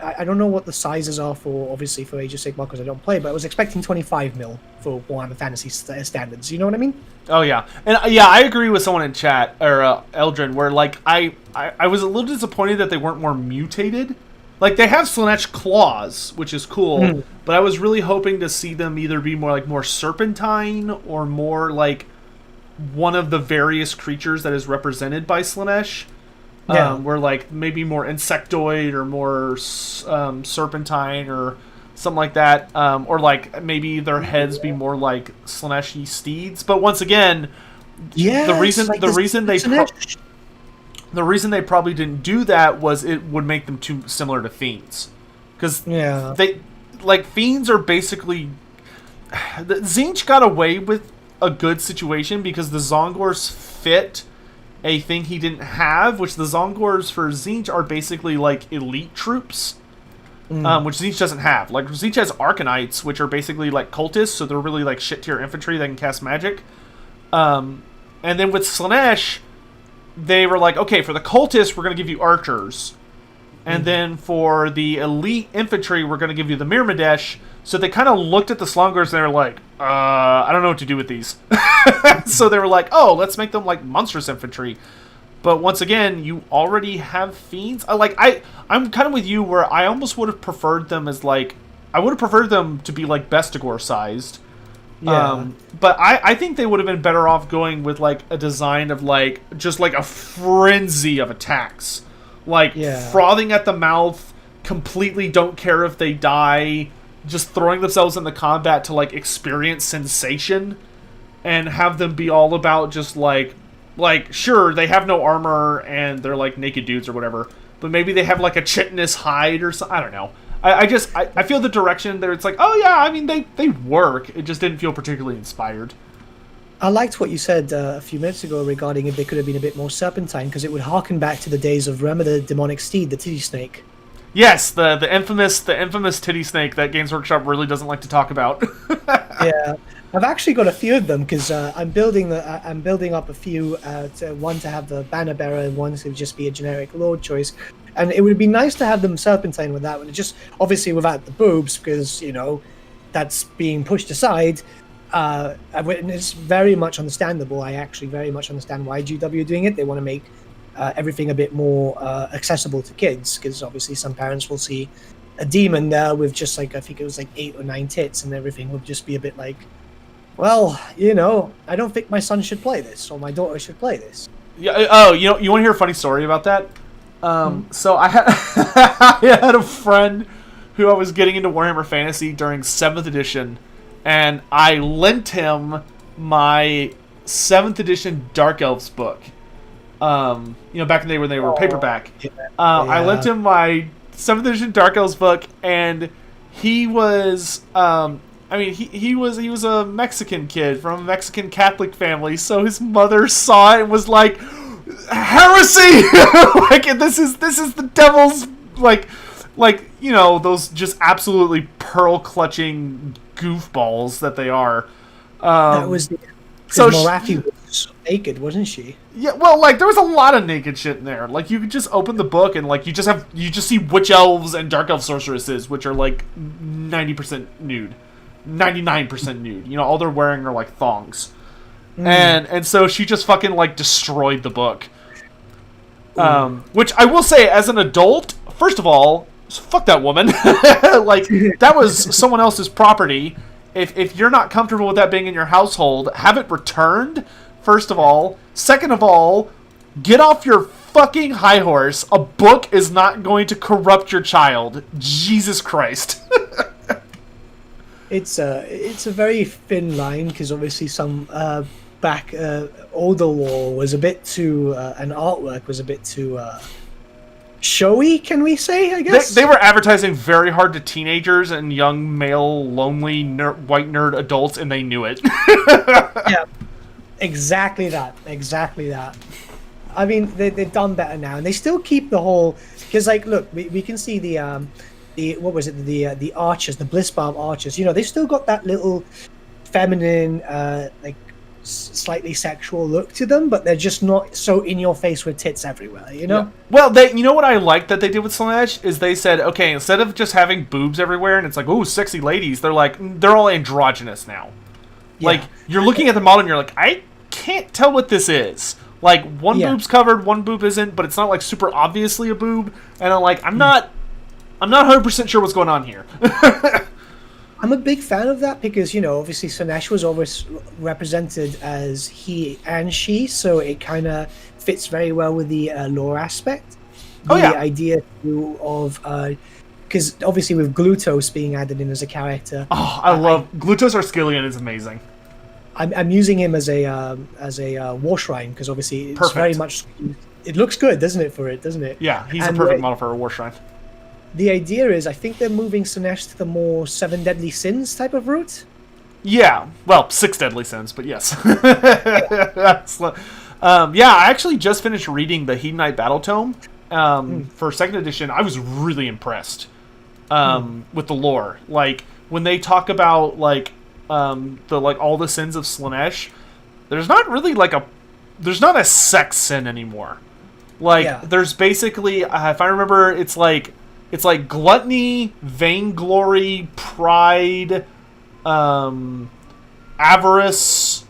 I don't know what the sizes are for, obviously, for Age of Sigmar because I don't play, but I was expecting 25 mil for Warhammer Fantasy standards. You know what I mean?
Oh yeah, and yeah, I agree with someone in chat or Eldrin, where like I was a little disappointed that they weren't more mutated. Like they have Slaanesh claws, which is cool, but I was really hoping to see them either be more serpentine or more like one of the various creatures that is represented by Slaanesh.
Yeah.
Where like maybe more insectoid or more serpentine or something like that, or like maybe their heads be more like Slaanesh steeds. But once again, the reason they probably didn't do that was it would make them too similar to Fiends, because they like Fiends are basically Tzeentch got away with a good situation because the Zongors fit a thing he didn't have, which the Zongors for Tzeentch are basically like elite troops, which Tzeentch doesn't have. Like Tzeentch has Arcanites, which are basically like cultists, so they're really like shit tier infantry that can cast magic. And then with Slaanesh, they were like, okay, for the cultists, we're going to give you archers. And then for the elite infantry, we're going to give you the Mirmadesh. So they kind of looked at the Slongors and they were like, I don't know what to do with these. So they were like, oh, let's make them like monstrous infantry. But once again, you already have Fiends. I'm kind of with you where I almost would have preferred them as like, I would have preferred them to be like Bestigor sized.
Yeah.
But I think they would have been better off going with like a design of like, just like a frenzy of attacks. Like frothing at the mouth, completely don't care if they die, just throwing themselves into combat to like experience sensation, and have them be all about just like sure, they have no armor and they're like naked dudes or whatever, but maybe they have like a chitinous hide or something. I don't know. I feel the direction there. It's like, oh yeah, I mean they work. It just didn't feel particularly inspired.
I liked what you said a few minutes ago regarding if they could have been a bit more serpentine, because it would harken back to the days of, remember the demonic steed, the titty snake?
Yes, the infamous titty snake that Games Workshop really doesn't like to talk about.
Yeah, I've actually got a few of them because I'm building up a few. One to have the banner bearer, and one to just be a generic lord choice. And it would be nice to have them serpentine with that one. Just obviously without the boobs, because that's being pushed aside. And it's very much understandable. I actually very much understand why GW are doing it. They want to make everything a bit more accessible to kids, because obviously some parents will see a demon there with just like, I think it was like 8 or 9 tits, and everything would just be a bit like, well, I don't think my son should play this, or my daughter should play this.
Yeah. Oh, you want to hear a funny story about that? So I had I had a friend who I was getting into Warhammer Fantasy during 7th edition, and I lent him my 7th edition Dark Elves book. Back in the day when they were paperback.
Yeah.
I lent him my 7th edition Dark Elves book, and he was he was a Mexican kid from a Mexican Catholic family, so his mother saw it and was like, heresy! Like, this is the devil's, like those just absolutely pearl clutching goofballs that they are.
That was so Morathi was naked, wasn't she?
Yeah, well, like, there was a lot of naked shit in there. Like, you could just open the book and, like, you just see witch elves and dark elf sorceresses, which are, like, 90% nude. 99% nude. All they're wearing are, like, thongs. And so she just fucking, like, destroyed the book. Which I will say, as an adult, first of all, fuck that woman. Like, that was someone else's property. If you're not comfortable with that being in your household, have it returned, first of all. Second of all, get off your fucking high horse. A book is not going to corrupt your child. Jesus Christ.
It's a very thin line, because obviously some older lore was a bit too, and artwork was a bit too showy, can we say, I guess?
They were advertising very hard to teenagers and young male lonely white nerd adults, and they knew it.
Yeah, exactly that. I mean, they've done better now, and they still keep the whole, because, like, look, we can see the archers, the Blissbarb archers, they've still got that little feminine, like, slightly sexual look to them, but they're just not so in your face with tits everywhere,
Yeah. Well, what I like that they did with Slaanesh is they said, okay, instead of just having boobs everywhere and it's like, ooh, sexy ladies, they're all androgynous now. Yeah. Like, you're looking at the model and you're like, I can't tell what this is. Like, one boob's covered, one boob isn't, but it's not, like, super obviously a boob, and I'm not 100% sure what's going on here.
I'm a big fan of that because, obviously Slaanesh was always represented as he and she, so it kind of fits very well with the lore aspect. The idea of, because obviously with Glutos being added in as a character.
Oh, I love Glutos Arskillion is amazing.
I'm using him as a war shrine because obviously it's very much. It looks good, doesn't it?
Yeah, he's a perfect model for a war shrine.
The idea is, I think they're moving Slaanesh to the more 7 deadly sins type of route.
Yeah, well, 6 deadly sins, but yes. I actually just finished reading the Hedonite Battle Tome for 2nd edition. I was really impressed with the lore. Like, when they talk about, like, all the sins of Slaanesh, there's not really, there's not a sex sin anymore. Like, there's basically, if I remember, it's like gluttony, vainglory, pride, avarice.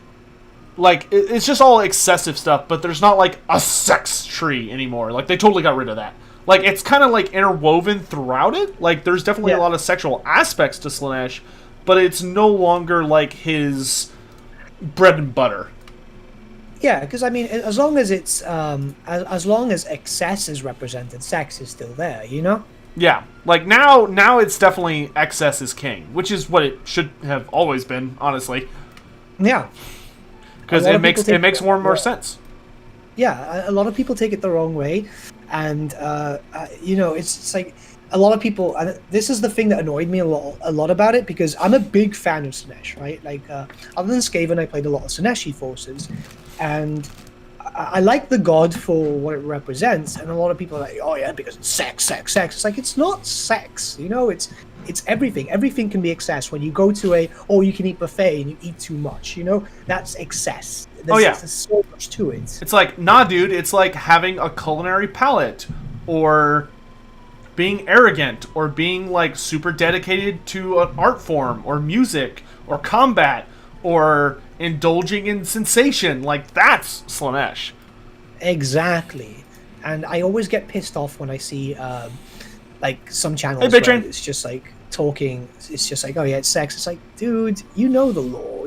Like, it's just all excessive stuff, but there's not, like, a sex tree anymore. Like, they totally got rid of that. Like, it's kind of, like, interwoven throughout it. Like, there's definitely a lot of sexual aspects to Slaanesh, but it's no longer, like, his bread and butter.
Yeah, because, I mean, as long as it's, as long as excess is represented, sex is still there,
Yeah, like now it's definitely excess is king, which is what it should have always been, honestly.
Yeah,
because it makes more and more sense.
Yeah, a lot of people take it the wrong way, and it's like a lot of people. And this is the thing that annoyed me a lot about it, because I'm a big fan of Slaanesh, right? Like, other than Skaven, I played a lot of Slaaneshi forces, and I like the god for what it represents, and a lot of people are like, oh yeah, because it's sex. It's like, it's not sex, it's it's everything. Everything can be excess. When you go to a all-you-can-eat buffet and you eat too much, that's excess. There's so much to it.
It's like, nah, dude, it's like having a culinary palate, or being arrogant, or being like super dedicated to an art form, or music, or combat, or indulging in sensation. Like, that's Slaanesh.
Exactly. And I always get pissed off when I see like some channels
Hey,
where it's just like talking, it's just like, oh yeah, it's sex. It's like, dude, you know the law,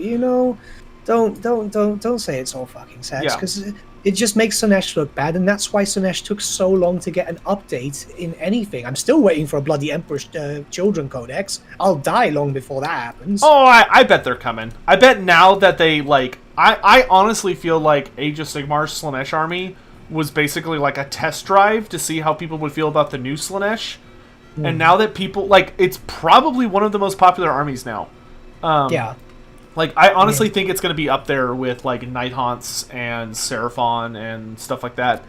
don't say it's all fucking sex, because it just makes Slaanesh look bad, and that's why Slaanesh took so long to get an update in anything. I'm still waiting for a bloody Emperor's Children Codex. I'll die long before that happens.
Oh, I bet they're coming. I bet now that they, like... I honestly feel like Age of Sigmar's Slaanesh army was basically like a test drive to see how people would feel about the new Slaanesh. And now that people... Like, it's probably one of the most popular armies now. Like, I honestly think it's going to be up there with, like, Nighthaunts and Seraphon and stuff like that.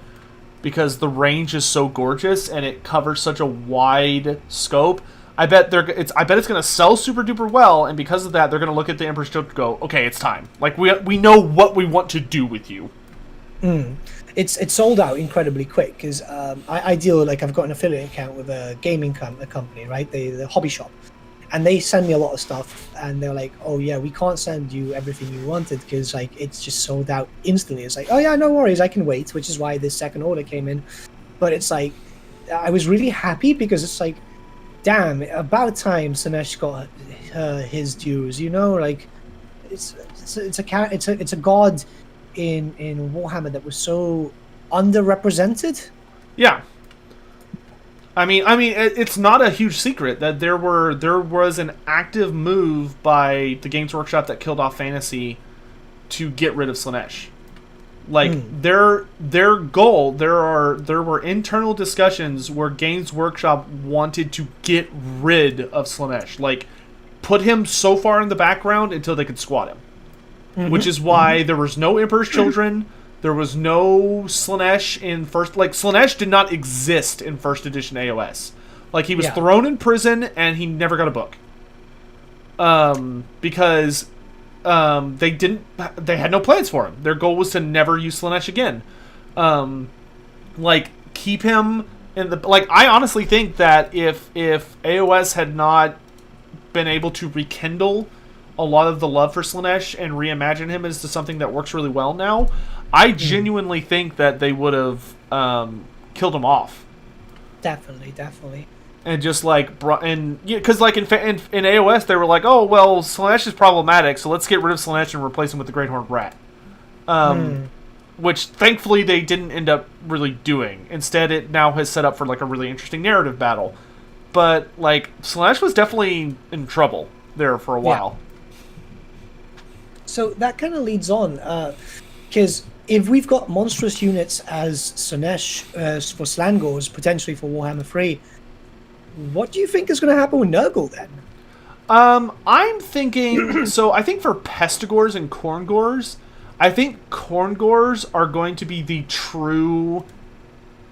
Because the range is so gorgeous and it covers such a wide scope. I bet it's going to sell super duper well, and because of that, they're going to look at the Emperor's Children and go, okay, it's time. Like, we know what we want to do with you.
It's sold out incredibly quick, because I deal, like, I've got an affiliate account with a gaming company, right? The hobby shop. And they send me a lot of stuff, and they're like, oh yeah, we can't send you everything you wanted because, like, it's just sold out instantly. It's like, oh yeah, no worries, I can wait, which is why this second order came in. But it's like, I was really happy because it's like, damn, about time Slaanesh got his dues, like, it's a god in Warhammer that was so underrepresented.
Yeah. I mean, it's not a huge secret that there was an active move by the Games Workshop that killed off Fantasy to get rid of Slaanesh. Like, their goal, there were internal discussions where Games Workshop wanted to get rid of Slaanesh, like, put him so far in the background until they could squat him. Which is why there was no Emperor's Children. There was no Slaanesh in first... Like, Slaanesh did not exist in first edition AOS. Like, he was thrown in prison, and he never got a book. Because they had no plans for him. Their goal was to never use Slaanesh again. Like, keep him in the... Like, I honestly think that if AOS had not been able to rekindle a lot of the love for Slaanesh and reimagine him into something that works really well now, I genuinely think that they would have killed him off.
Definitely.
And just like because like in AOS they were like, oh well, Slaanesh is problematic, so let's get rid of Slaanesh and replace him with the Great Horned Rat. Which thankfully they didn't end up really doing. Instead, it now has set up for like a really interesting narrative battle. But like Slaanesh was definitely in trouble there for a while.
So that kind of leads on, because if we've got monstrous units as Slaanesh for Slangors, potentially for Warhammer 3, what do you think is going to happen with Nurgle then?
I'm thinking... So I think for Pestigors and Khorngors, I think Khorngors are going to be the true,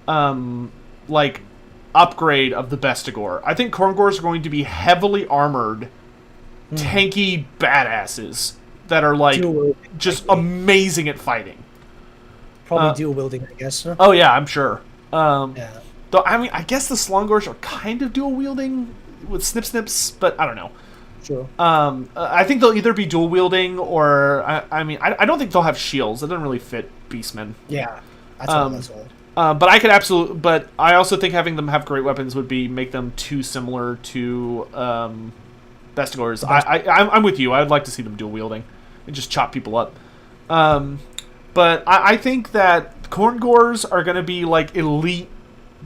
like, upgrade of the Bestigor. I think Khorngors are going to be heavily armored, tanky badasses that are, like, just amazing at fighting.
Probably dual wielding, I guess. Huh?
Oh, yeah, I'm sure. Though, I mean, I guess the Slungors are kind of dual wielding with snips, but I don't know.
Sure.
I think they'll either be dual wielding or, I mean, I don't think they'll have shields. It doesn't really fit Beastmen.
Yeah, that's all.
But I could absolutely, but I also think having them have great weapons would make them too similar to Bestigors. I'm with you. I would like to see them dual wielding and just chop people up. But I think that Khorngors are going to be like elite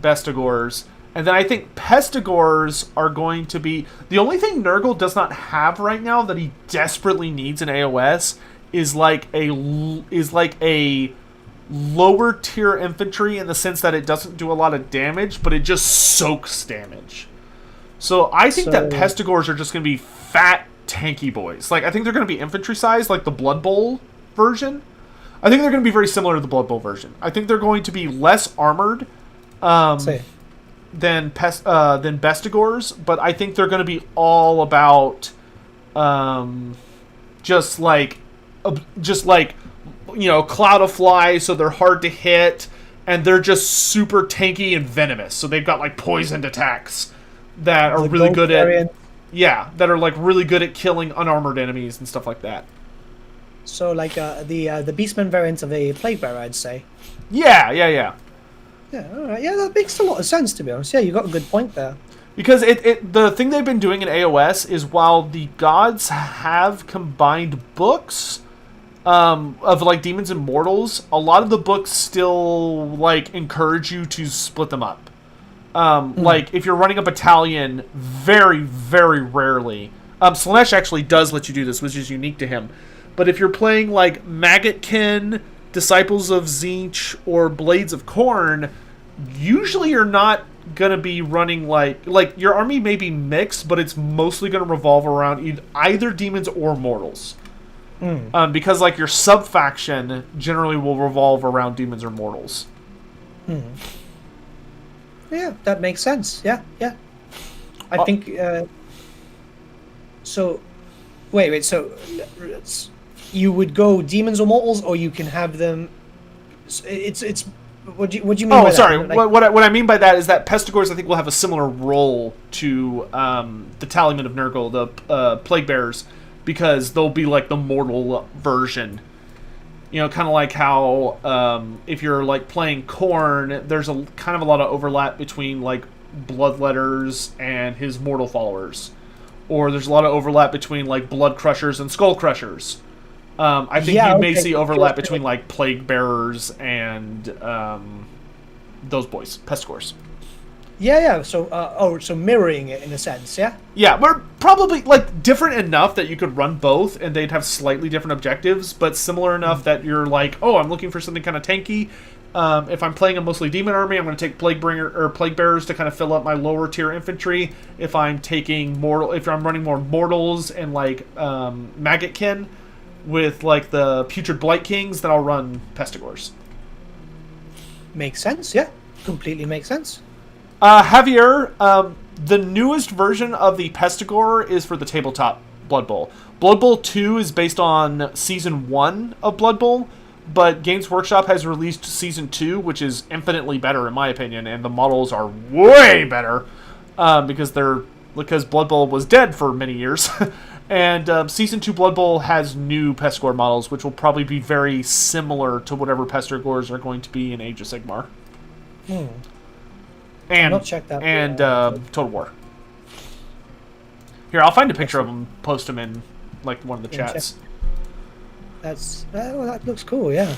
Bestigors, and then I think Pestigors are going to be... The only thing Nurgle does not have right now that he desperately needs in AOS is like a lower tier infantry, in the sense that it doesn't do a lot of damage, but it just soaks damage. So I think that Pestigors are just going to be fat, tanky boys. Like, I think they're going to be infantry size, like the Blood Bowl version. I think they're going to be very similar to the Blood Bowl version. I think they're going to be less armored. than Bestigors, but I think they're going to be all about just like cloud of fly, so they're hard to hit, and they're just super tanky and venomous. So they've got like poisoned attacks that are really good at that are like really good at killing unarmored enemies and stuff like that.
So like the Beastman variant of a Plague Bearer, I'd say.
Yeah.
Yeah, all right. Yeah, that makes a lot of sense, to be honest. Yeah, you got a good point there.
Because the thing they've been doing in AOS is, while the gods have combined books of like demons and mortals, a lot of the books still like encourage you to split them up. Like if you're running a battalion, very, very rarely. Slanesh actually does let you do this, which is unique to him. But if you're playing like Maggotkin, Disciples of Tzeentch, or Blades of Khorne, usually you're not gonna be running like your army may be mixed, but it's mostly gonna revolve around either demons or mortals. Because like your sub faction generally will revolve around demons or mortals.
Yeah, that makes sense. Yeah. I think. So, wait. So, you would go demons or mortals, or you can have them. It's. What do you mean?
Oh,
by
sorry.
That? Like,
What I mean by that is that Pestigors, I think, will have a similar role to the Talisman of Nurgle, the Plague Bearers, because they'll be like the mortal version. You know, kind of like how if you're like playing Khorne, there's a kind of a lot of overlap between like Bloodletters and his mortal followers, or there's a lot of overlap between like Blood Crushers and Skull Crushers. I think you may see overlap between like Plague Bearers and those boys, Pestigors.
Yeah. So, so mirroring it in a sense, yeah.
Yeah, we're probably like different enough that you could run both, and they'd have slightly different objectives, but similar enough that you're like, oh, I'm looking for something kind of tanky. If I'm playing a mostly demon army, I'm going to take Plague Bearers to kind of fill up my lower tier infantry. If I'm running more mortals and like Maggotkin with like the Putrid Blight Kings, then I'll run Pestigors.
Makes sense, yeah. Completely makes sense.
Javier, the newest version of the Pestigor is for the tabletop Blood Bowl. Blood Bowl 2 is based on Season 1 of Blood Bowl, but Games Workshop has released Season 2, which is infinitely better in my opinion, and the models are way better because Blood Bowl was dead for many years. And Season 2 Blood Bowl has new Pestigor models, which will probably be very similar to whatever Pestigors are going to be in Age of Sigmar. And Total War. Here, I'll find a picture of them, post them in like one of the chats.
That looks cool, yeah.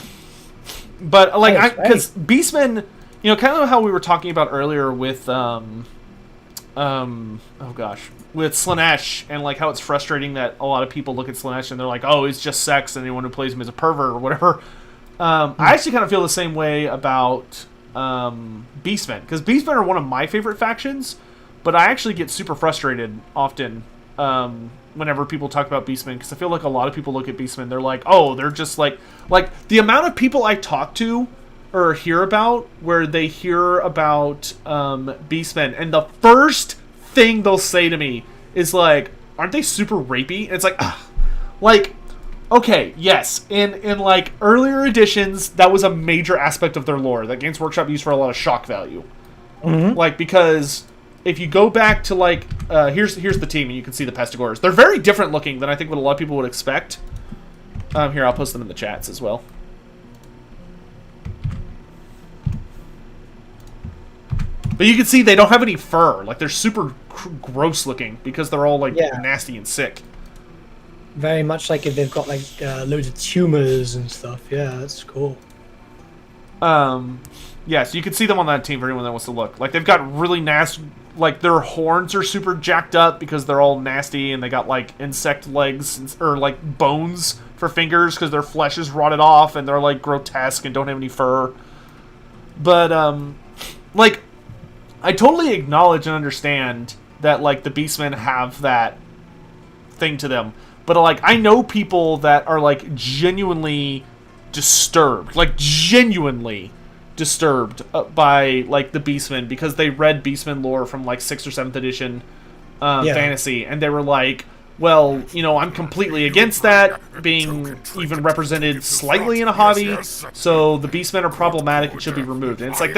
But like, because Beastmen, you know, kind of how we were talking about earlier with with Slanesh, and like how it's frustrating that a lot of people look at Slanesh and they're like, oh, he's just sex, and anyone who plays him is a pervert or whatever. I actually kind of feel the same way about Beastmen, because Beastmen are one of my favorite factions, but I actually get super frustrated often whenever people talk about Beastmen, because I feel like a lot of people look at Beastmen, they're like, oh, they're just like the amount of people I talk to or hear about where they hear about Beastmen, and the first thing they'll say to me is like, aren't they super rapey? And it's like, ugh. Like, okay, yes, in like earlier editions, that was a major aspect of their lore that Games Workshop used for a lot of shock value. Like, because if you go back to like, here's the team, and you can see the Pestigors. They're very different looking than I think what a lot of people would expect. Here, I'll post them in the chats as well. But you can see they don't have any fur. Like, they're super gross looking because they're all like nasty and sick.
Very much like if they've got like loads of tumors and stuff. Yeah, that's cool.
Yeah, so you can see them on that team for anyone that wants to look. Like, they've got really nasty, like, their horns are super jacked up because they're all nasty, and they got, like, insect legs, or, like, bones for fingers because their flesh is rotted off, and they're, like, grotesque and don't have any fur. But, like, I totally acknowledge and understand that, like, the Beastmen have that thing to them. But, like, I know people that are, like, genuinely disturbed. Like, genuinely disturbed by like the Beastmen because they read Beastmen lore from like 6th or 7th edition fantasy, and they were like, well, you know, I'm completely against that being even represented slightly in a hobby, so the Beastmen are problematic and should be removed. And it's like,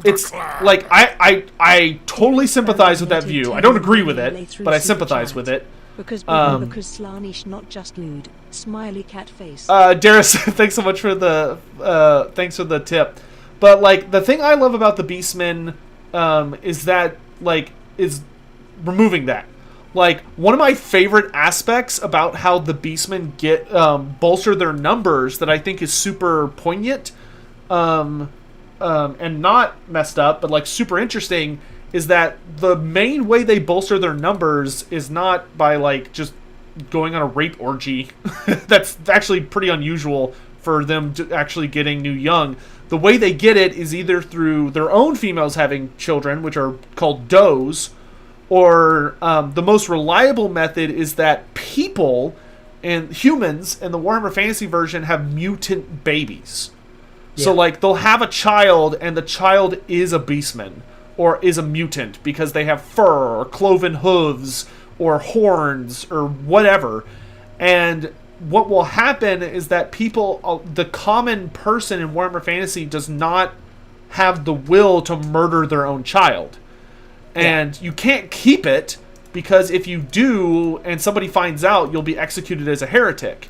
it's like, I totally sympathize with that view. I don't agree with it, but I sympathize with it.
Because Slanish, not just lewd. Smiley cat face.
Darius, thanks so much for the tip. But like, the thing I love about the Beastmen is that like is removing that. Like, one of my favorite aspects about how the Beastmen get bolster their numbers that I think is super poignant and not messed up, but like super interesting, is that the main way they bolster their numbers is not by like just going on a rape orgy. That's actually pretty unusual for them to actually getting new young. The way they get it is either through their own females having children, which are called does, or the most reliable method is that people and humans in the Warhammer Fantasy version have mutant babies. Yeah. So like, they'll have a child and the child is a Beastman or is a mutant because they have fur or cloven hooves or horns or whatever. And what will happen is that people, the common person in Warhammer Fantasy does not have the will to murder their own child. And you can't keep it, because if you do and somebody finds out, you'll be executed as a heretic.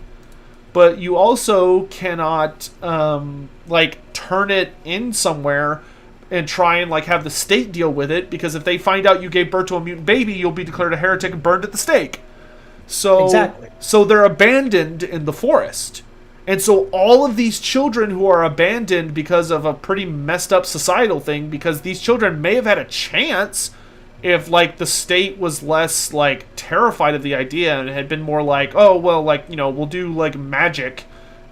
But you also cannot like turn it in somewhere and try and like have the state deal with it, because if they find out you gave birth to a mutant baby, you'll be declared a heretic and burned at the stake. So they're abandoned in the forest. And so all of these children who are abandoned because of a pretty messed up societal thing, because these children may have had a chance if like the state was less like terrified of the idea and had been more like, oh, well, like, you know, we'll do like magic.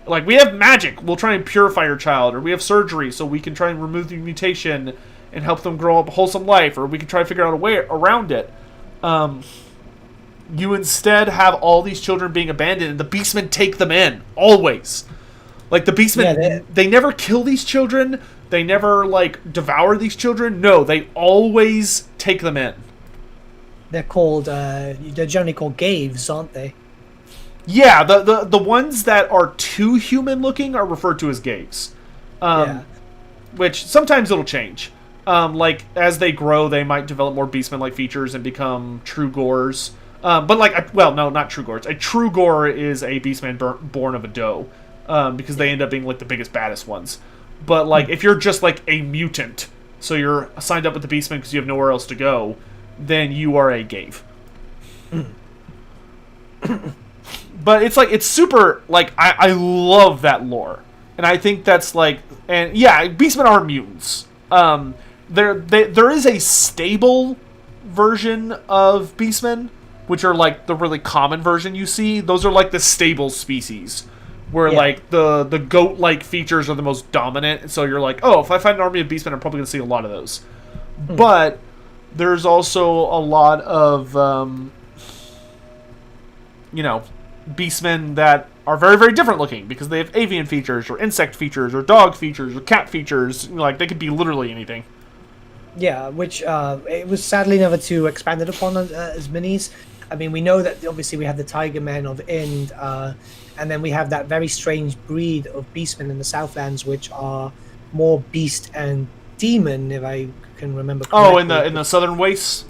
Like, we have magic, we'll try and purify your child, or we have surgery so we can try and remove the mutation and help them grow up a wholesome life, or we can try to figure out a way around it. You instead have all these children being abandoned, and the Beastmen take them in, always. Like, the Beastmen, they never kill these children, they never, like, devour these children. No, they always take them in.
They're called, they're generally called Gaves, aren't they?
Yeah, the ones that are too human-looking are referred to as Gaves. Which, sometimes it'll change. Like, as they grow, they might develop more Beastmen-like features and become true Gores. But like, well, no, not true Gores. A true Gore is a Beastman born of a doe, because they end up being like the biggest, baddest ones. But like, if you're just like a mutant, so you're signed up with the Beastman because you have nowhere else to go, then you are a Gave. But it's like, it's super, like, I love that lore, and I think that's like, and yeah, Beastmen are mutants. There is a stable version of Beastmen, which are like the really common version you see. Those are like the stable species, where like the goat-like features are the most dominant. So you're like, oh, if I find an army of Beastmen, I'm probably going to see a lot of those. But there's also a lot of, you know, Beastmen that are very, very different looking, because they have avian features, or insect features, or dog features, or cat features. Like, they could be literally anything.
Yeah, which it was sadly never too expanded upon as minis. I mean, we know that obviously we have the Tiger Men of Ind, and then we have that very strange breed of Beastmen in the Southlands, which are more beast and demon, if I can remember correctly.
Oh, in the Southern Wastes?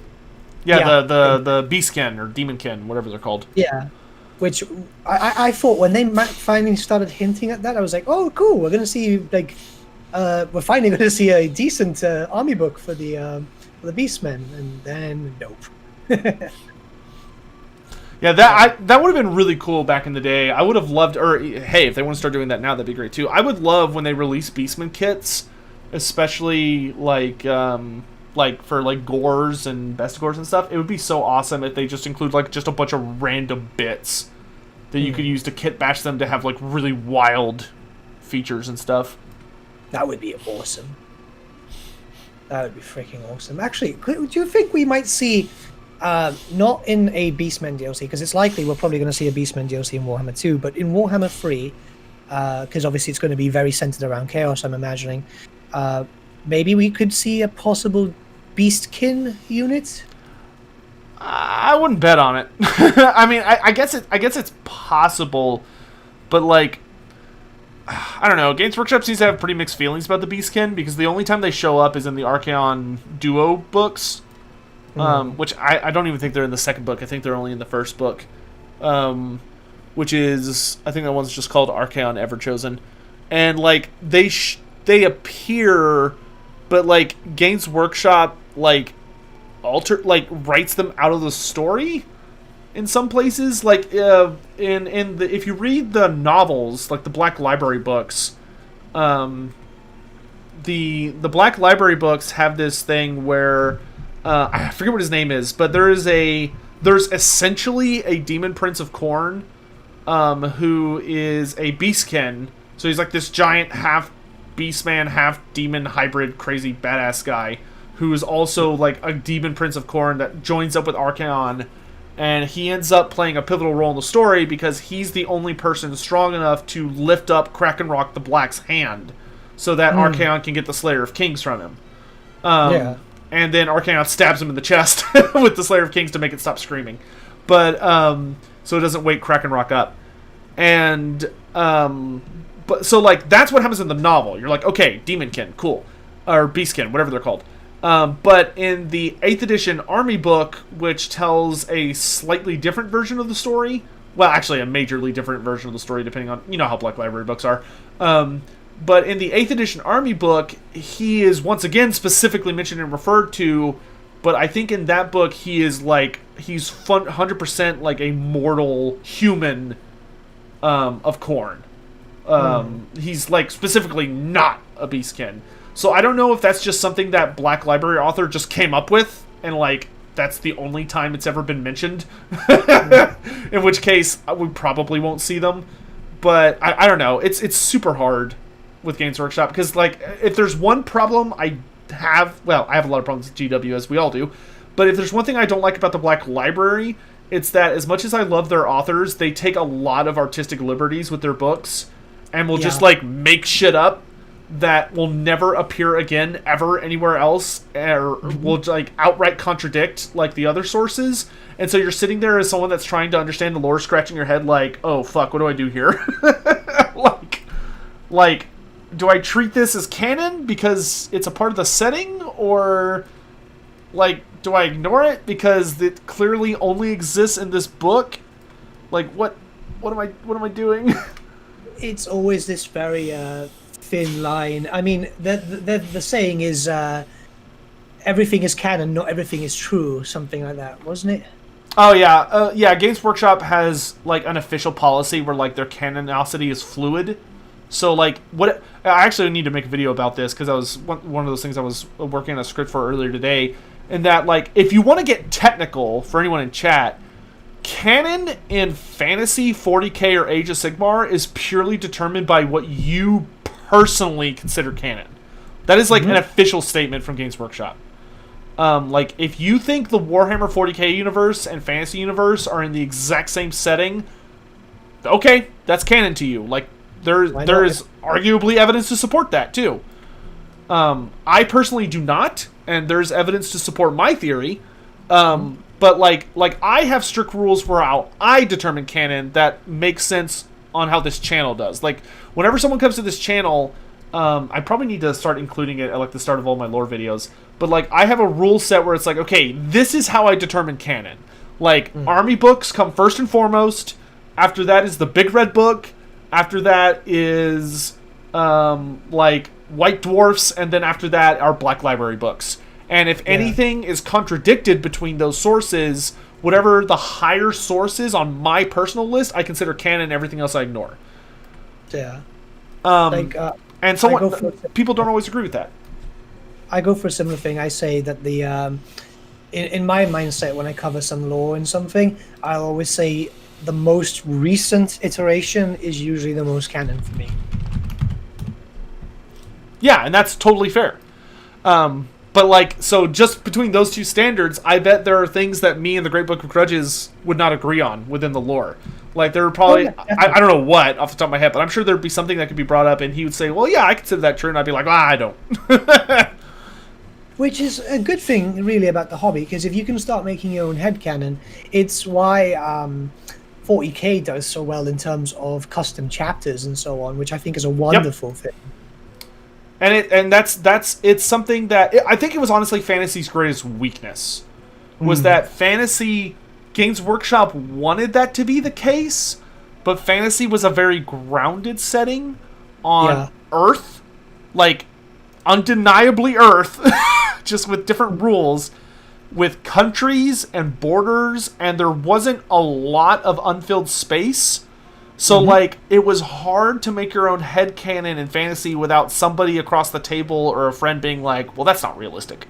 Yeah, the Beastkin, or Demonkin, whatever they're called.
Yeah, which I thought when they finally started hinting at that, I was like, oh, cool, we're going to see, like, we're finally going to see a decent army book for the Beastmen, and then nope.
Yeah, that would have been really cool back in the day. I would have loved, or hey, if they want to start doing that now, that'd be great too. I would love when they release Beastman kits, especially like for like Gores and Best Gores and stuff. It would be so awesome if they just include like just a bunch of random bits that you could use to kit bash them to have like really wild features and stuff.
That would be awesome. That would be freaking awesome. Actually, do you think we might see, not in a Beastmen DLC, because it's likely we're probably going to see a Beastmen DLC in Warhammer 2, but in Warhammer 3, because obviously it's going to be very centered around chaos, I'm imagining. Maybe we could see a possible Beastkin unit.
I wouldn't bet on it. I mean, I guess it's possible, but like, I don't know. Games Workshop seems to have pretty mixed feelings about the Beastkin because the only time they show up is in the Archaon Duo books, which I don't even think they're in the second book. I think they're only in the first book, which is, I think that one's just called Archaon Everchosen, and like they appear, but like Games Workshop like writes them out of the story in some places, like if you read the novels, like the Black Library books, the Black Library books have this thing where I forget what his name is, but there's essentially a Demon Prince of Khorne, who is a Beastkin. So he's like this giant half beastman, half demon hybrid, crazy badass guy who is also like a Demon Prince of Khorne that joins up with Archaon. And he ends up playing a pivotal role in the story because he's the only person strong enough to lift up Krakenrock the Black's hand so that Archaon can get the Slayer of Kings from him. And then Archaon stabs him in the chest with the Slayer of Kings to make it stop screaming. But, so it doesn't wake Krakenrock up. And, but so like, that's what happens in the novel. You're like, okay, Demonkin, cool. Or Beastkin, whatever they're called. But in the 8th edition Army book, which tells a slightly different version of the story, well, actually a majorly different version of the story, depending on, you know how Black Library books are. But in the 8th edition Army book, he is once again specifically mentioned and referred to, but I think in that book he is like, he's 100% like a mortal human of Khorne. He's like specifically not a Beastkin. So I don't know if that's just something that Black Library author just came up with, and like that's the only time it's ever been mentioned. In which case, we probably won't see them. But I don't know. It's super hard with Games Workshop because like if there's one problem I have a lot of problems with GW, as we all do. But if there's one thing I don't like about the Black Library, it's that as much as I love their authors, they take a lot of artistic liberties with their books and will just like make shit up that will never appear again ever anywhere else, or will like outright contradict like the other sources. And so you're sitting there as someone that's trying to understand the lore, scratching your head like, oh fuck, what do I do here? like do I treat this as canon because it's a part of the setting, or like do I ignore it because it clearly only exists in this book? Like what am I doing?
It's always this very thin line. I mean, the saying is everything is canon, not everything is true, something like that, wasn't it?
Oh yeah, Games Workshop has like an official policy where like their canonicity is fluid. So like what I actually need to make a video about this because I was one of those things I was working on a script for earlier today, and that like if you want to get technical for anyone in chat, canon in Fantasy 40k or Age of Sigmar is purely determined by what you personally consider canon. That is like an official statement from Games Workshop. Like if you think the Warhammer 40k universe and Fantasy universe are in the exact same setting, okay, that's canon to you. Like there is arguably evidence to support that too. I personally do not, and there's evidence to support my theory. But like I have strict rules for how I determine canon that makes sense on how this channel does. Like whenever someone comes to this channel, I probably need to start including it at like the start of all my lore videos. But like I have a rule set where it's like, okay, this is how I determine canon. Like Army books come first and foremost. After that is the Big Red Book. After that is like White Dwarfs, and then after that are Black Library books. And if anything is contradicted between those sources, whatever the higher source is on my personal list, I consider canon. Everything else I ignore.
Yeah.
And people don't always agree with that.
I go for a similar thing. I say that the in my mindset, when I cover some lore in something, I'll always say the most recent iteration is usually the most canon for me.
Yeah, and that's totally fair. But, like, so just between those two standards, I bet there are things that me and the Great Book of Grudges would not agree on within the lore. Like, there would probably... I don't know what, off the top of my head, but I'm sure there'd be something that could be brought up, and he would say, well, yeah, I consider that true, and I'd be like, I don't.
Which is a good thing, really, about the hobby, because if you can start making your own headcanon, it's why 40k does so well in terms of custom chapters and so on, which I think is a wonderful thing.
And it's something that I think it was honestly Fantasy's greatest weakness was that Fantasy Games Workshop wanted that to be the case, but Fantasy was a very grounded setting on Earth, like undeniably Earth, just with different rules, with countries and borders, and there wasn't a lot of unfilled space. So, like, it was hard to make your own headcanon in Fantasy without somebody across the table or a friend being like, well, that's not realistic.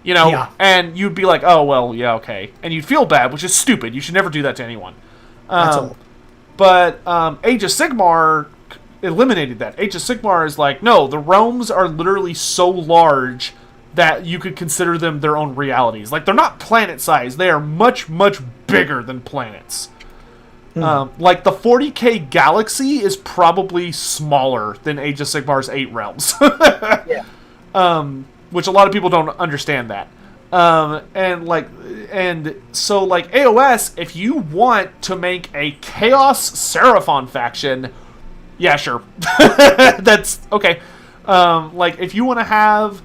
You know?
Yeah.
And you'd be like, oh, well, yeah, okay. And you'd feel bad, which is stupid. You should never do that to anyone.
That's all.
But Age of Sigmar eliminated that. Age of Sigmar is like, no, the realms are literally so large that you could consider them their own realities. Like, they're not planet size. They are much, much bigger than planets. Like, the 40k galaxy is probably smaller than Age of Sigmar's 8 realms. Which a lot of people don't understand that. And so, like, AOS, if you want to make a Chaos Seraphon faction, yeah, sure. That's okay. Like, if you want to have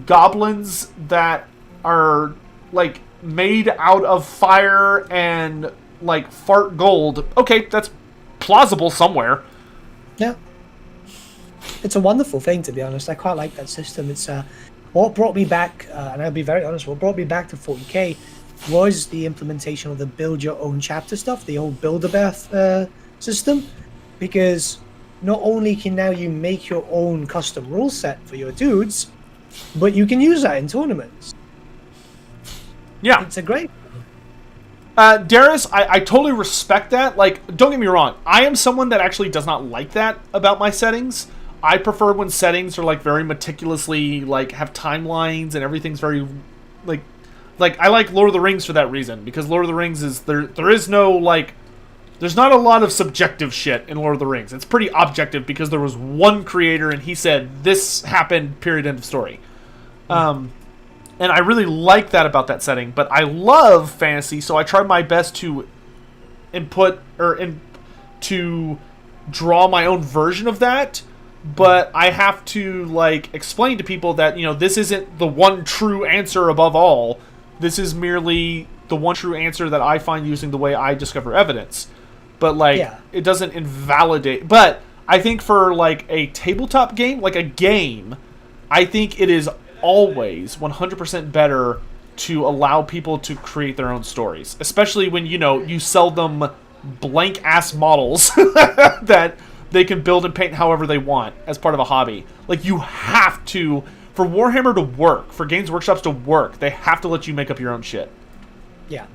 goblins that are, like, made out of fire and, like, fart gold, okay, that's plausible somewhere.
Yeah. It's a wonderful thing, to be honest. I quite like that system. It's what brought me back, and I'll be very honest, what brought me back to 40k was the implementation of the build your own chapter stuff, the old Build-A-Bear system, because not only can now you make your own custom rule set for your dudes, but you can use that in tournaments.
Yeah.
It's a great...
Darius, I totally respect that. Like, don't get me wrong. I am someone that actually does not like that about my settings. I prefer when settings are, like, very meticulously, like, have timelines and everything's very, like, I like Lord of the Rings for that reason. Because Lord of the Rings is, there is no, like, there's not a lot of subjective shit in Lord of the Rings. It's pretty objective because there was one creator and he said, this happened, period, end of story. And I really like that about that setting, but I love fantasy, so I try my best to to draw my own version of that, but I have to, like, explain to people that, you know, this isn't the one true answer above all. This is merely the one true answer that I find using the way I discover evidence. But, like, it doesn't invalidate. But I think for, like, a tabletop game, like a game, I think it is always 100% better to allow people to create their own stories, especially when, you know, you sell them blank ass models that they can build and paint however they want as part of a hobby. Like, you have to, for Warhammer to work, for Games Workshops to work, they have to let you make up your own shit.
Yeah,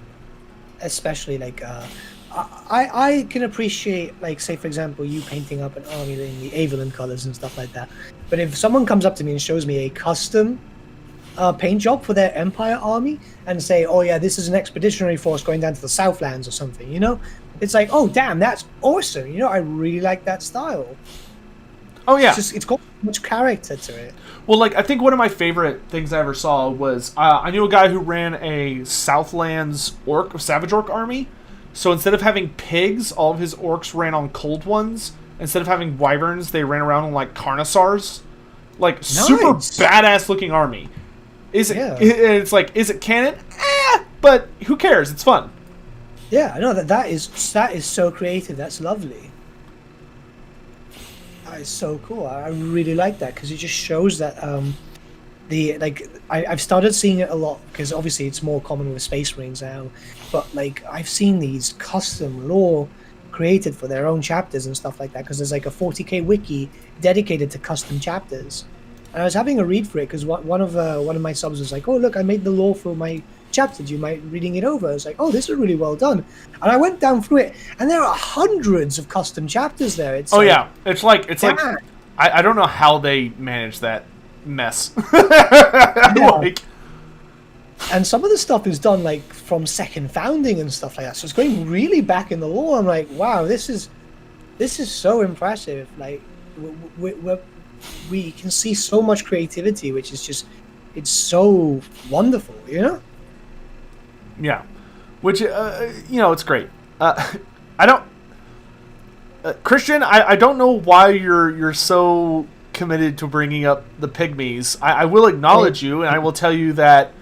especially, like, I can appreciate, like, say, for example, you painting up an army in the Avalon colors and stuff like that. But if someone comes up to me and shows me a custom paint job for their Empire army and say, oh, yeah, this is an expeditionary force going down to the Southlands or something, you know? It's like, oh, damn, that's awesome. You know, I really like that style.
Oh, yeah.
It's got much character to it.
Well, like, I think one of my favorite things I ever saw was, I knew a guy who ran a Southlands Savage Orc army. So instead of having pigs, all of his orcs ran on cold ones. Instead of having wyverns, they ran around on, like, carnosaurs. Like, super badass looking army. Is it? Yeah. It's like, is it canon? But who cares? It's fun.
Yeah, I know that is so creative. That's lovely. That is so cool. I really like that because it just shows that I've started seeing it a lot because obviously it's more common with Space Marines now. But, like, I've seen these custom lore created for their own chapters and stuff like that because there's, like, a 40k wiki dedicated to custom chapters. And I was having a read for it because one of my subs was like, oh, look, I made the lore for my chapter. Do you mind reading it over? I was like, oh, this is really well done. And I went down through it, and there are hundreds of custom chapters there. It's
yeah. It's like I don't know how they manage that. mess.
Yeah.
Like,
And some of the stuff is done like from second founding and stuff like that. So it's going really back in the lore. I'm like, wow, this is so impressive. Like we can see so much creativity, which is just, it's so wonderful, you know?
yeah, which it's great. I don't, Christian. I don't know why you're so committed to bringing up the pygmies. I will acknowledge you, and I will tell you that,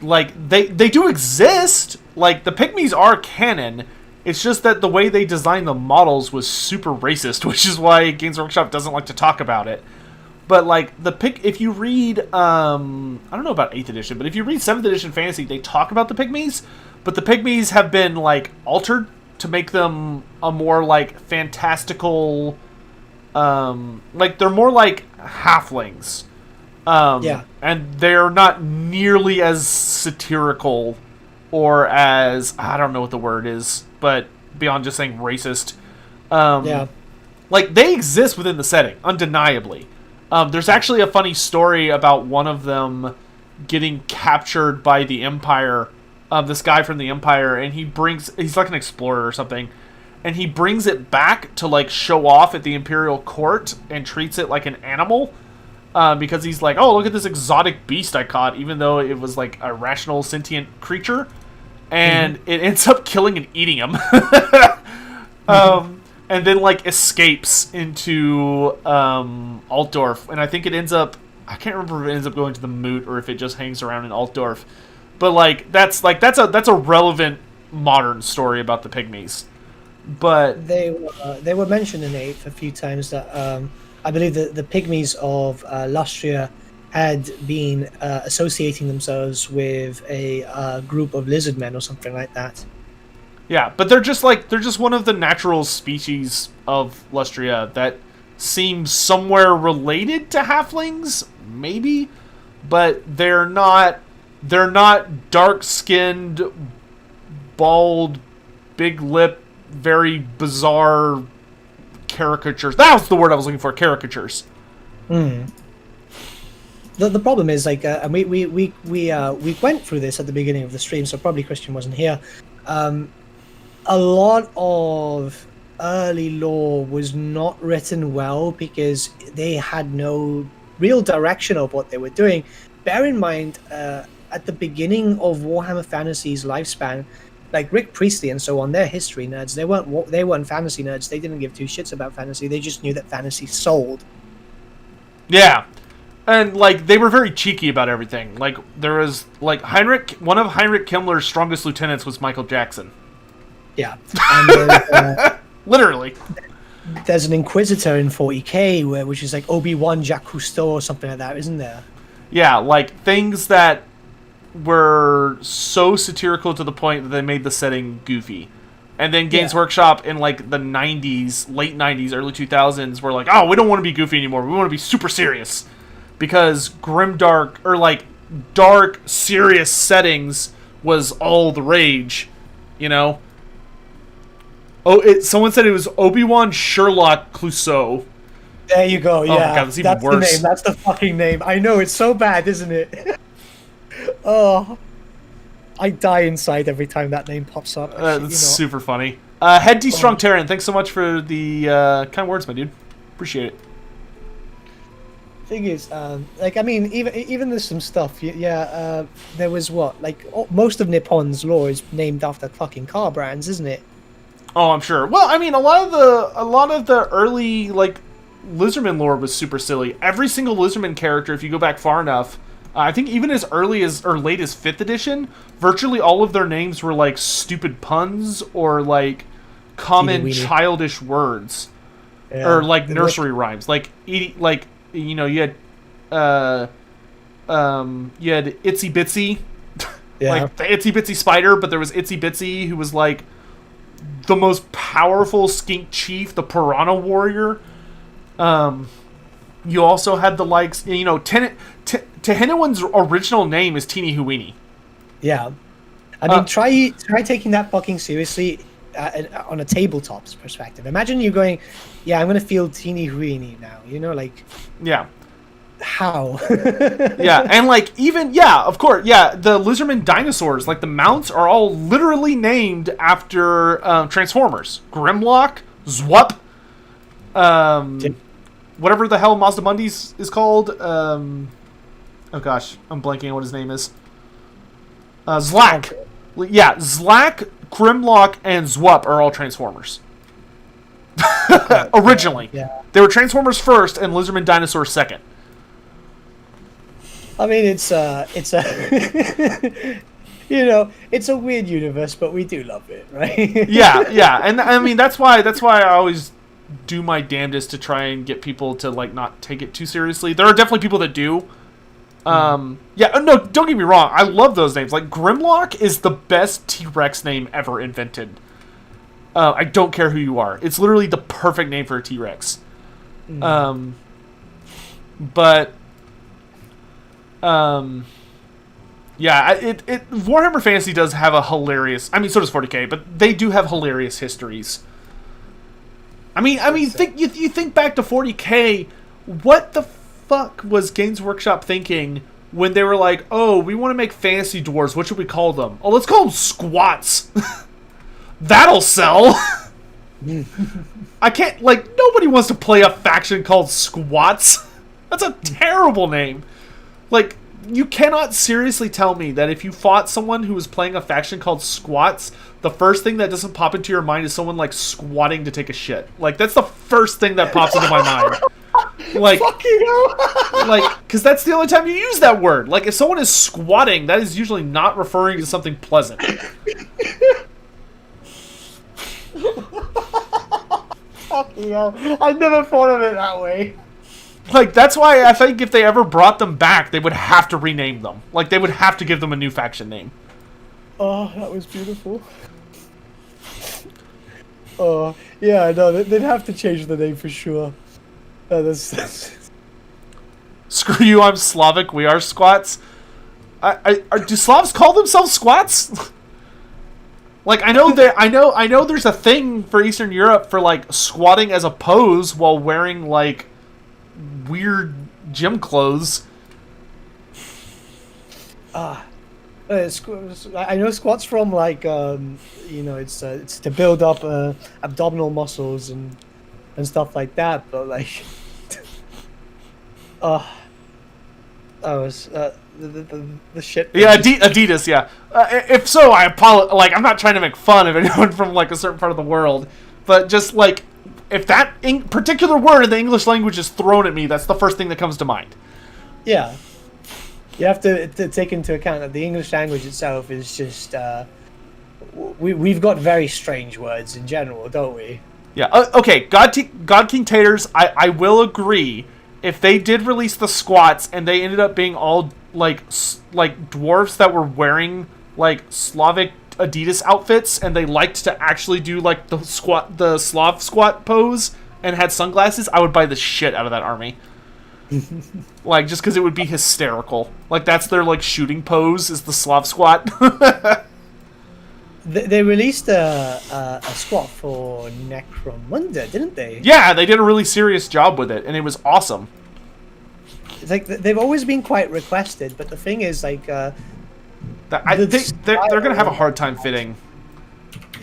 like, they do exist. Like, the pygmies are canon. It's just that the way they designed the models was super racist, which is why Games Workshop doesn't like to talk about it. But, like, if you read, I don't know about 8th edition, but if you read 7th edition fantasy, they talk about the pygmies, but the pygmies have been, like, altered to make them a more, like, fantastical, like, they're more like halflings.
Yeah.
And they're not nearly as satirical or as, I don't know what the word is, but beyond just saying racist.
Yeah.
Like, they exist within the setting, undeniably. There's actually a funny story about one of them getting captured by the Empire, this guy from the Empire, and he's like an explorer or something, and he brings it back to, like, show off at the Imperial Court and treats it like an animal. Because he's like, oh, look at this exotic beast I caught, even though it was, like, a rational, sentient creature. And it ends up killing and eating him. And then, like, escapes into Altdorf. And I think it ends up, I can't remember if it ends up going to the Moot or if it just hangs around in Altdorf. But, like, that's a relevant modern story about the pygmies. But
They were mentioned in 8th a few times that I believe that the pygmies of Lustria had been associating themselves with a group of lizard men or something like that.
yeah, but they're just one of the natural species of Lustria that seems somewhere related to halflings, maybe, but they're not dark-skinned, bald, big lip, very bizarre caricatures. That was the word I was looking for. Caricatures.
The problem is, like, and we went through this at the beginning of the stream, so probably Christian wasn't here. A lot of early lore was not written well because they had no real direction of what they were doing. Bear in mind, at the beginning of Warhammer Fantasy's lifespan, like Rick Priestley and so on, they're history nerds. They weren't fantasy nerds. They didn't give two shits about fantasy. They just knew that fantasy sold.
Yeah. And, like, they were very cheeky about everything. Like, there was, like, one of Heinrich Himmler's strongest lieutenants was Michael Jackson.
Yeah. And
Literally.
there's an Inquisitor in 40k, which is like Obi-Wan, Jacques Cousteau, or something like that, isn't there?
Yeah, like, things that were so satirical to the point that they made the setting goofy. And then Games Workshop in, like, the 90s, late 90s, early 2000s were like, oh, we don't want to be goofy anymore. We want to be super serious. Because grimdark, or, like, dark, serious settings was all the rage, you know? Oh, someone said it was Obi-Wan Sherlock Clouseau.
There you go, yeah.
Oh my god, that's even worse.
The name. That's the fucking name. I know, it's so bad, isn't it? Oh, I die inside every time that name pops up.
That's super funny. Head D Strong Terran, thanks so much for the kind words, my dude. Appreciate it.
Thing is, like, I mean, even there's some stuff. There was most of Nippon's lore is named after fucking car brands, isn't it?
Oh, I'm sure. Well, I mean, a lot of the early, like, Lizardman lore was super silly. Every single Lizardman character, if you go back far enough, I think even as early as or late as 5th edition, virtually all of their names were like stupid puns or like common childish words, or like nursery rhymes. Like you had Itsy Bitsy, like the Itsy Bitsy spider, but there was Itsy Bitsy who was like the most powerful skink chief, the Piranha warrior. You also had the likes, Tehenowin's original name is Teeny Huini.
Yeah. I mean, try taking that fucking seriously on a tabletop's perspective. Imagine you going, I'm going to field Teeny Huini now, like...
Yeah.
How?
Yeah, and like even of course, the lizardman dinosaurs, like the mounts, are all literally named after Transformers. Grimlock, Zwup, whatever the hell Mazdamundi's is called. Oh gosh, I'm blanking on what his name is. Zlak. Yeah, Zlak, Grimlock, and Zwup are all Transformers. Originally.
Yeah.
They were Transformers first and Lizardman Dinosaurs second.
I mean, it's a you know, it's a weird universe, but we do love it, right?
yeah, and I mean that's why I always do my damnedest to try and get people to like not take it too seriously. There are definitely people that do. No, don't get me wrong. I love those names. Like Grimlock is the best T-Rex name ever invented. I don't care who you are. It's literally the perfect name for a T-Rex. Warhammer Fantasy does have a hilarious. I mean, so does 40K, but they do have hilarious histories. I mean, you think back to 40K. What the fuck was Games Workshop thinking when they were like, "Oh, we want to make fantasy dwarves. What should we call them? Oh, let's call them squats. That'll sell." I can't. Like, nobody wants to play a faction called squats. That's a terrible name. Like, you cannot seriously tell me that if you fought someone who was playing a faction called squats, the first thing that doesn't pop into your mind is someone like squatting to take a shit. Like, that's the first thing that pops into my mind. Like, because that's the only time you use that word. Like, if someone is squatting, that is usually not referring to something pleasant.
I never thought of it that way.
Like, that's why I think if they ever brought them back, they would have to rename them. Like, they would have to give them a new faction name.
Oh, that was beautiful. Oh, yeah, no, they'd have to change the name for sure.
Screw you, I'm Slavic, we are squats. Do Slavs call themselves squats? Like, I know there's a thing for Eastern Europe for, like, squatting as a pose while wearing, like, weird gym clothes.
I know squats from, like, it's to build up abdominal muscles and stuff like that, but, like, the shit.
Yeah, Adidas. Yeah. If so, I apologize. Like, I'm not trying to make fun of anyone from like a certain part of the world, but just like if that particular word in the English language is thrown at me, that's the first thing that comes to mind.
Yeah, you have to take into account that the English language itself is just we've got very strange words in general, don't we?
Yeah. Okay. God King Taters. I will agree. If they did release the squats and they ended up being all like dwarves that were wearing like Slavic Adidas outfits and they liked to actually do like the Slav squat pose and had sunglasses, I would buy the shit out of that army. Like, just because it would be hysterical. Like, that's their like shooting pose is the Slav squat.
They released a squat for Necromunda, didn't they?
Yeah, they did a really serious job with it, and it was awesome.
It's like they've always been quite requested, but the thing is, like,
I think they're going to have a hard time fitting.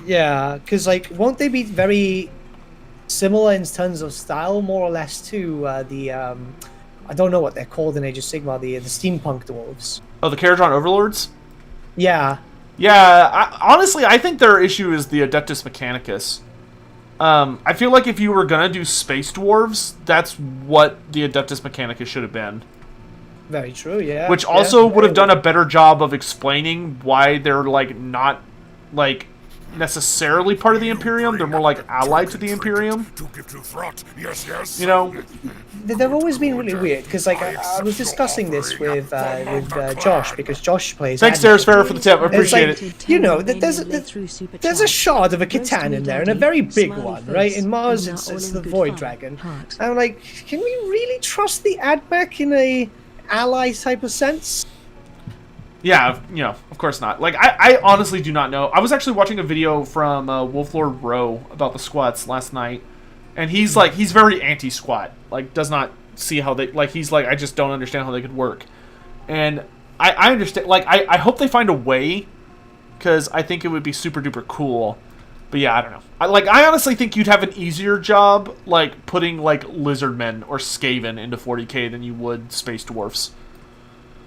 Yeah, because, like, won't they be very similar in terms of style, more or less, to I don't know what they're called in Age of Sigmar, the steampunk dwarves.
Oh, the Caradron Overlords?
Yeah.
Yeah, honestly, I think their issue is the Adeptus Mechanicus. I feel like if you were gonna do Space Dwarves, that's what the Adeptus Mechanicus should have been.
Very true, yeah.
Which also would have done a better job of explaining why they're, like, not, like, necessarily part of the Imperium. They're more, like, allied to the Imperium. You know?
They've always been really weird, because, like, I was discussing this with Josh, because Josh plays...
Thanks, Sarasfera, for the tip. I appreciate it.
You know, there's a shard of a Catan in there, and a very big one, right? In Mars, it's the Void Dragon. And I'm like, can we really trust the AdMech in a ally type of sense?
Yeah, you know, of course not. Like, I honestly do not know. I was actually watching a video from Wolflord Rowe about the squats last night, and he's like, he's very anti-squat. Like, does not see how they like. He's like, I just don't understand how they could work, and I understand. Like, I hope they find a way, because I think it would be super duper cool. But yeah, I don't know. I honestly think you'd have an easier job, like, putting, like, Lizardmen or Skaven into 40k than you would Space Dwarfs.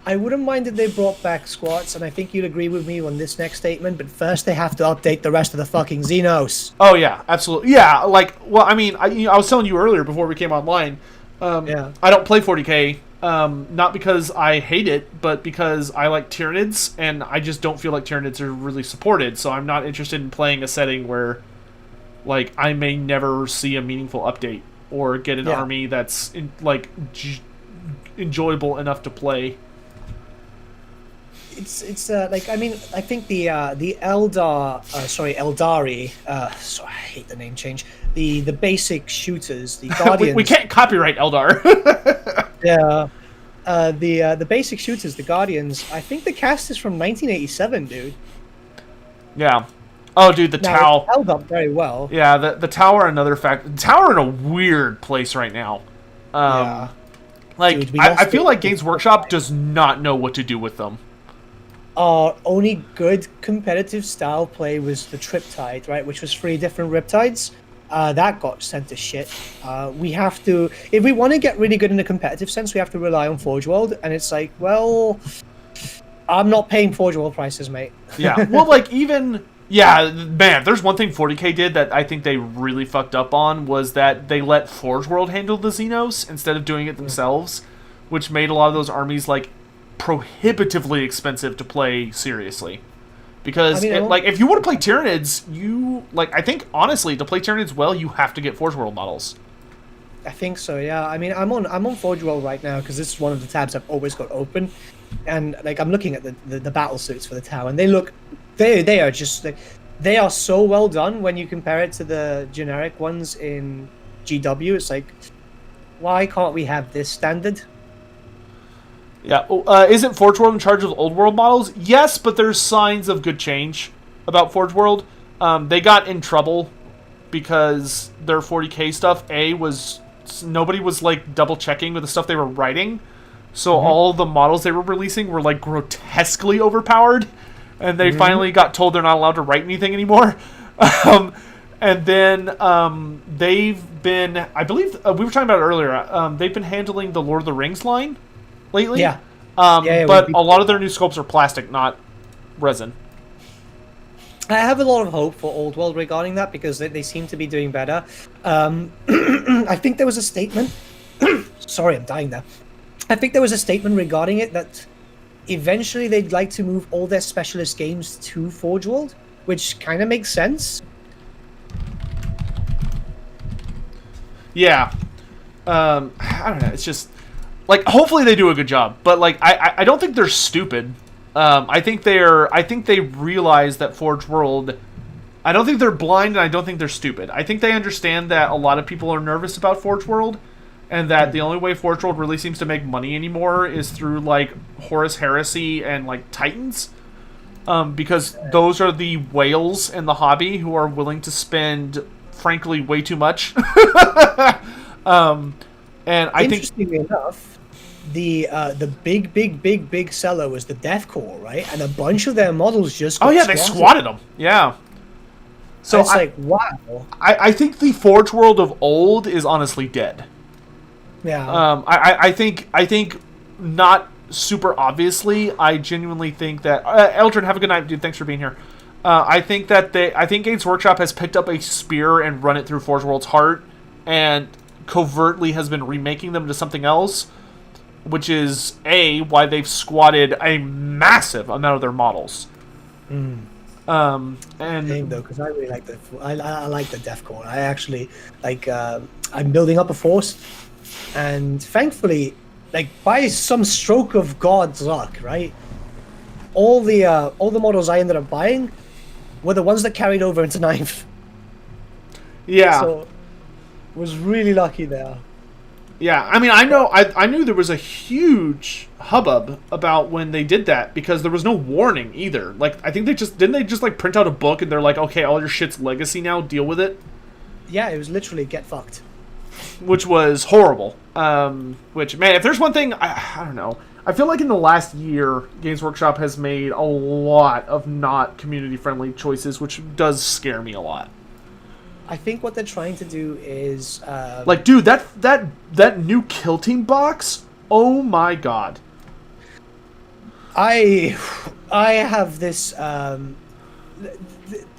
I wouldn't mind if they brought back squats, and I think you'd agree with me on this next statement, but first they have to update the rest of the fucking Xenos.
Oh, yeah, absolutely. Yeah, like, well, I mean, I was telling you earlier before we came online,
Yeah.
I don't play 40k, not because I hate it, but because I like Tyranids, and I just don't feel like Tyranids are really supported, so I'm not interested in playing a setting where, like, I may never see a meaningful update, or get an army that's, enjoyable enough to play.
It's like, I mean, I think the Eldari, sorry, I hate the name change. The basic shooters, the Guardians.
we can't copyright Eldar.
Yeah. The basic shooters, the Guardians, I think the cast is from 1987, dude.
Yeah. Oh, dude, the Tau.
It's held up very well.
Yeah, the Tau are another fact. The Tau are in a weird place right now.
Yeah.
Like,
Dude,
I feel like Games Workshop does not know what to do with them.
Our only good competitive style play was the Triptide, right? Which was 3 different Riptides. That got sent to shit. We have to, if we want to get really good in the competitive sense, we have to rely on Forge World, and it's like, well, I'm not paying Forge World prices, mate.
Yeah, well, like, even, yeah, man, there's one thing 40k did that I think they really fucked up on, was that they let Forge World handle the Xenos instead of doing it themselves, which made a lot of those armies, like, prohibitively expensive to play seriously. Because, like, if you want to play Tyranids, I think, honestly, to play Tyranids well, you have to get Forge World models.
I think so, yeah. I mean, I'm on Forge World right now, because this is one of the tabs I've always got open. And, like, I'm looking at the battle suits for the Tau, and they are just, like, they are so well done when you compare it to the generic ones in GW. It's like, why can't we have this standard?
Yeah, isn't Forge World in charge of Old World models? Yes, but there's signs of good change about Forge World. They got in trouble because their 40k stuff, nobody was, like, double checking with the stuff they were writing. So all the models they were releasing were, like, grotesquely overpowered. And they finally got told they're not allowed to write anything anymore. And then they've been, I believe, we were talking about it earlier, they've been handling the Lord of the Rings line lately.
Yeah.
But a lot of their new sculpts are plastic, not resin.
I have a lot of hope for Old World regarding that, because they seem to be doing better. I think there was a statement. Sorry, I'm dying there. I think there was a statement regarding it that eventually they'd like to move all their specialist games to Forge World, which kind of makes sense.
Yeah. I don't know. It's just, like, hopefully they do a good job, but, like, I don't think they're stupid. I think they realize that Forge World, I don't think they're blind, and I don't think they're stupid. I think they understand that a lot of people are nervous about Forge World, and that the only way Forge World really seems to make money anymore is through, like, Horus Heresy and, like, Titans. Because those are the whales in the hobby who are willing to spend, frankly, way too much. And I think,
interestingly enough, the big seller was the Deathcore, right? And a bunch of their models just got
they squatted them. Yeah. So
it's like, wow.
I think the Forge World of old is honestly dead.
Yeah.
I think not super obviously. I genuinely think that Eldrin, have a good night, dude. Thanks for being here. I think Games Workshop has picked up a spear and run it through Forge World's heart, and covertly has been remaking them to something else, which is why they've squatted a massive amount of their models.
And same though, because I really like I like the Deathcore. I actually like. I'm building up a force, and thankfully, like, by some stroke of God's luck, right? All the models I ended up buying were the ones that carried over into 9th.
Yeah.
So was really lucky there.
Yeah, I mean, I knew there was a huge hubbub about when they did that, because there was no warning either. Like, I think didn't they just like print out a book and they're like, okay, all your shit's legacy now, deal with it?
Yeah, it was literally get fucked.
which was horrible. Which, man, if there's one thing, I don't know. I feel like in the last year, Games Workshop has made a lot of not community-friendly choices, which does scare me a lot.
I think what they're trying to do is
like, dude, that new Kill Team box. Oh my god.
I have this.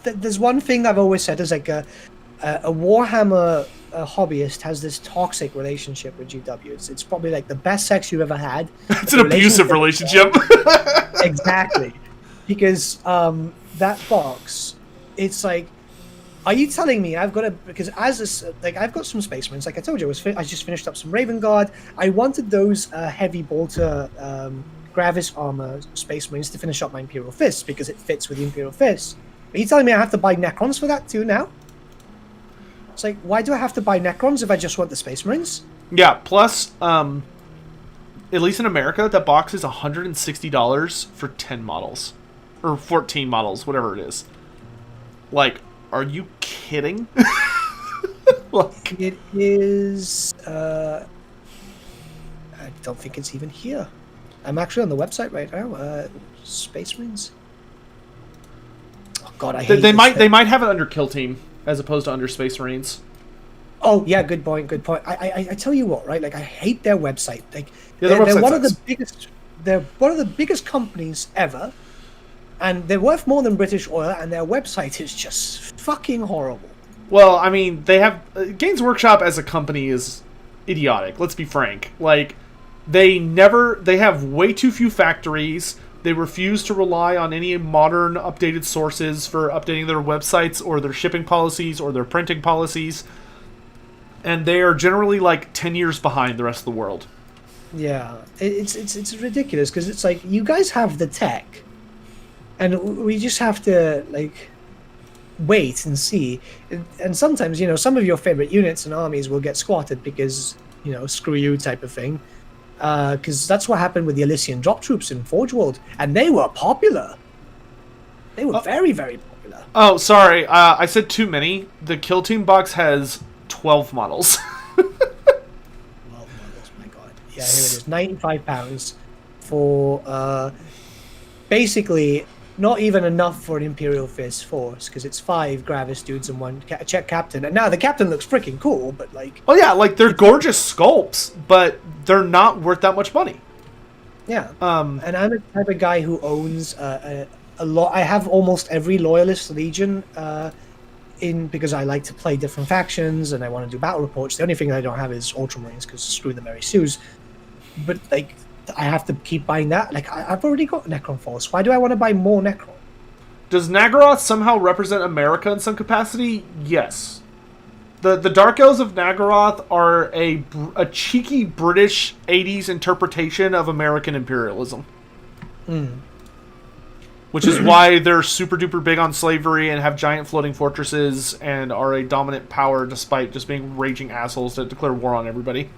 There's one thing I've always said is like a Warhammer hobbyist has this toxic relationship with GW. It's probably like the best sex you've ever had.
It's an abusive relationship.
Exactly, because that box, it's like. Are you telling me I've got to, because as this, like, I've got some Space Marines, like I told you, I just finished up some Raven Guard. I wanted those heavy bolter Gravis armor Space Marines to finish up my Imperial Fists because it fits with the Imperial Fists. Are you telling me I have to buy Necrons for that too now? It's like, why do I have to buy Necrons if I just want the Space Marines?
Yeah, plus, at least in America, that box is $160 for 10 models. Or 14 models, whatever it is. Like, are you kidding?
Like, it is. I don't think it's even here. I'm actually on the website right now. Space Marines. Oh God, I hate
they might
thing.
They might have it under Kill Team as opposed to under Space Marines.
Oh yeah, good point. Good point. I tell you what, right? Like I hate their website. Like
Yeah,
they're one of the biggest. They're one of the biggest companies ever. And they're worth more than British Oil, and their website is just fucking horrible.
Well, I mean, they have... Games Workshop as a company is idiotic, let's be frank. Like, they have way too few factories. They refuse to rely on any modern, updated sources for updating their websites or their shipping policies or their printing policies. And they are generally, like, 10 years behind the rest of the world.
Yeah, it's ridiculous, because it's like, you guys have the tech. And we just have to, like, wait and see. And sometimes, you know, some of your favorite units and armies will get squatted because, you know, screw you type of thing. Because that's what happened with the Elysian drop troops in Forge World. And they were popular. They were very, very popular.
Oh, sorry. I said too many. The Kill Team box has 12 models.
12 models, my God. Yeah, here it is. £95 for, basically... Not even enough for an Imperial Fist force, because it's 5 Gravis dudes and 1 Czech captain. And now the captain looks freaking cool, but like...
Oh yeah, like they're gorgeous sculpts, but they're not worth that much money.
Yeah. And I'm the type of guy who owns a lot... I have almost every Loyalist Legion because I like to play different factions and I want to do battle reports. The only thing I don't have is Ultramarines, because screw the Mary Sues. But like... I have to keep buying that. Like, I've already got Necron Force. Why do I want to buy more Necron?
Does Naggaroth somehow represent America in some capacity? Yes. The Dark Elves of Naggaroth are a cheeky British 80s interpretation of American imperialism. Which is why they're super duper big on slavery and have giant floating fortresses and are a dominant power despite just being raging assholes that declare war on everybody.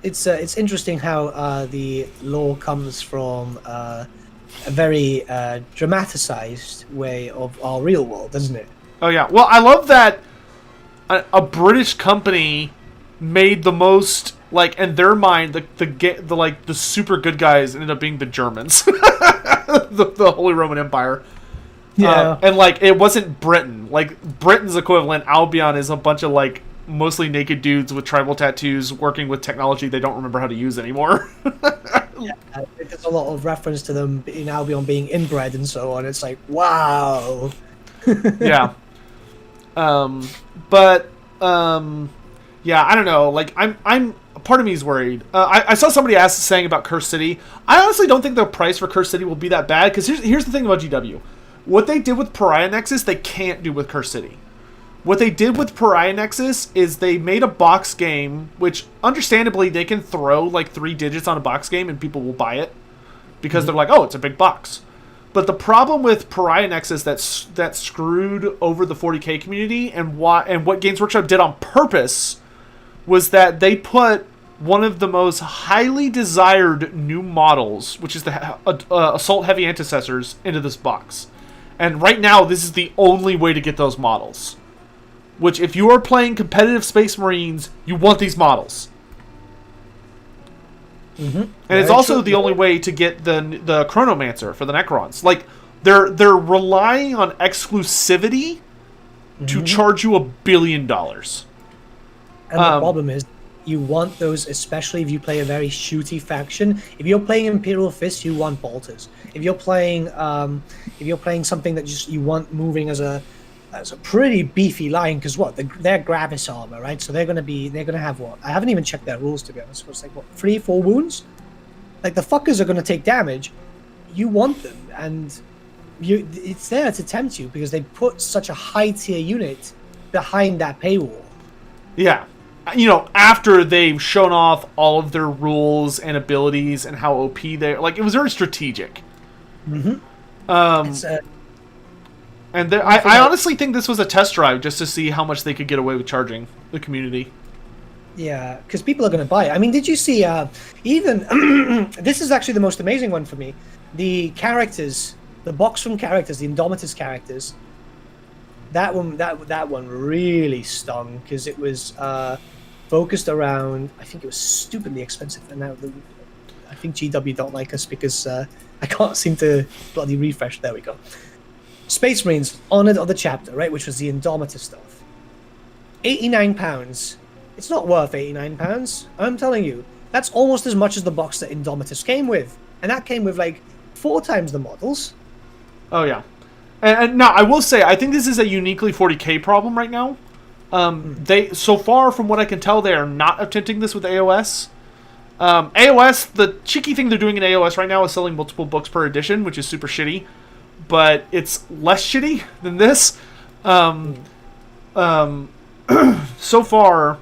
It's interesting how the lore comes from a very dramatized way of our real world, doesn't it?
Oh yeah. Well, I love that a British company made the most, like, in their mind, the super good guys ended up being the Germans, the Holy Roman Empire.
Yeah.
And like, it wasn't Britain. Like, Britain's equivalent, Albion, is a bunch of like mostly naked dudes with tribal tattoos working with technology they don't remember how to use anymore.
Yeah, there's a lot of reference to them in Albion being inbred and so on. It's like, wow.
Yeah. But yeah, I don't know. Like, I'm part of me is worried. I saw somebody saying about Curse City. I honestly don't think the price for Curse City will be that bad, because here's the thing about GW. What they did with Pariah Nexus, they can't do with Curse City. What they did with Pariah Nexus is they made a box game, which, understandably, they can throw, like, 3 digits on a box game and people will buy it. Because they're like, oh, it's a big box. But the problem with Pariah Nexus that screwed over the 40k community, and what Games Workshop did on purpose, was that they put one of the most highly desired new models, which is the Assault Heavy Antecessors, into this box. And right now, this is the only way to get those models. which if you are playing competitive Space Marines, you want these models. And it's also the only way to get the Chronomancer for the Necrons. Like, they're relying on exclusivity to charge you $1 billion.
And the problem is, you want those, especially if you play a very shooty faction. If you're playing Imperial Fist, you want bolters. If you're playing something that just you want moving as a pretty beefy line, because they're Gravis armor, right? So they're gonna have what? I haven't even checked their rules, to be honest. It's like 3-4 wounds. Like, the fuckers are gonna take damage. You want them, and it's there to tempt you because they put such a high tier unit behind that paywall.
Yeah. You know, after they've shown off all of their rules and abilities and how OP they're... Like, it was very strategic.
Mm-hmm.
I honestly think this was a test drive just to see how much they could get away with charging the community.
Yeah, because people are going to buy it. I mean, did you see even... this is actually the most amazing one for me. The characters, the box from characters, the Indomitus characters, that one really stung because it was focused around... I think it was stupidly expensive. And now I think GW don't like us because I can't seem to bloody refresh. There we go. Space Marines, Honored of the Chapter, right, which was the Indomitus stuff. £89. It's not worth £89. I'm telling you. That's almost as much as the box that Indomitus came with. And that came with, like, 4 times the models.
Oh, yeah. And now, I will say, I think this is a uniquely 40k problem right now. They, so far, from what I can tell, they are not attempting this with AOS. AOS, the cheeky thing they're doing in AOS right now is selling multiple books per edition, which is super shitty. But it's less shitty than this. So far,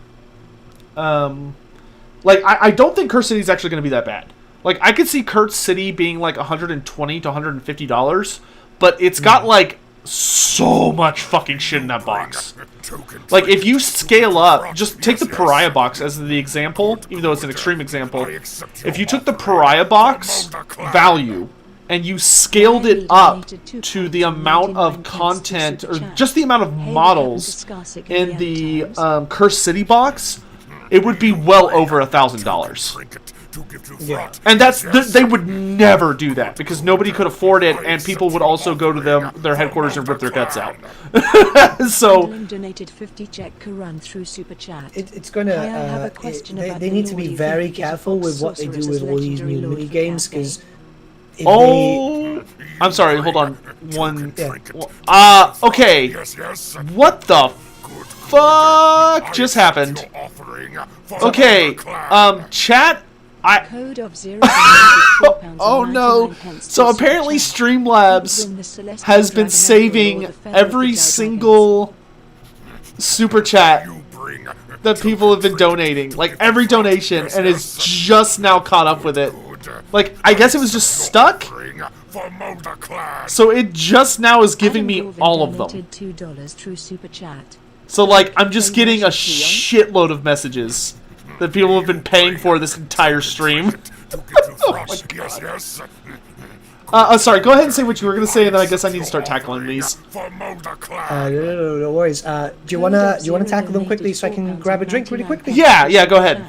like, I don't think Curse City is actually going to be that bad. Like, I could see Curse City being like $120 to $150, but it's got like so much fucking shit in that box. Like, if you scale up, just take the Pariah box as the example, even though it's an extreme example. If you took the Pariah box value and you scaled it up to the amount of content, or just the amount of models in the Curse City box, it would be well over $1,000.
Yeah.
And they would never do that because nobody could afford it, and people would also go to their headquarters and rip their guts out. So
donated 50 Czech Karan through super chat.
It's gonna. They need to be very careful with what they do with all these new mini games because.
I'm sorry. Hold on. Okay. What the fuck just happened? Okay. Chat.
Code of 0
Oh no! So apparently Streamlabs has been saving every single super chat that people have been donating, like every donation, and is just now caught up with it. Like, I guess it was just stuck. So it just now is giving me all of them.
$2 through super chat.
So like, I'm just getting a shitload of messages that people have been paying for this entire stream. Oh my God. Sorry, go ahead and say what you were going to say, and then I guess I need to start tackling these.
No worries. Do you wanna tackle them quickly so I can grab a drink really quickly?
Yeah, go ahead.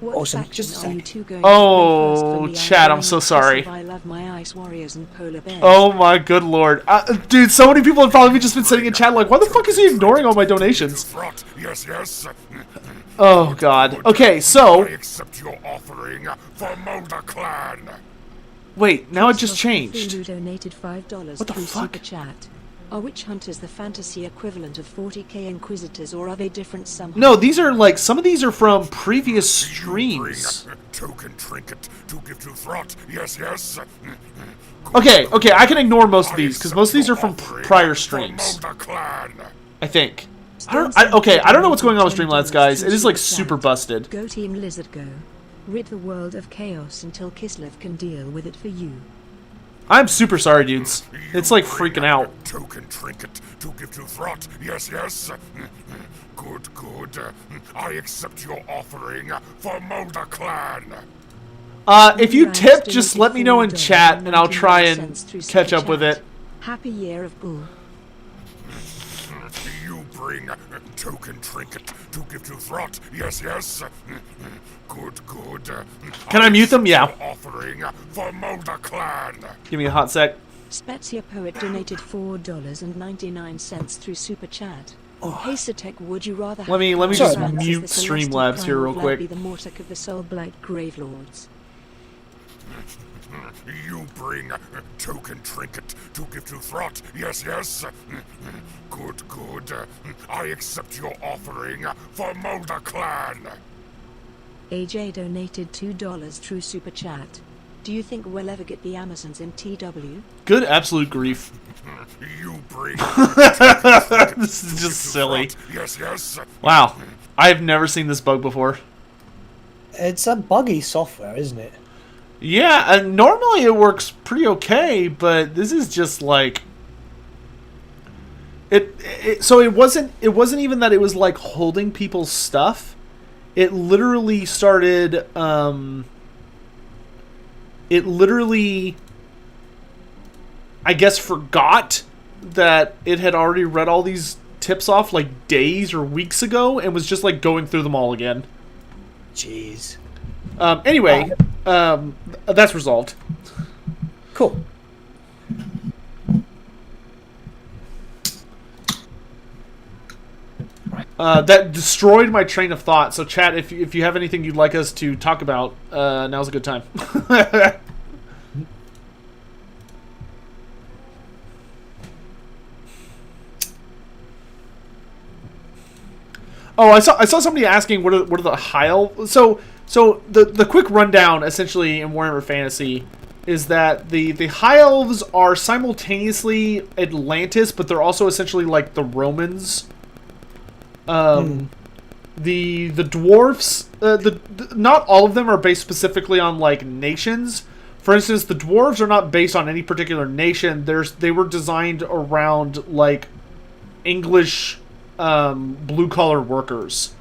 Awesome. Just a sec.
Oh, Chad, I'm so sorry. Oh my good lord. Dude, so many people have probably just been sitting in chat like, why the fuck is he ignoring all my donations? Oh god. Okay, so... Wait, now it just changed. What the fuck?
Are witch hunters the fantasy equivalent of 40k inquisitors, or are they different somehow?
No, these are like, some of these are from previous streams. Okay, I can ignore most of these, because most of these are from prior streams. I think. I don't know what's going on with Streamlabs, guys. It is like super busted.
Go Team Lizard Go. Rid the world of chaos until Kislev can deal with it for you.
I'm super sorry, dudes. It's like freaking out.
Token trinket to give to Throt. Yes. Good. I accept your offering for Molder Clan.
If you tip, just let me know in chat, and I'll try and catch up with it.
Happy Year of Bull.
You bring token trinket to give to Throt. Yes, yes. Good, good.
Can I mute them? Yeah.
Offering for Mulder Clan.
Give me a hot sec.
Spezia Poet donated $4.99 through Super Chat. Hey Satek, would you rather
Let me
have
just
Francis
mute
the Celestial
Streamlabs here
Crown
real
of
quick.
Be the Mortek of the Soulblight Gravelords?
You bring token trinket to give to Throt. Yes, yes. Good, good. I accept your offering for Mulder Clan.
AJ donated $2 through Super Chat. Do you think we'll ever get the Amazons in TW?
Good absolute grief.
You bring.
This is just silly.
Yes, yes.
Wow. I've never seen this bug before.
It's a buggy software, isn't it?
Yeah, and normally it works pretty okay, but this is just like so it wasn't even that it was like holding people's stuff. It literally started I guess forgot that it had already read all these tips off like days or weeks ago and was just like going through them all again.
Jeez.
Anyway, that's resolved.
Cool.
That destroyed my train of thought. So, chat, if you have anything you'd like us to talk about, now's a good time. Oh, I saw somebody asking what are the high elf. So the quick rundown essentially in Warhammer Fantasy is that the high elves are simultaneously Atlantis, but they're also essentially like the Romans. The dwarfs, not all of them are based specifically on like nations. For instance, the dwarves are not based on any particular nation. They were designed around like English blue collar workers,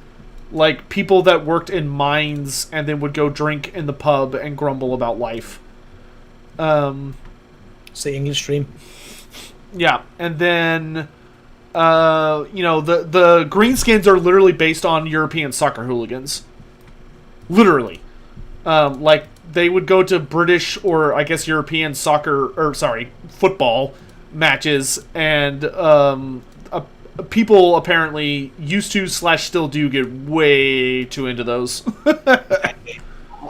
like people that worked in mines and then would go drink in the pub and grumble about life.
It's the English stream.
Yeah, and then the greenskins are literally based on European soccer hooligans. Literally. Like, they would go to British or, I guess, European football matches, and people apparently used to / still do get way too into those.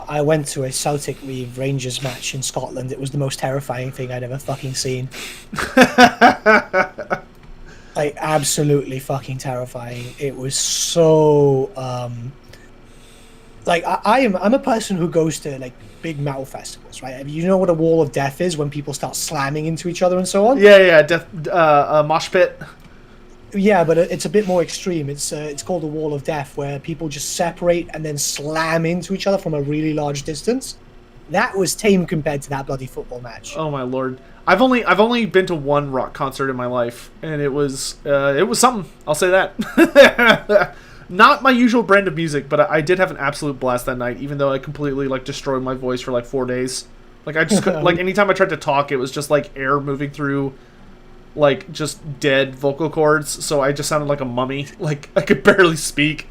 I went to a Celtic Reeve Rangers match in Scotland. It was the most terrifying thing I'd ever fucking seen. Like, absolutely fucking terrifying. It was so like I'm a person who goes to like big metal festivals, right? You know what a wall of death is, when people start slamming into each other and so on?
Yeah, death, mosh pit.
Yeah, but it's a bit more extreme. It's called a wall of death, where people just separate and then slam into each other from a really large distance. That was tame compared to that bloody football match.
Oh my lord. I've only been to one rock concert in my life, and it was something. I'll say that. Not my usual brand of music, but I did have an absolute blast that night, even though I completely like destroyed my voice for like 4 days. Like, I just couldn't, like, anytime I tried to talk, it was just like air moving through like just dead vocal cords, so I just sounded like a mummy. Like, I could barely speak.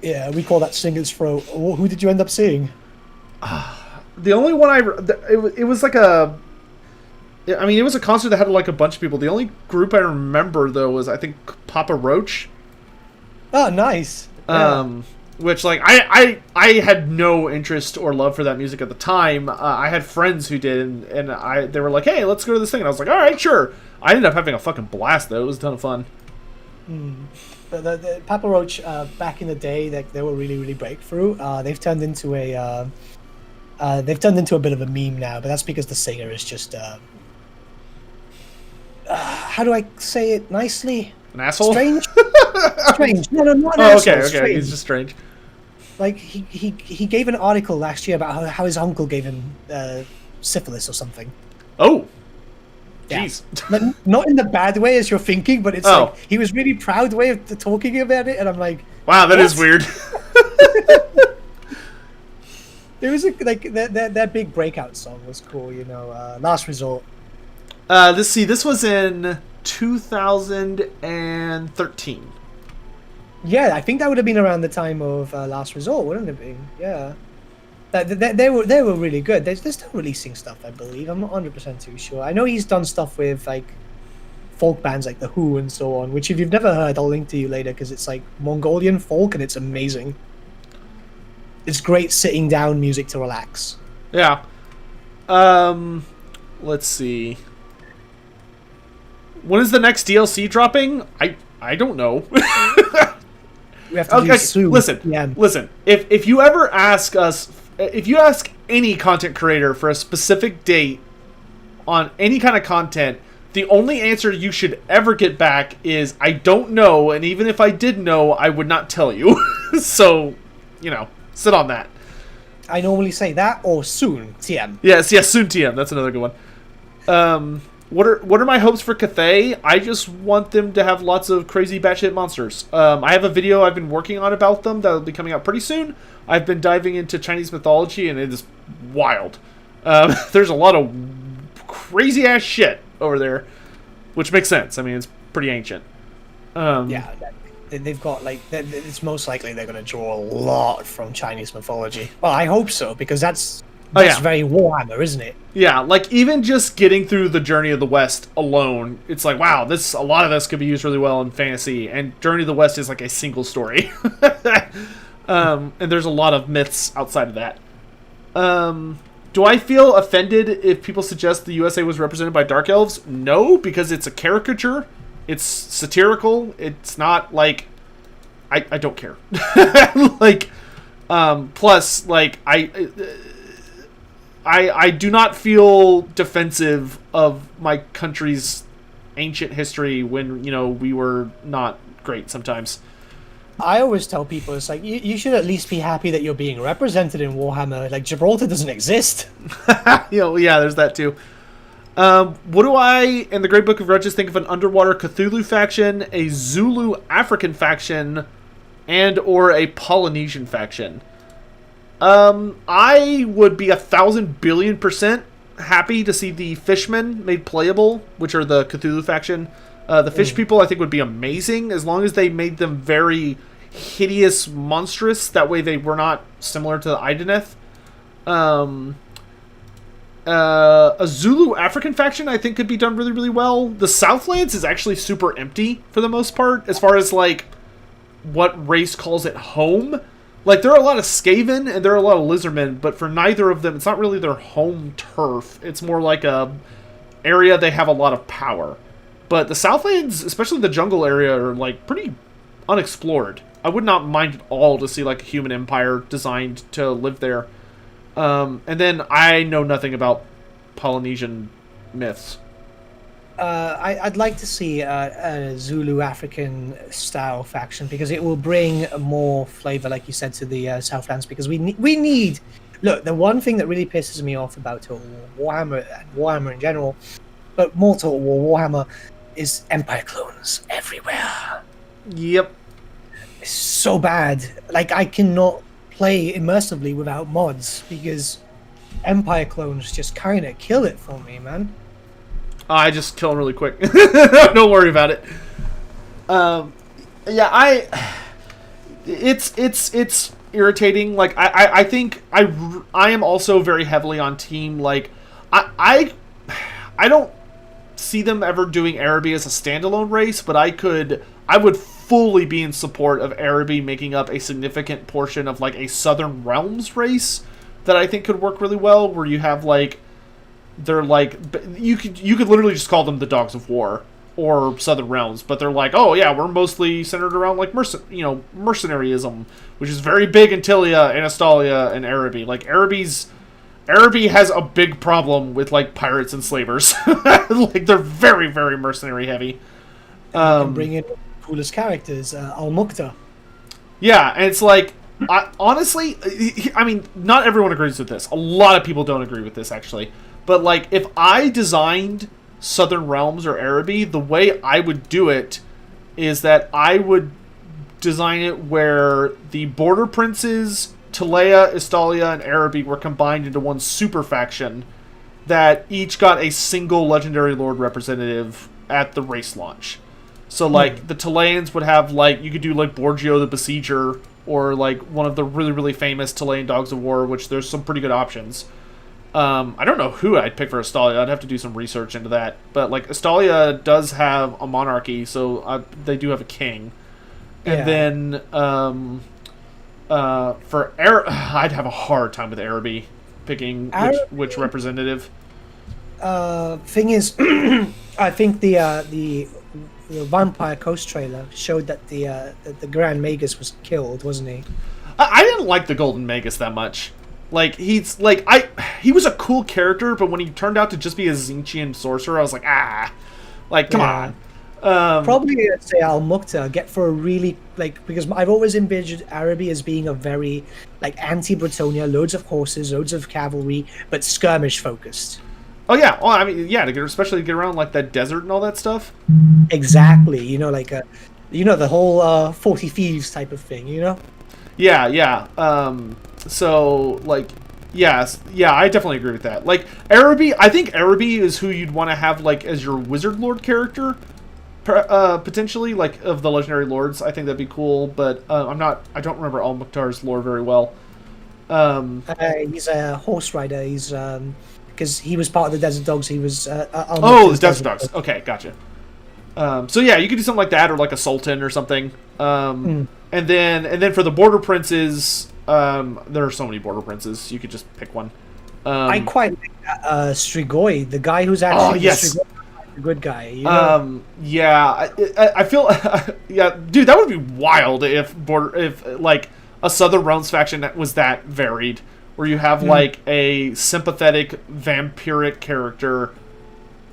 Yeah, we call that singer's throat. Who did you end up seeing?
The only one it was like it was a concert that had like a bunch of people. The only group I remember though was, I think, Papa Roach.
Oh, nice. Yeah.
Which, like, I had no interest or love for that music at the time. I had friends who did, and they were like, "Hey, let's go to this thing." And I was like, "All right, sure." I ended up having a fucking blast though. It was a ton of fun.
The Papa Roach, back in the day, they were really, really breakthrough. They've turned into a bit of a meme now, but that's because the singer is just how do I say it nicely?
An asshole?
Strange. Strange. No, not an
Oh,
asshole.
okay.
Strange.
He's just strange.
Like, he gave an article last year about how his uncle gave him syphilis or something.
Oh.
Yeah.
Jeez.
Not in the bad way as you're thinking, but it's
Oh.
like he was really proud way of talking about it, and I'm like,
Wow, that is
what?
weird.
There was that big breakout song was cool, you know. Last Resort.
This was in 2013.
Yeah, I think that would have been around the time of Last Resort, wouldn't it be? Yeah. They were really good. They're still releasing stuff, I believe. I'm not 100% too sure. I know he's done stuff with like folk bands like The Who and so on, which if you've never heard, I'll link to you later because it's like Mongolian folk and it's amazing. It's great sitting down music to relax.
Yeah. Let's see. When is the next DLC dropping? I don't know.
We have to do soon.
Listen. If you ever ask us, if you ask any content creator for a specific date on any kind of content, the only answer you should ever get back is, I don't know, and even if I did know, I would not tell you. So, sit on that.
I normally say that or soon, TM.
Yes, soon TM. That's another good one. What are my hopes for Cathay? I just want them to have lots of crazy batshit monsters. I have a video I've been working on about them that will be coming out pretty soon. I've been diving into Chinese mythology, and it is wild. There's a lot of crazy ass shit over there, which makes sense. I mean, it's pretty ancient.
Yeah, they've got it's most likely they're going to draw a lot from Chinese mythology. Well, I hope so, because that's very Warhammer, isn't it?
Yeah, like even just getting through the Journey of the West alone, it's like, wow, a lot of this could be used really well in fantasy, and Journey of the West is like a single story. And there's a lot of myths outside of that. Do I feel offended if people suggest the USA was represented by Dark Elves? No, because it's a caricature. It's satirical. It's not like... I don't care. Plus, I do not feel defensive of my country's ancient history when, we were not great sometimes.
I always tell people, it's like, you should at least be happy that you're being represented in Warhammer. Like, Gibraltar doesn't exist.
Yeah, there's that too. What do I, in the Great Book of Grudges, think of an underwater Cthulhu faction, a Zulu African faction, and or a Polynesian faction? I would be 1,000 billion% happy to see the Fishmen made playable, which are the Cthulhu faction. The Fish People, I think, would be amazing, as long as they made them very hideous, monstrous. That way they were not similar to the Ideneth. A Zulu African faction, I think, could be done really, really well. The Southlands is actually super empty, for the most part, as far as, what race calls it home. There are a lot of Skaven, and there are a lot of Lizardmen, but for neither of them, it's not really their home turf. It's more like a area they have a lot of power. But the Southlands, especially the jungle area, are, pretty unexplored. I would not mind at all to see, a human empire designed to live there. And then I know nothing about Polynesian myths.
I'd like to see a Zulu African style faction, because it will bring more flavor, like you said, to the Southlands. Because we need. Look, the one thing that really pisses me off about Total War Warhammer and Warhammer in general, but more Total War Warhammer, is Empire clones everywhere.
Yep.
It's so bad. I cannot play immersively without mods, because Empire clones just kind of kill it for me, man.
I just kill them really quick. Don't worry about it. It's irritating. I think I am also very heavily on team. I don't see them ever doing Araby as a standalone race, but I would fully be in support of Araby making up a significant portion of a Southern Realms race that I think could work really well, where you have they're you could literally just call them the Dogs of War or Southern Realms, but they're oh yeah, we're mostly centered around mercenaryism, which is very big in Tilia and Astalia and Araby. Araby has a big problem with pirates and slavers. They're very, very mercenary heavy.
Bring in coolest characters, Al-Muqta.
Yeah, and it's honestly, I mean, not everyone agrees with this. A lot of people don't agree with this, actually. But, if I designed Southern Realms or Araby, the way I would do it is that I would design it where the Border Princes, Tilea, Astalia, and Araby were combined into one super faction that each got a single Legendary Lord representative at the race launch. So, like, the Talaeans would have, like, you could do, like, Borgio the Besieger, or, like, one of the really, really famous Talaean Dogs of War, which there's some pretty good options. I don't know who I'd pick for Estalia. I'd have to do some research into that. But, like, Estalia does have a monarchy, so they do have a king. And then, for I'd have a hard time with Araby picking which representative.
Thing is, I think the Vampire Coast trailer showed that the Grand Magus was killed, wasn't he?
I didn't like the Golden Magus that much. Like, he was a cool character, but when he turned out to just be a Zinchian sorcerer, I was like, come on.
Probably I'd say Al Mukhtar get for a really, like, because I've always envisioned Araby as being a very, like, anti-Bretonia, loads of horses, loads of cavalry, but skirmish focused.
Oh yeah, well, I mean, yeah, especially to get around like that desert and all that stuff.
Exactly, you know, like the whole 40 Thieves type of thing, you know?
Yeah. So, like, yeah, I definitely agree with that. Like, Araby, I think Araby is who you'd want to have, like, as your Wizard Lord character, potentially, like, of the Legendary Lords. I think that'd be cool, but I don't remember Al Mukhtar's lore very well.
He's a horse rider, he's, because he was part of the Desert Dogs, he was...
the Desert Dogs, okay, gotcha. So yeah, you could do something like that, or like a Sultan or something. And then for the Border Princes, there are so many Border Princes, you could just pick one.
I quite like Strigoi, the guy who's actually the good guy. You know?
Yeah, I feel, yeah, dude, that would be wild if like a Southern Realms faction that was that varied, where you have like a sympathetic vampiric character.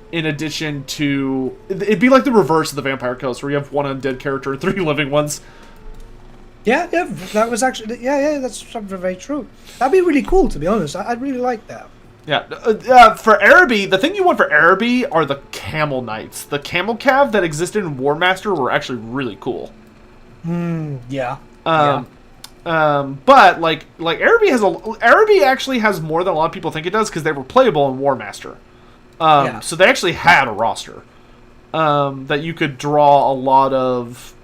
In addition to, it'd be like the reverse of the Vampire Coast, where you have one undead character and 3 living ones.
Yeah, that was actually, that's very true. That'd be really cool, to be honest. I'd really like that.
Yeah, for Araby, the thing you want for Araby are the Camel Knights. The Camel Cav that existed in War Master were actually really cool.
Yeah.
But like Araby actually has more than a lot of people think it does, because they were playable in War Master. So they actually had a roster that you could draw a lot of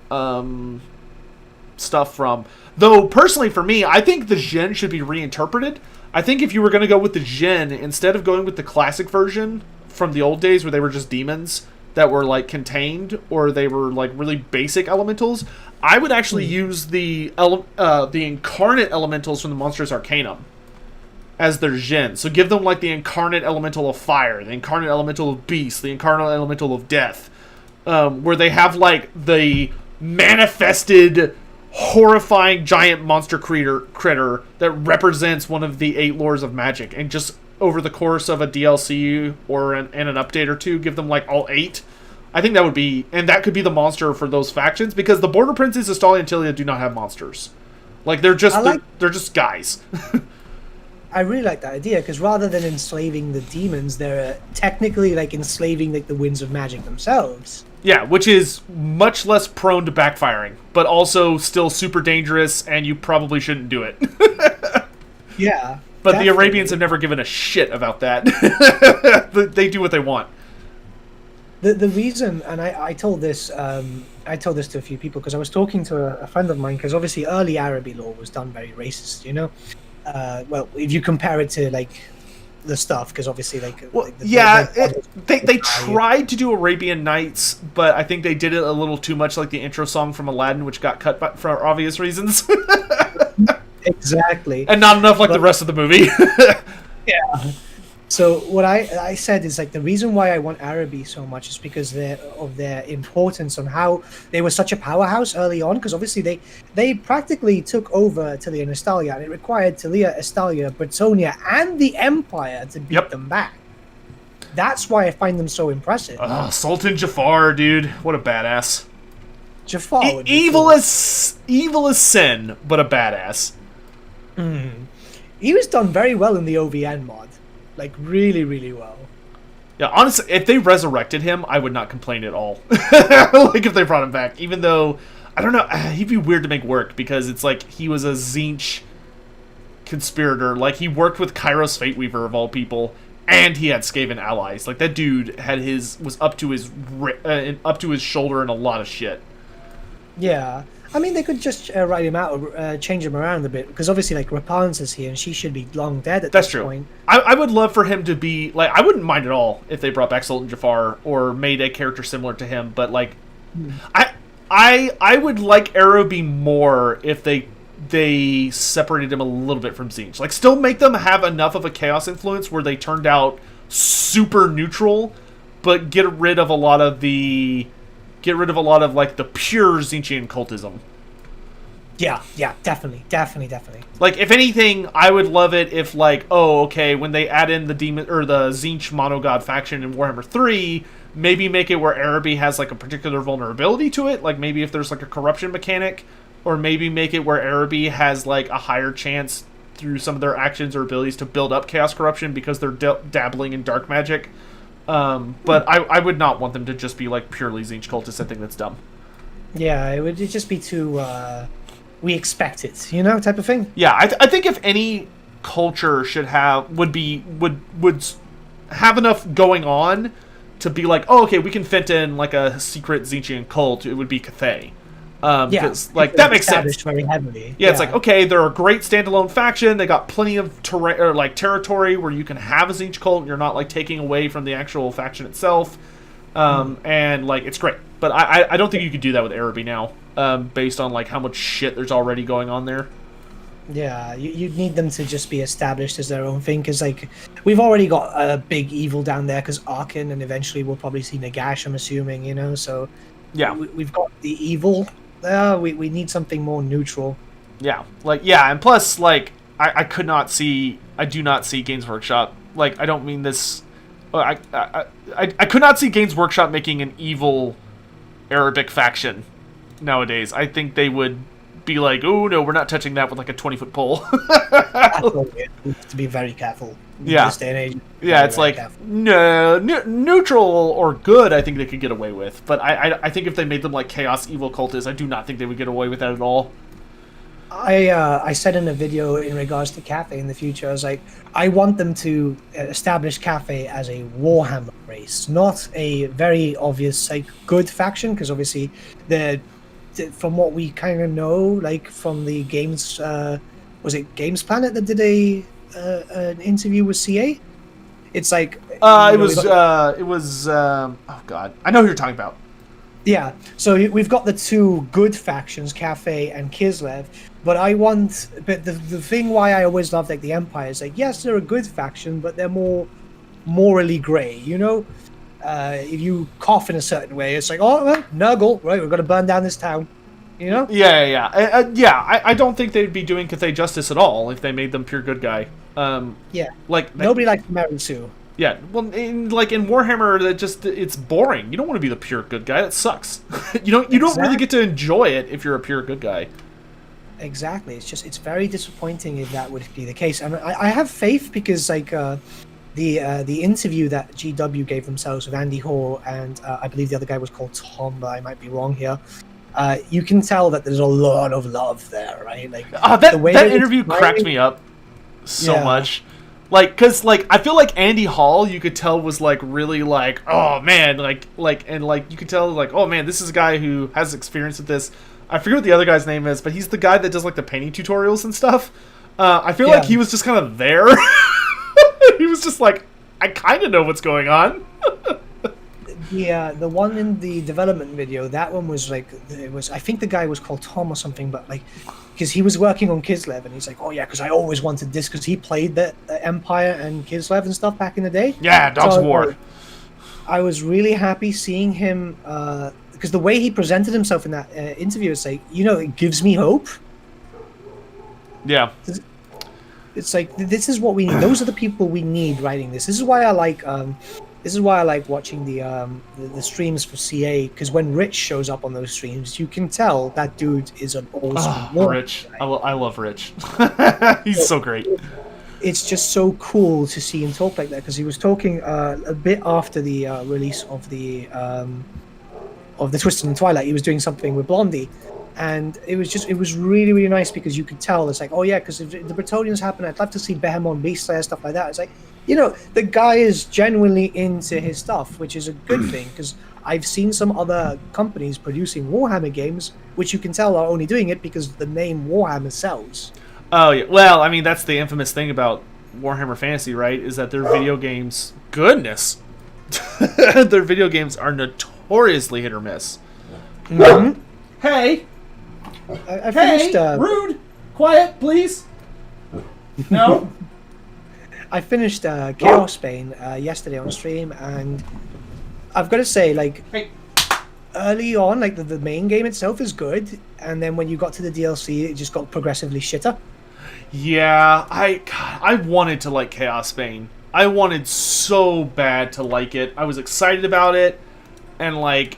stuff from. Though, personally for me, I think the Jin should be reinterpreted. I think if you were going to go with the Jin, instead of going with the classic version from the old days where they were just demons that were like contained, or they were like really basic elementals, I would actually use the incarnate elementals from the Monstrous Arcanum as their Jin. So give them like the incarnate elemental of fire, the incarnate elemental of beast, the incarnate elemental of death, where they have like the manifested horrifying giant monster critter that represents one of the 8 lores of magic, and just over the course of a DLC or an update or two, give them like all 8. I think that would be, and that could be the monster for those factions, because the Border Princes, Estalia and Tilia do not have monsters. Like, they're just they're just guys.
I really like that idea, because rather than enslaving the demons, they're technically like enslaving like the winds of magic themselves.
Yeah, which is much less prone to backfiring, but also still super dangerous, and you probably shouldn't do it.
Yeah.
But definitely. The Arabians have never given a shit about that. They do what they want.
The reason, and I told this to a few people, because I was talking to a friend of mine, because obviously early Araby lore was done very racist, you know? Well, if you compare it to like the stuff, because obviously
they tried to do Arabian Nights, but I think they did it a little too much like the intro song from Aladdin, which got cut for obvious reasons.
Exactly.
And not enough like the rest of the movie.
Yeah. So what I said is, like, the reason why I want Araby so much is because of their importance on how they were such a powerhouse early on, because obviously they practically took over Tilia and Estalia, and it required Tilia, Estalia, Bretonia, and the Empire to beat them back. That's why I find them so impressive.
Sultan Jafar, dude. What a badass.
Jafar would be
evil
cool.
Evil as sin, but a badass.
He was done very well in the OVN mod. Like, really, really well.
Yeah, honestly, if they resurrected him, I would not complain at all. Like, if they brought him back. Even though, I don't know, he'd be weird to make work, because it's like he was a Tzeentch conspirator. Like, he worked with Kairos Fateweaver, of all people. and he had Skaven allies. Like that dude was up to his shoulder in a lot of shit.
Yeah. I mean, they could just write him out or change him around a bit, because obviously, like, Rapunzel's is here, and she should be long dead at
That's
this
true.
point.
I would love for him to be, like, I wouldn't mind at all if they brought back Sultan Jafar or made a character similar to him, but, like, I would like Araby more if they separated him a little bit from Tzeentch. Like, still make them have enough of a Chaos influence where they turned out super neutral, but get rid of a lot of, like, the pure Tzeentchian cultism.
Yeah, definitely.
Like, if anything, I would love it if, like, when they add in the demon or the Tzeentch monogod faction in Warhammer 3, maybe make it where Araby has, like, a particular vulnerability to it. Like, maybe if there's, like, a corruption mechanic, or maybe make it where Araby has, like, a higher chance through some of their actions or abilities to build up chaos corruption because they're dabbling in dark magic. But I would not want them to just be, like, purely Tzeentch cultists. I think that's dumb.
Yeah, it would just be too, we expect it, type of thing.
Yeah, I think if any culture would have enough going on to be like, we can fit in, like, a secret Tzeentchian cult, it would be Cathay. Like, that makes sense.
Very heavily.
Yeah, it's like, they're a great standalone faction. They got plenty of territory where you can have a Tzeentch cult and you're not, like, taking away from the actual faction itself. And, like, it's great. But I don't think you could do that with Araby now, based on, like, how much shit there's already going on there.
Yeah, you need them to just be established as their own thing, because, like, we've already got a big evil down there, because Arkin, and eventually we'll probably see Nagash, I'm assuming, so...
Yeah.
We've got the evil there, we need something more neutral.
Yeah, and plus, like, I do not see Games Workshop, like, I don't mean this... I could not see Games Workshop making an evil Arabic faction nowadays. I think they would be like, oh no, we're not touching that with like a 20-foot pole.
To be very careful.
Yeah.
This day and age.
Yeah, it's like neutral or good. I think they could get away with, but I think if they made them like chaos evil cultists, I do not think they would get away with that at all.
I said in a video in regards to Cathay in the future, I was like, I want them to establish Cathay as a Warhammer race, not a very obvious like good faction, because obviously from what we kind of know, like from the games, was it Games Planet that did an interview with CA? It's like
it was oh god, I know who you're talking about.
Yeah, so we've got the two good factions, Cathay and Kislev, but the thing why I always love like the Empire is like, yes, they're a good faction, but they're more morally grey, if you cough in a certain way, it's like, oh, well, Nurgle, right, we're going to burn down this town,
Yeah. I don't think they'd be doing Cathay justice at all if they made them pure good guy. Like
nobody likes Mary Sue.
Yeah, well, in Warhammer, it's boring. You don't want to be the pure good guy. That sucks. You don't really get to enjoy it if you're a pure good guy.
Exactly. It's very disappointing if that would be the case. And I have faith because like the interview that GW gave themselves with Andy Hall and I believe the other guy was called Tom, but I might be wrong here. You can tell that there's a lot of love there, right? Like
that interview cracked me up so much. Like, cause like I feel like Andy Hall, you could tell was like really like, oh man, like you could tell like, oh man, this is a guy who has experience with this. I forget what the other guy's name is, but he's the guy that does like the painting tutorials and stuff. I feel like he was just kind of there. He was just like, I kind of know what's going on.
The one in the development video, that one was like, I think the guy was called Tom or something, but like, because he was working on Kislev, and he's like, oh yeah, because I always wanted this, because he played the Empire and Kislev and stuff back in the day.
Yeah, Dogs of War.
I was really happy seeing him, because the way he presented himself in that interview is like, it gives me hope.
Yeah.
It's like, this is what we need. Those are the people we need writing this. This is why I like watching the streams for CA, because when Rich shows up on those streams, you can tell that dude is an awesome
Rich. I love Rich. He's so great.
It's just so cool to see him talk like that, because he was talking a bit after the release of the Twisted and Twilight. He was doing something with Blondie, and it was really, really nice, because you could tell it's like, oh yeah, because if the Bretonnians happen, I'd love to see Behemoth, Beastslayer, stuff like that. It's like, the guy is genuinely into his stuff, which is a good thing, because I've seen some other companies producing Warhammer games, which you can tell are only doing it because the name Warhammer sells.
Oh, yeah. Well, I mean, that's the infamous thing about Warhammer Fantasy, right? Is that their video games, goodness, their video games are notoriously hit or miss.
Mm-hmm.
Hey!
I finished,
Rude! Quiet, please! No?
I finished Chaos Bane yesterday on stream, and I've got to say, like,
Hey.
early on, like, the main game itself is good, and then when you got to the DLC, it just got progressively shitter.
Yeah, I wanted to like Chaos Bane. I wanted so bad to like it. I was excited about it, and like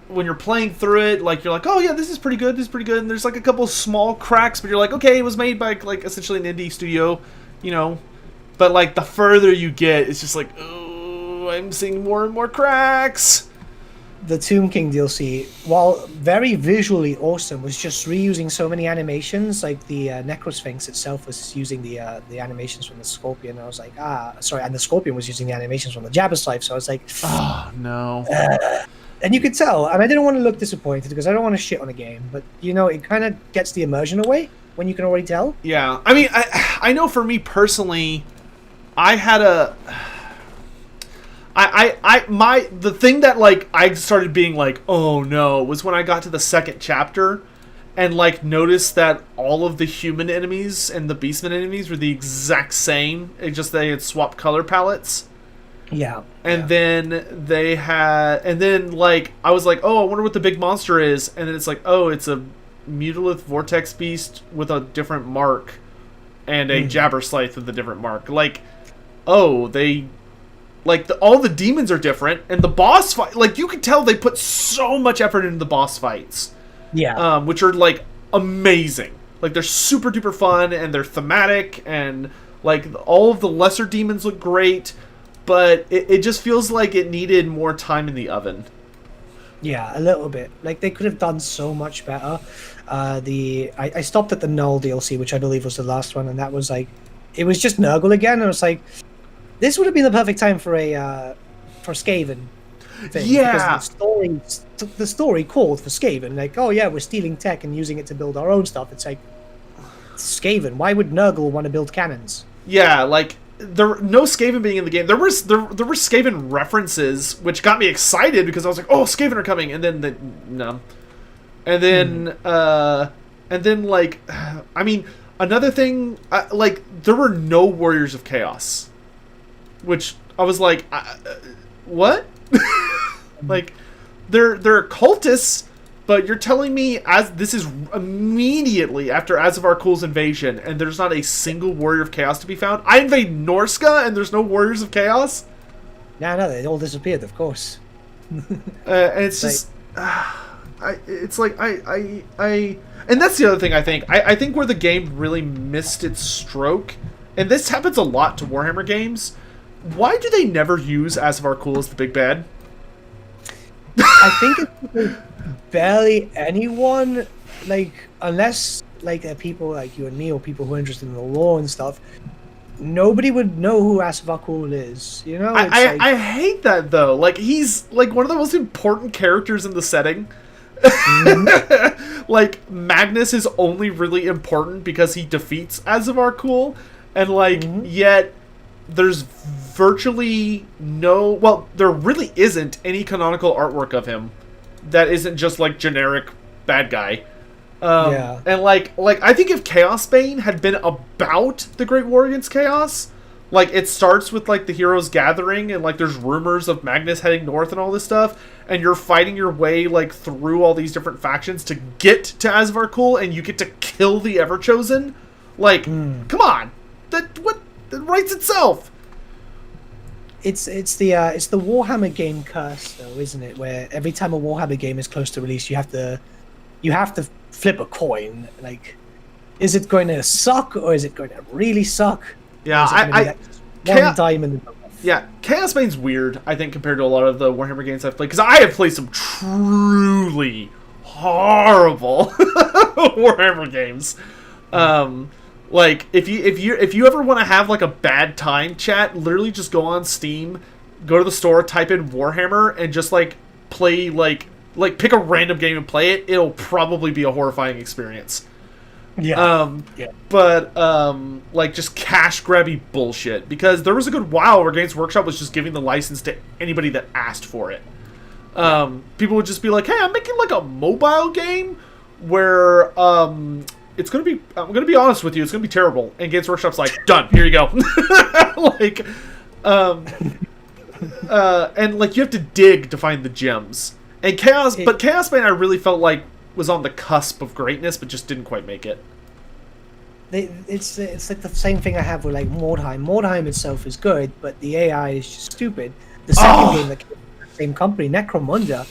when you're playing through it, like you're like, oh yeah, this is pretty good, and there's like a couple small cracks, but you're like, okay, it was made by like essentially an indie studio, But like the further you get, it's just like, oh, I'm seeing more and more cracks.
The Tomb King DLC, while very visually awesome, was just reusing so many animations. Like the Necrosphinx itself was using the animations from the Scorpion. I was like, and the Scorpion was using the animations from the Jabberlife. So I was like,
oh no.
And you could tell, and I didn't want to look disappointed because I don't want to shit on a game, but it kind of gets the immersion away when you can already tell.
Yeah, I mean, I know for me personally, I had the thing that like I started being like, oh no, was when I got to the second chapter and like noticed that all of the human enemies and the beastmen enemies were the exact same. It just they had swapped color palettes.
Yeah.
And then like I was like, oh, I wonder what the big monster is, and then it's like, oh, it's a Mutalith Vortex Beast with a different mark and a Jabberlife with a different mark. Like, oh, they like all the demons are different, and the boss fight, like you could tell they put so much effort into the boss fights.
Yeah.
Which are like amazing. Like they're super duper fun, and they're thematic, and like all of the lesser demons look great, but it just feels like it needed more time in the oven.
Yeah, a little bit. Like they could have done so much better. I stopped at the Null DLC, which I believe was the last one, and that was like, it was just Nurgle again. And I was like, this would have been the perfect time for a Skaven thing.
Yeah.
Because the story called for Skaven. Like, oh yeah, we're stealing tech and using it to build our own stuff. It's like, Skaven. Why would Nurgle want to build cannons?
Yeah, like no Skaven being in the game. There were Skaven references, which got me excited because I was like, oh, Skaven are coming, and then no, and then like, I mean, another thing, like there were no Warriors of Chaos, which I was like, what? Like, they're cultists, but you're telling me as this is immediately after Azavar Kul's invasion, and there's not a single Warrior of Chaos to be found. I invade Norska, and there's no Warriors of Chaos.
No, they all disappeared, of course.
And it's just, it's like and that's the other thing I think. I think where the game really missed its stroke, and this happens a lot to Warhammer games. Why do they never use Azavar Kul as the big bad?
I think it's because barely anyone, like, unless like people like you and me or people who are interested in the lore and stuff, nobody would know who Azavar Kul is.
I hate that though. Like he's like one of the most important characters in the setting. Like Magnus is only really important because he defeats Azavar Kul, and like yet there's virtually there really isn't any canonical artwork of him that isn't just like generic bad guy. And like I think if Chaos Bane had been about the Great War Against Chaos, like it starts with like the heroes gathering and like there's rumors of Magnus heading north and all this stuff, and you're fighting your way like through all these different factions to get to Azavar Kul, and you get to kill the Everchosen. Like, come on, that writes itself.
It's the Warhammer game curse, though, isn't it? Where every time a Warhammer game is close to release, you have to flip a coin. Like, is it going to suck or is it going to really suck?
Yeah,
one diamond.
Yeah, Chaos Bane's weird, I think, compared to a lot of the Warhammer games I've played, because I have played some truly horrible Warhammer games. Like, if you ever want to have like a bad time, chat, literally just go on Steam, go to the store, type in Warhammer, and just like play like pick a random game and play it. It'll probably be a horrifying experience.
Yeah.
But like just cash grabby bullshit, because there was a good while where Games Workshop was just giving the license to anybody that asked for it. People would just be like, "Hey, I'm making like a mobile game where it's gonna be. I'm gonna be honest with you, it's gonna be terrible." And Games Workshop's like, "Done. Here you go." Like, and like you have to dig to find the gems. And Chaos Bane, I really felt like was on the cusp of greatness, but just didn't quite make it.
It's like the same thing I have with like Mordheim. Mordheim itself is good, but the AI is just stupid. The second game that came from the same company, Necromunda,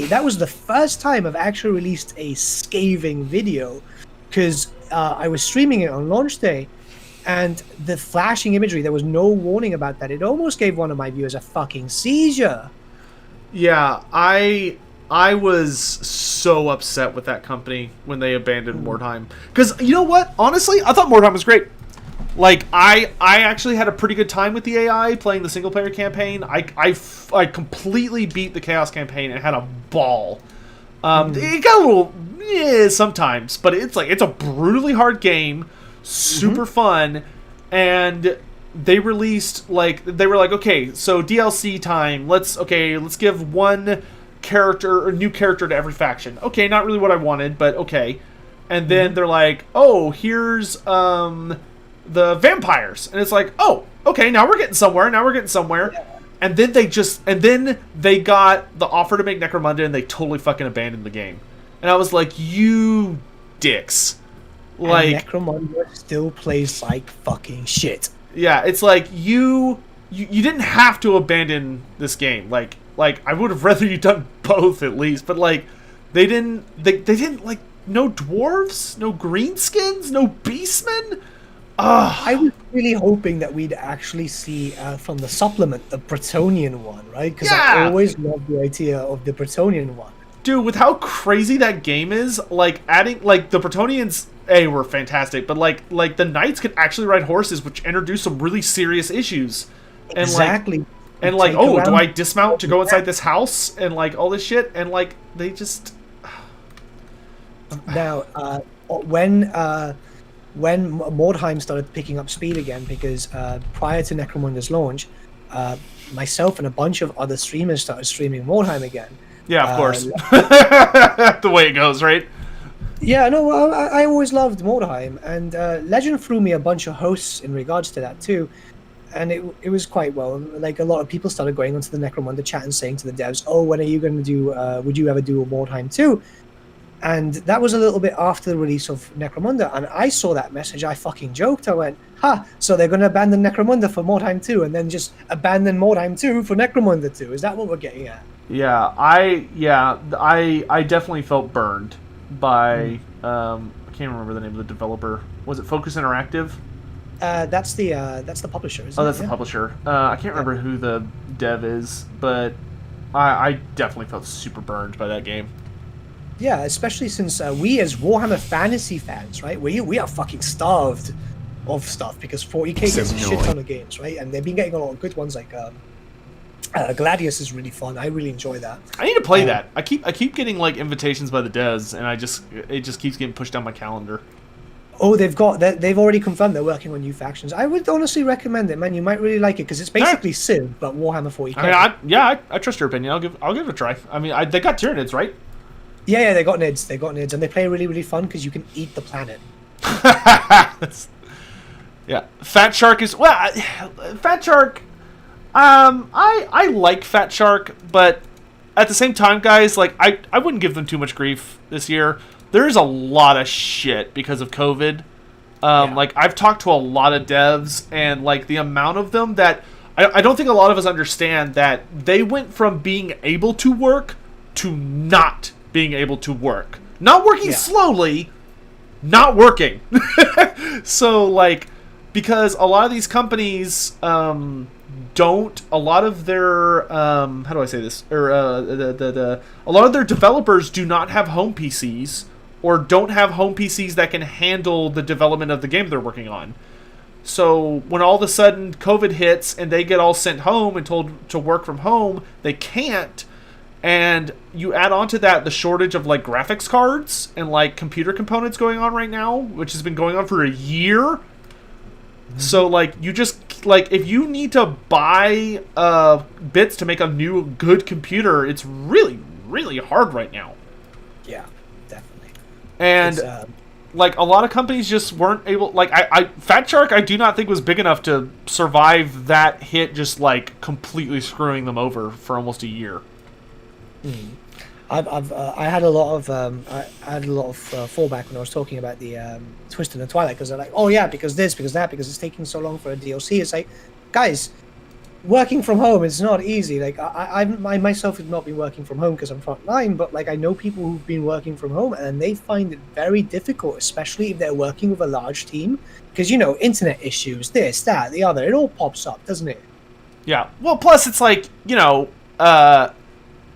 that was the first time I've actually released a scathing video, because I was streaming it on launch day, and the flashing imagery, there was no warning about that. It almost gave one of my viewers a fucking seizure.
Yeah, I was so upset with that company when they abandoned Mordheim. Because, you know what? Honestly, I thought Mordheim was great. Like, I actually had a pretty good time with the AI playing the single-player campaign. I completely beat the Chaos campaign and had a ball. It got a little... sometimes. But it's a brutally hard game. Super fun. And... they released, like, they were like, okay, so DLC time, let's give one character, or new character to every faction. Okay, not really what I wanted, but okay. And then they're like, oh, here's the vampires. And it's like, oh, okay, now we're getting somewhere, And then they got the offer to make Necromunda, and they totally fucking abandoned the game. And I was like, you dicks. Like,
and Necromunda still plays like fucking shit.
Yeah, it's like you didn't have to abandon this game. Like I would have rather you done both at least, but like they didn't like, no dwarves, no greenskins, no beastmen.
I was really hoping that we'd actually see from the supplement the Bretonian one, right? Because I always loved the idea of the Bretonian one.
Dude, with how crazy that game is, like adding like the Bretonians were fantastic, but like the knights could actually ride horses, which introduced some really serious issues. And
exactly.
Like, oh, do I dismount to go inside this house and like all this shit? And like they just
now when Mordheim started picking up speed again, because prior to Necromunda's launch, myself and a bunch of other streamers started streaming Mordheim again.
Yeah, of course. The way it goes, right?
Yeah, no, I always loved Mordheim, and Legend threw me a bunch of hosts in regards to that too, and it was quite well. Like, a lot of people started going onto the Necromunda chat and saying to the devs, "Oh, when are you going to do? Would you ever do a Mordheim 2?" And that was a little bit after the release of Necromunda, and I saw that message. I fucking joked. I went, "Ha! So they're going to abandon Necromunda for Mordheim 2, and then just abandon Mordheim 2 for Necromunda 2? Is that what we're getting at?"
Yeah, I definitely felt burned by I can't remember the name of the developer. Was it Focus Interactive?
That's the publisher, isn't it?
That's the publisher. I can't remember who the dev is, but I definitely felt super burned by that game.
Yeah, especially since we as Warhammer Fantasy fans, right? We are fucking starved of stuff, because 40k gets a shit ton of games, right? And they've been getting a lot of good ones, like Gladius is really fun. I really enjoy that.
I need to play that. I keep getting like invitations by the devs, and it just keeps getting pushed down my calendar.
Oh, they've already confirmed they're working on new factions. I would honestly recommend it, man. You might really like it, because it's basically Civ, but Warhammer 40k.
I mean, I trust your opinion. I'll give it a try. I mean, they got Tyranids, right?
Yeah, they got Nids, and they play really, really fun because you can eat the planet.
Yeah, Fat Shark is Fat Shark. I like Fat Shark, but at the same time, guys, like I wouldn't give them too much grief this year. There's a lot of shit because of COVID. Like, I've talked to a lot of devs, and like the amount of them that I don't think a lot of us understand, that they went from being able to work to not being able to work. Not working slowly, not working. So, like, because a lot of these companies don't, a lot of their, how do I say this? Or, a lot of their developers do not have home PCs, or don't have home PCs that can handle the development of the game they're working on. So when all of a sudden COVID hits and they get all sent home and told to work from home, they can't. And you add on to that the shortage of like graphics cards and like computer components going on right now, which has been going on for a year. So like you just like if you need to buy bits to make a new good computer, it's really hard right now.
Yeah, definitely.
And like a lot of companies just weren't able. Like Fat Shark, I do not think was big enough to survive that hit, just like completely screwing them over for almost a year.
I had a lot of fallback when I was talking about the Twist in the Twilight, because they're like, oh yeah, because this, because that, because it's taking so long for a DLC. It's like, guys, working from home is not easy. Like I myself have not been working from home because I'm frontline, but like I know people who've been working from home and they find it very difficult, especially if they're working with a large team, because you know, internet issues, this, that, the other, it all pops up, doesn't it?
Yeah. Well, plus it's like, you know,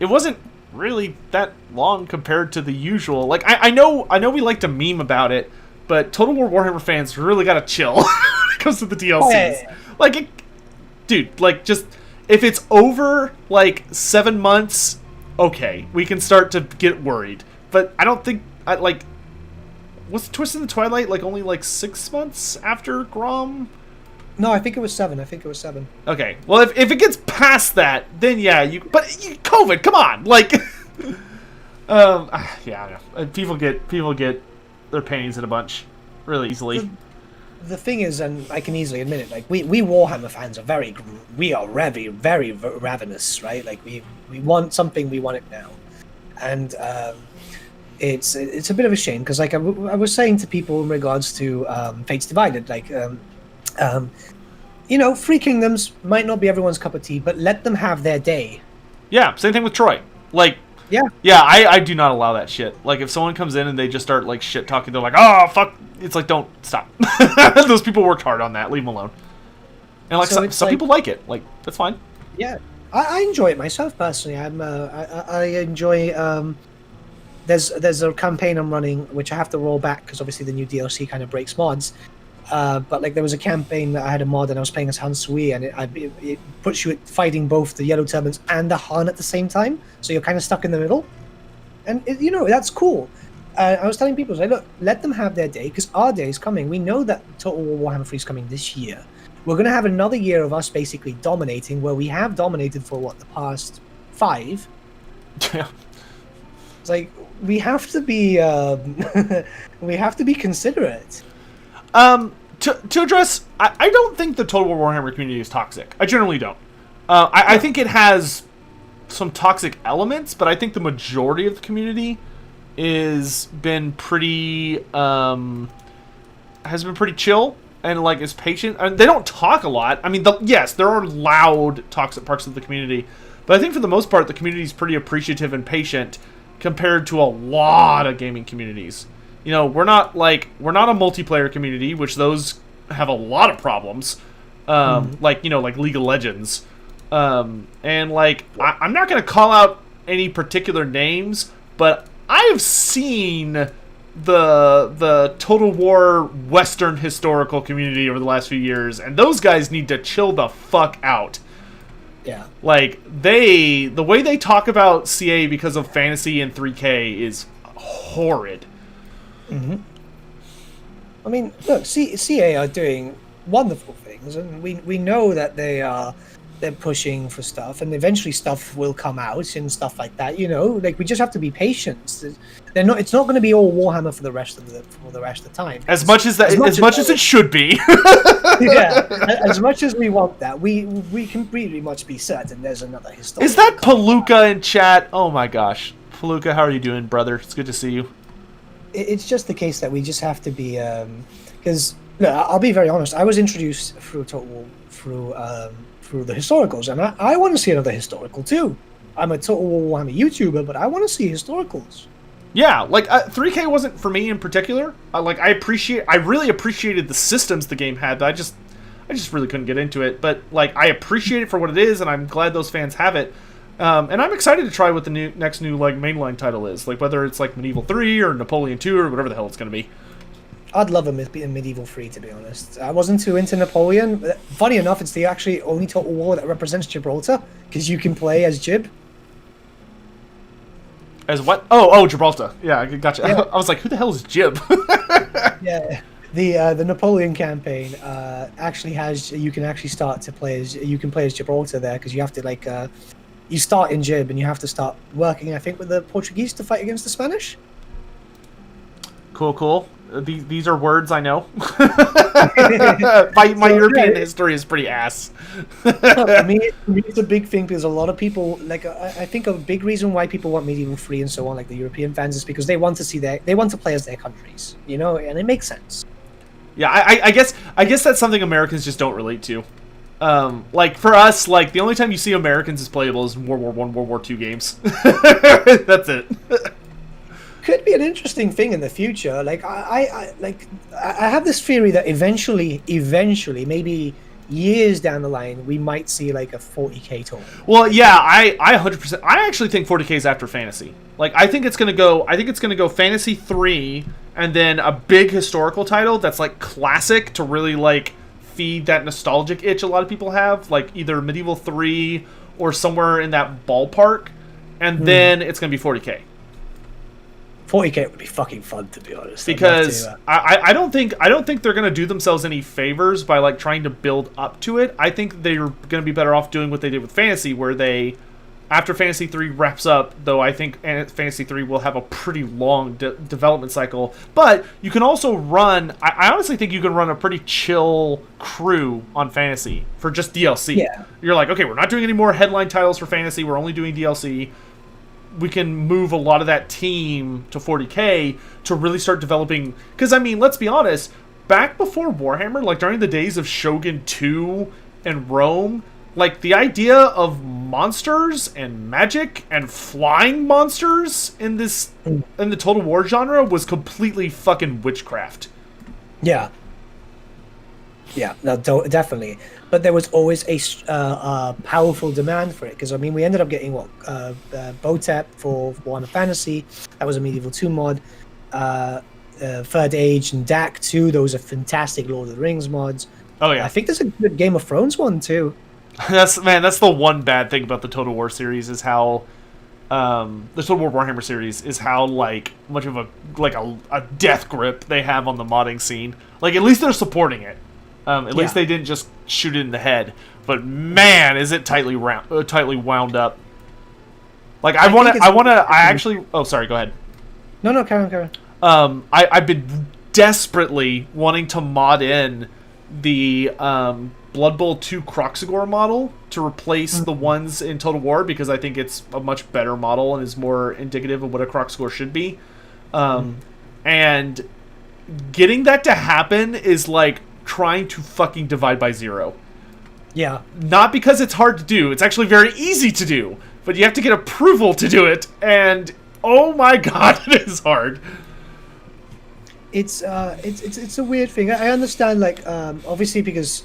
it wasn't really that long compared to the usual. Like I know we like to meme about it, but Total War Warhammer fans really gotta chill when it comes to the DLCs.
Oh, yeah.
Like, dude, like just if it's over like 7 months, okay, we can start to get worried. But I don't think like was Twist in the Twilight like only like 6 months after Grom?
No, I think it was 7.
Okay, well, if it gets past that, then yeah, COVID, come on, like, yeah, people get their panties in a bunch really easily.
The thing is, and I can easily admit it, like we Warhammer fans are very ravenous, right? Like we want something, we want it now, and it's a bit of a shame because like I was saying to people in regards to Fates Divided, like. You know, Free Kingdoms might not be everyone's cup of tea, but let them have their day.
Yeah, same thing with Troy. Like, yeah, I do not allow that shit. Like, if someone comes in and they just start, like, shit talking, they're like, oh, fuck. It's like, don't stop. Those people worked hard on that. Leave them alone. And, like, so some people like it. Like, that's fine.
Yeah. I enjoy it myself, personally. I enjoy... There's a campaign I'm running, which I have to roll back, because obviously the new DLC kind of breaks mods. But like there was a campaign that I had a mod and I was playing as Han Sui, and it puts you at fighting both the Yellow Turbans and the Han at the same time, so you're kind of stuck in the middle, and you know, that's cool. I was telling people, like, look, let them have their day, because our day is coming. We know that Total War Warhammer 3 is coming this year. We're going to have another year of us basically dominating, where we have dominated for the past 5.
Yeah.
It's like we have to be considerate.
To address, I don't think the Total War Warhammer community is toxic. I generally don't. I think it has some toxic elements, but I think the majority of the community has been pretty chill and like is patient. And they don't talk a lot. I mean, yes, there are loud toxic parts of the community, but I think for the most part, the community is pretty appreciative and patient compared to a lot of gaming communities. You know, we're not a multiplayer community, which those have a lot of problems. Like, you know, like League of Legends. And like, I'm not going to call out any particular names, but I have seen the Total War Western historical community over the last few years, and those guys need to chill the fuck out.
Yeah. Like,
the way they talk about CA because of fantasy and 3K is horrid.
Mm-hmm. I mean, look, CA are doing wonderful things, and we know that they're pushing for stuff, and eventually stuff will come out and stuff like that. You know, like we just have to be patient. It's not going to be all Warhammer for the rest of the time. As much as
it should be.
Yeah, as much as we want that, we can pretty much be certain there's another historical.
Is that Palooka in chat? Oh my gosh, Palooka, how are you doing, brother? It's good to see you.
It's just the case that we just have to be, because I'll be very honest. I was introduced through through the historicals, and I want to see another historical too. I'm a Total War Warhammer YouTuber, but I want to see historicals.
Yeah, like 3K wasn't for me in particular. I really appreciated the systems the game had, but I just really couldn't get into it. But like, I appreciate it for what it is, and I'm glad those fans have it. And I'm excited to try what the next new like mainline title is, like whether it's like Medieval 3 or Napoleon 2 or whatever the hell it's going to be.
I'd love a Medieval 3, to be honest. I wasn't too into Napoleon. Funny enough, it's the actually only Total War that represents Gibraltar, because you can play as Jib.
As what? Oh, Gibraltar. Yeah, gotcha.
Yeah.
I was like, who the hell is Jib?
Yeah, the Napoleon campaign actually has, you can actually start to play as, you can play as Gibraltar there, because you have to like, you start in Jib and you have to start working, I think, with the Portuguese to fight against the Spanish.
Cool. These are words I know. my European history is pretty ass.
I mean, it's a big thing because a lot of people, like, I think a big reason why people want Medieval 3 and so on, like the European fans, is because they want to see they want to play as their countries, you know, and it makes sense.
Yeah, I guess that's something Americans just don't relate to. Like for us, like the only time you see Americans as playable is World War I, World War II games. That's it.
Could be an interesting thing in the future. Like I have this theory that eventually, maybe years down the line, we might see like a 40k total.
Well, yeah, I 100%. I actually think 40k is after fantasy. Like I think it's gonna go fantasy 3 and then a big historical title that's like classic to really like feed that nostalgic itch a lot of people have, like either Medieval 3 or somewhere in that ballpark, and then it's gonna be 40k.
40k would be fucking fun, to be honest.
Because I don't think they're gonna do themselves any favors by like trying to build up to it. I think they're gonna be better off doing what they did with Fantasy, where they, after Fantasy 3 wraps up, though I think Fantasy 3 will have a pretty long development cycle. But you can also run. I honestly think you can run a pretty chill crew on Fantasy for just DLC.
Yeah.
You're like, okay, we're not doing any more headline titles for Fantasy. We're only doing DLC. We can move a lot of that team to 40k to really start developing. Because, I mean, let's be honest, back before Warhammer, like during the days of Shogun 2 and Rome, like the idea of monsters and magic and flying monsters in the Total War genre was completely fucking witchcraft.
Yeah. Yeah, no, definitely. But there was always a powerful demand for it, because I mean, we ended up getting Botep for Warhammer Fantasy. That was a Medieval 2 mod. Third Age and DAC 2. Those are fantastic Lord of the Rings mods.
Oh yeah,
I think there's a good Game of Thrones one too.
That's the one bad thing about the Total War series is how the Total War Warhammer series is how like much of a death grip they have on the modding scene. Like at least they're supporting it. At least they didn't just shoot it in the head. But man, is it tightly wound up. Like I actually. Oh, sorry. Go ahead.
No, Karen.
I've been desperately wanting to mod in the Blood Bowl 2 Kroxigor model to replace the ones in Total War, because I think it's a much better model and is more indicative of what a Kroxigor should be. And getting that to happen is like trying to fucking divide by zero.
Yeah.
Not because it's hard to do. It's actually very easy to do. But you have to get approval to do it. And oh my god, it is hard.
It's a weird thing. I understand, like, obviously, because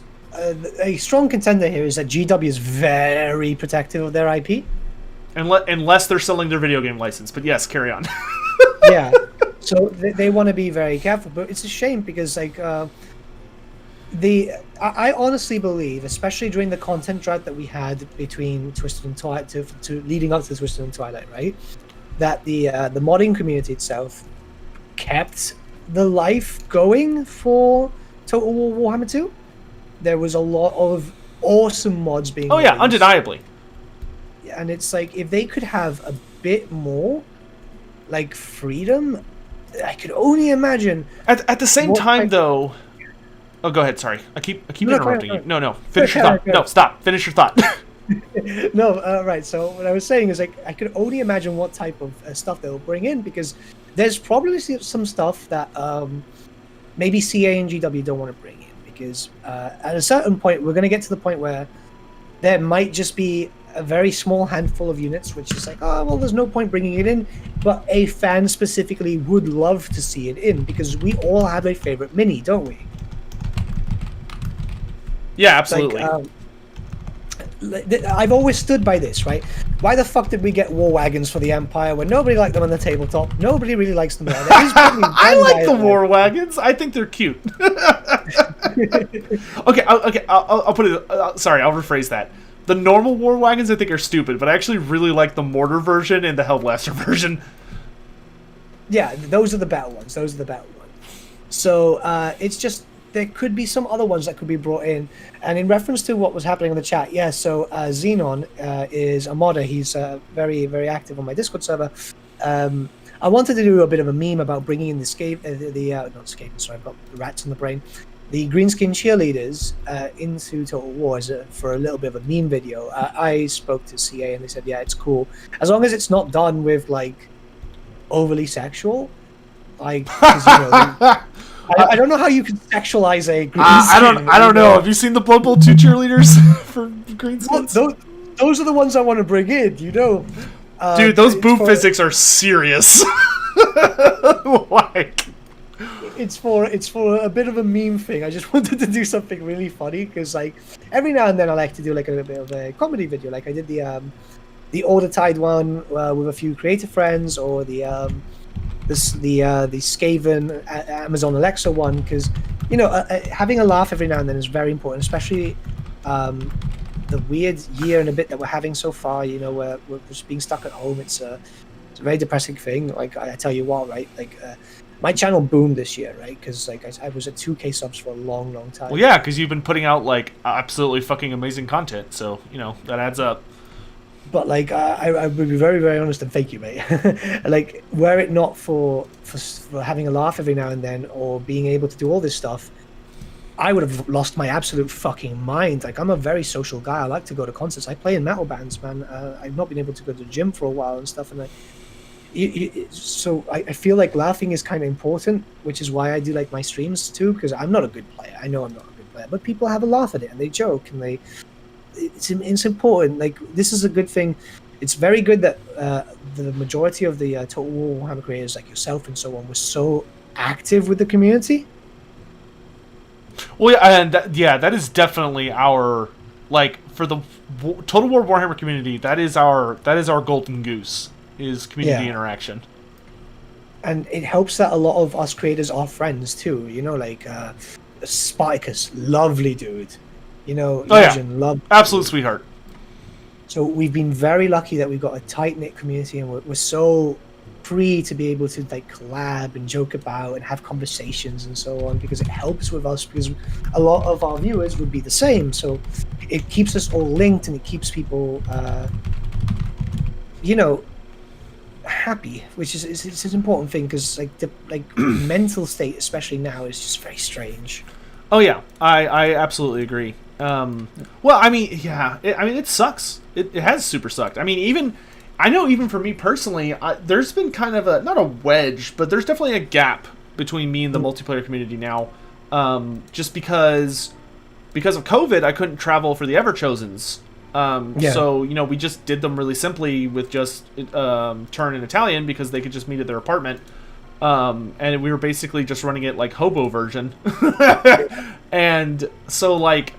a strong contender here is that GW is very protective of their IP.
Unless they're selling their video game license. But yes, carry on.
Yeah. So they want to be very careful. But it's a shame because, like, I honestly believe, especially during the content drought that we had between Twisted and Twilight to leading up to Twisted and Twilight, right? That the modding community itself kept the life going for Total War Warhammer 2. There was a lot of awesome mods being
Oh yeah,
released.
undeniably.
And it's like, if they could have a bit more like freedom, I could only imagine.
At the same time, though. Oh, go ahead. Sorry, I keep interrupting you. No, finish your thought. No, stop. Finish your thought.
No, right. So what I was saying is, like, I could only imagine what type of stuff they'll bring in, because there's probably some stuff that maybe CA and GW don't want to bring in, because at a certain point we're going to get to the point where there might just be a very small handful of units which is like, oh well, there's no point bringing it in, but a fan specifically would love to see it in, because we all have a favorite mini, don't we?
Yeah, absolutely.
I've always stood by this, right? Why the fuck did we get war wagons for the Empire when nobody liked them on the tabletop? Nobody really likes them there.
I like the war wagons. I think they're cute. Okay. I'll put it. Sorry, I'll rephrase that. The normal war wagons I think are stupid, but I actually really like the mortar version and the Hellblaster version.
Yeah, those are the better ones. So it's just there could be some other ones that could be brought in. And in reference to what was happening in the chat, yeah. So Xenon is a modder. He's very, very active on my Discord server. I wanted to do a bit of a meme about bringing in the not Skaven. Sorry, I've got the rats in the brain. The Greenskin cheerleaders into Total War for a little bit of a meme video. I spoke to CA and they said, yeah, it's cool as long as it's not done with like overly sexual. Like, 'cause, you know, I don't know how you can sexualize a Greenskin.
I don't know. Have you seen the Blood Bowl 2 cheerleaders for Greenskins?
Well, those are the ones I want to bring in. You know,
dude, those boob physics are serious. Like.
It's for a bit of a meme thing. I just wanted to do something really funny because like every now and then I like to do like a bit of a comedy video. Like I did the Order Tide one with a few creative friends, or the Skaven Amazon Alexa one, because you know having a laugh every now and then is very important, especially the weird year and a bit that we're having so far. You know, we're just being stuck at home. It's a very depressing thing. Like I tell you what, right? Like. My channel boomed this year, right? Because like I was at 2K subs for a long, long time.
Well, yeah, because you've been putting out like absolutely fucking amazing content, so you know that adds up.
But like I would be very, very honest and thank you, mate. Like were it not for having a laugh every now and then, or being able to do all this stuff, I would have lost my absolute fucking mind. Like I'm a very social guy. I like to go to concerts. I play in metal bands, man. I've not been able to go to the gym for a while and stuff, and so I feel like laughing is kind of important, which is why I do like my streams too, because I'm not a good player. I know I'm not a good player, but people have a laugh at it and they joke and it's important. Like this is a good thing. It's very good that the majority of the Total War Warhammer creators like yourself and so on was so active with the community.
Well, yeah, and that is definitely our for the Total War Warhammer community. That is our golden goose. Is community interaction. And
it helps that a lot of us creators are friends too, you know, like Spartacus, lovely dude, you know, Legend,
absolute sweetheart.
So we've been very lucky that we've got a tight-knit community, and we're so free to be able to like collab and joke about and have conversations and so on, because it helps with us, because a lot of our viewers would be the same, so it keeps us all linked and it keeps people you know, happy, which is it's an important thing, because like the mental state, especially now, is just very strange.
Oh yeah, I absolutely agree. Well, I mean, yeah, it sucks. It has super sucked. I mean, even for me personally, there's been kind of not a wedge, but there's definitely a gap between me and the multiplayer community now. Just because of COVID, I couldn't travel for the Everchosens. So, you know, we just did them really simply with just turn in Italian, because they could just meet at their apartment. And we were basically just running it like hobo version. And so, like,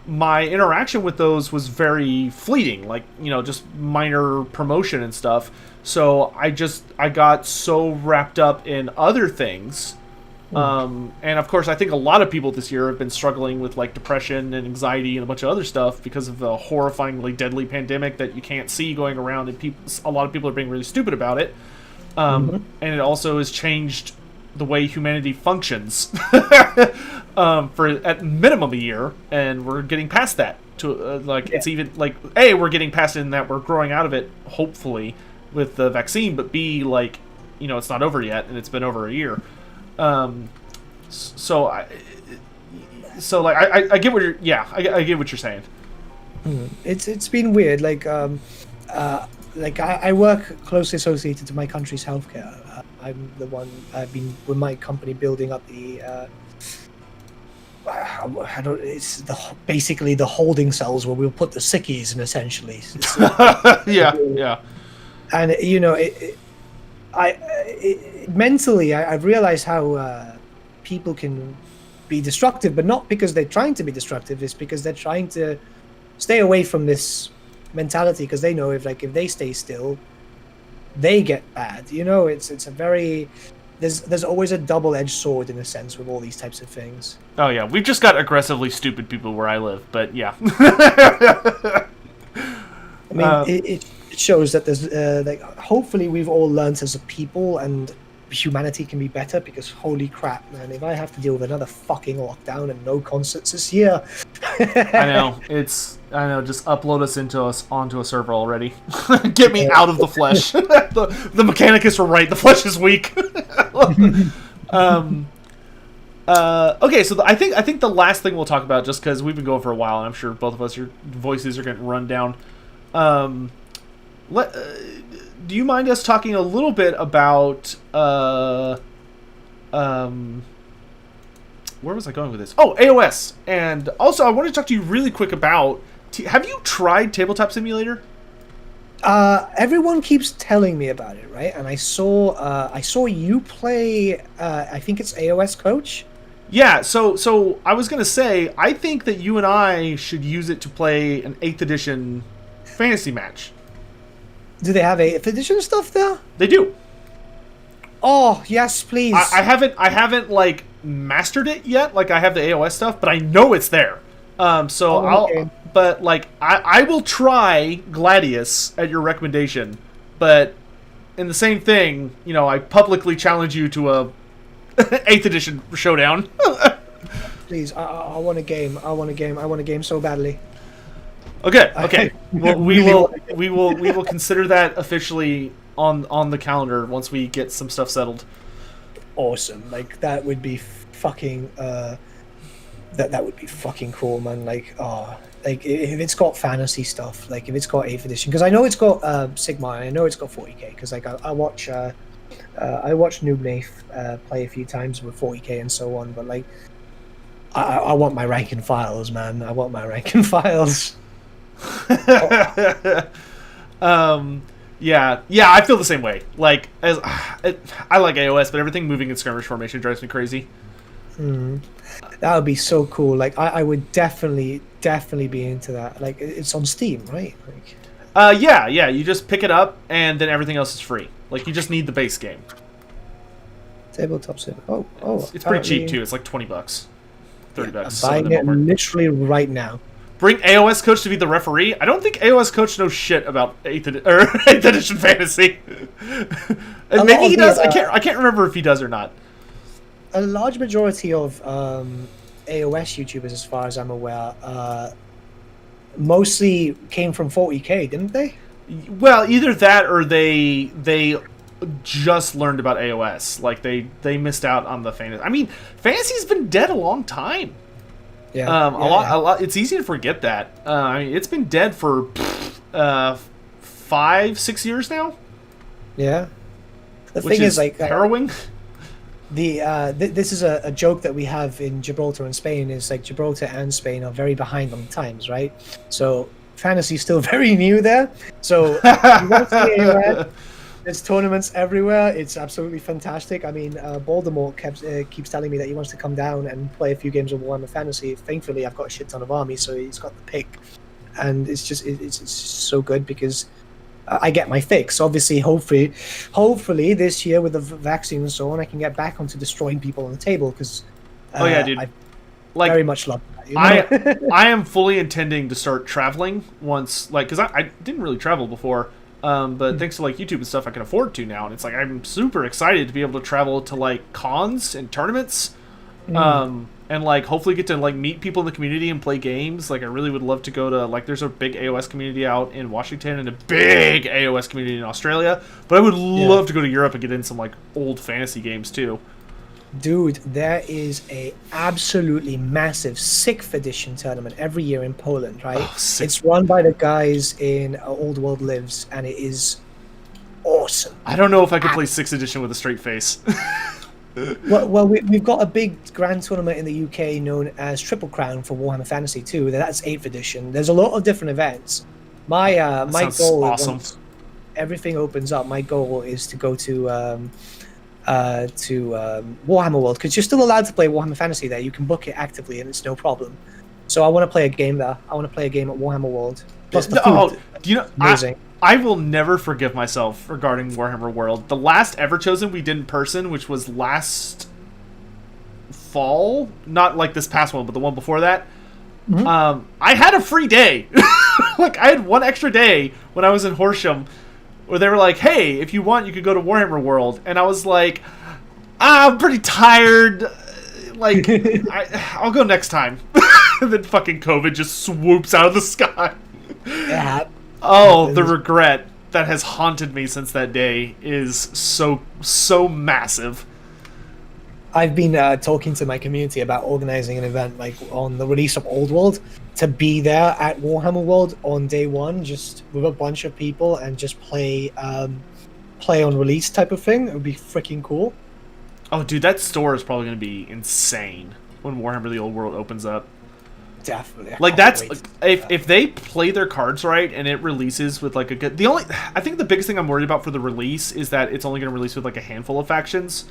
my interaction with those was very fleeting, like, you know, just minor promotion and stuff. So I got so wrapped up in other things. And of course, I think a lot of people this year have been struggling with like depression and anxiety and a bunch of other stuff because of the horrifyingly deadly pandemic that you can't see going around, and a lot of people are being really stupid about it. And it also has changed the way humanity functions for at minimum a year, and we're getting past that. It's even like A, we're getting past it in that we're growing out of it, hopefully, with the vaccine, but B, like, you know, it's not over yet, and it's been over a year. So I get what I get what you're saying.
It's been weird. Like I work closely associated to my country's healthcare. I'm the one. I've been with my company building up the. It's basically the holding cells where we'll put the sickies in, essentially.
Yeah.
And you know, mentally, I've realized how people can be destructive, but not because they're trying to be destructive. It's because they're trying to stay away from this mentality, because they know if they stay still, they get bad. You know, it's a very there's always a double-edged sword in a sense with all these types of things.
Oh yeah, we've just got aggressively stupid people where I live, but yeah.
I mean, it shows that there's hopefully we've all learned as a people and humanity can be better, because holy crap, man, if I have to deal with another fucking lockdown and no concerts this year.
I know, just upload us onto a server already. Get me out of the flesh. the Mechanicus were right, the flesh is weak. Okay, so I think the last thing we'll talk about, just because we've been going for a while and I'm sure both of us, your voices are getting run down. Do you mind us talking a little bit about where was I going with this? Oh, AOS. And also I want to talk to you really quick about have you tried Tabletop Simulator?
Everyone keeps telling me about it, right? And I saw you play I think it's AOS Coach.
Yeah, so I was going to say, I think that you and I should use it to play an 8th edition fantasy match.
Do they have 8th edition stuff there?
They do.
Oh, yes, please.
I haven't like mastered it yet. Like I have the AOS stuff, but I know it's there. I will try Gladius at your recommendation, but in the same thing, you know, I publicly challenge you to a 8th edition showdown.
Please, I want a game. I want a game so badly.
Okay. Well, we will consider that officially on the calendar once we get some stuff settled.
Awesome. Like that would be fucking that would be fucking cool, man. Like like if it's got fantasy stuff, like if it's got 8th edition, because I know it's got Sigmar, and I know it's got 40k, because like I watch Noob Nath play a few times with 40k and so on, but like I want my rank and files, man. I want my rank and files.
Yeah, I feel the same way. Like I like AOS, but everything moving in skirmish formation drives me crazy.
That would be so cool. Like I would definitely be into that. Like it's on Steam, right? Like
yeah, you just pick it up and then everything else is free. Like you just need the base game.
Tabletop Sim. Oh,
it's pretty cheap too. It's like $20, $30.
I'm buying it literally right now.
Bring AOS Coach to be the referee. I don't think AOS Coach knows shit about 8th edition fantasy. And maybe he does. I can't remember if he does or not.
A large majority of AOS YouTubers, as far as I'm aware, mostly came from 40k, didn't they?
Well, either that or they just learned about AOS. Like they missed out on the fantasy. I mean, fantasy's been dead a long time.
Yeah,
a lot. It's easy to forget that. I mean, it's been dead for 5-6 years now.
Yeah. The thing is, like,
harrowing.
This is a joke that we have in Gibraltar and Spain. Is like Gibraltar and Spain are very behind on the times, right? So fantasy's still very new there. So you want to see AOS, there's tournaments everywhere. It's absolutely fantastic. I mean, Voldemort keeps telling me that he wants to come down and play a few games of Warhammer Fantasy. Thankfully, I've got a shit ton of armies, so he's got the pick. And it's just so good because I get my fix. Obviously, hopefully this year with the vaccine and so on, I can get back onto destroying people on the table because
dude.
I
like,
very much love that. You know?
I am fully intending to start traveling once, like, because I didn't really travel before. But thanks to like YouTube and stuff, I can afford to now, and it's like I'm super excited to be able to travel to like cons and tournaments, and like hopefully get to like meet people in the community and play games. Like I really would love to go to like there's a big AOS community out in Washington and a big AOS community in Australia, but I would love to go to Europe and get in some like old fantasy games too.
Dude, there is a absolutely massive 6th edition tournament every year in Poland, right? It's run by the guys in Old World Lives, and it is awesome.
I don't know if I could play 6th edition with a straight face.
Well, we've got a big grand tournament in the UK known as Triple Crown for Warhammer Fantasy 2. That's 8th edition. There's a lot of different events. My goal,
awesome.
Once everything opens up, my goal is to go to Warhammer World, because you're still allowed to play Warhammer Fantasy there. You can book it actively and it's no problem. So I want to play a game there. I want to play a game at Warhammer World. Plus the food.
Oh, you know,
Amazing.
I will never forgive myself regarding Warhammer World. The last Ever Chosen we did in person, which was last fall, not like this past one, but the one before that. I had a free day. Like, I had one extra day when I was in Horsham, where they were like, "Hey, if you want, you could go to Warhammer World," and I was like, "I'm pretty tired. Like, I'll go next time." And then fucking COVID just swoops out of the sky.
Yeah.
Oh, the regret that has haunted me since that day is so massive.
I've been talking to my community about organizing an event like on the release of Old World to be there at Warhammer World on day one, just with a bunch of people and just play on release type of thing. It would be freaking cool.
Oh, dude, that store is probably going to be insane when Warhammer the Old World opens up.
Definitely.
Like, that's if they play their cards right and it releases with like a good. I think the biggest thing I'm worried about for the release is that it's only going to release with like a handful of factions.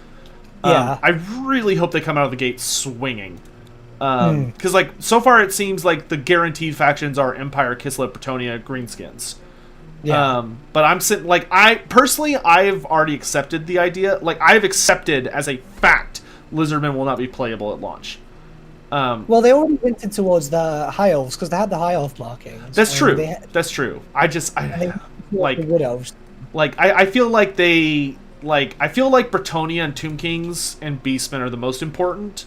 Yeah.
I really hope they come out of the gate swinging. Because like so far it seems like the guaranteed factions are Empire, Kislev, Bretonnia, Greenskins.
Yeah.
But I'm sitting like I've already accepted the idea. Like, I've accepted as a fact Lizardmen will not be playable at launch.
Well, they already hinted towards the High Elves because they had the High Elf markings.
That's true.
That's
true. I like
the Wood Elves.
Like, I feel like I feel like Bretonnia and Tomb Kings and Beastmen are the most important.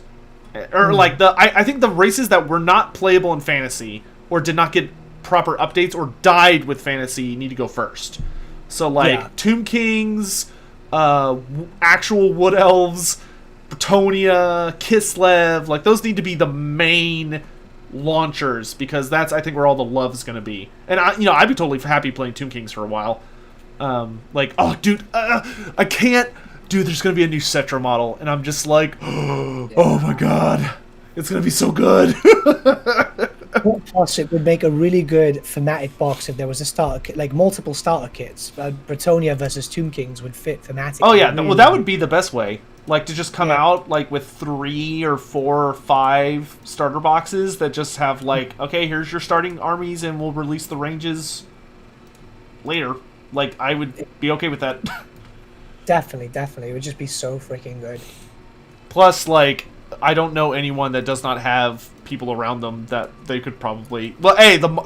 Or like I think the races that were not playable in Fantasy or did not get proper updates or died with Fantasy need to go first. So like Tomb Kings, actual Wood Elves, Bretonnia, Kislev, like those need to be the main launchers because that's I think where all the love is going to be. And I'd be totally happy playing Tomb Kings for a while. Like, oh dude, I can't. Dude, there's going to be a new Cetra model and I'm just like, oh my god. It's going to be so good.
Plus, it would make a really good thematic box if there was a starter kit, like multiple starter kits. Bretonnia versus Tomb Kings would fit thematically.
Oh yeah, well that would be the best way. Like to just come out like with 3 or 4 or 5 starter boxes that just have like, okay, here's your starting armies, and we'll release the ranges later. Like I would be okay with that.
Definitely, it would just be so freaking good.
Plus, like, I don't know anyone that does not have people around them that they could probably... Well,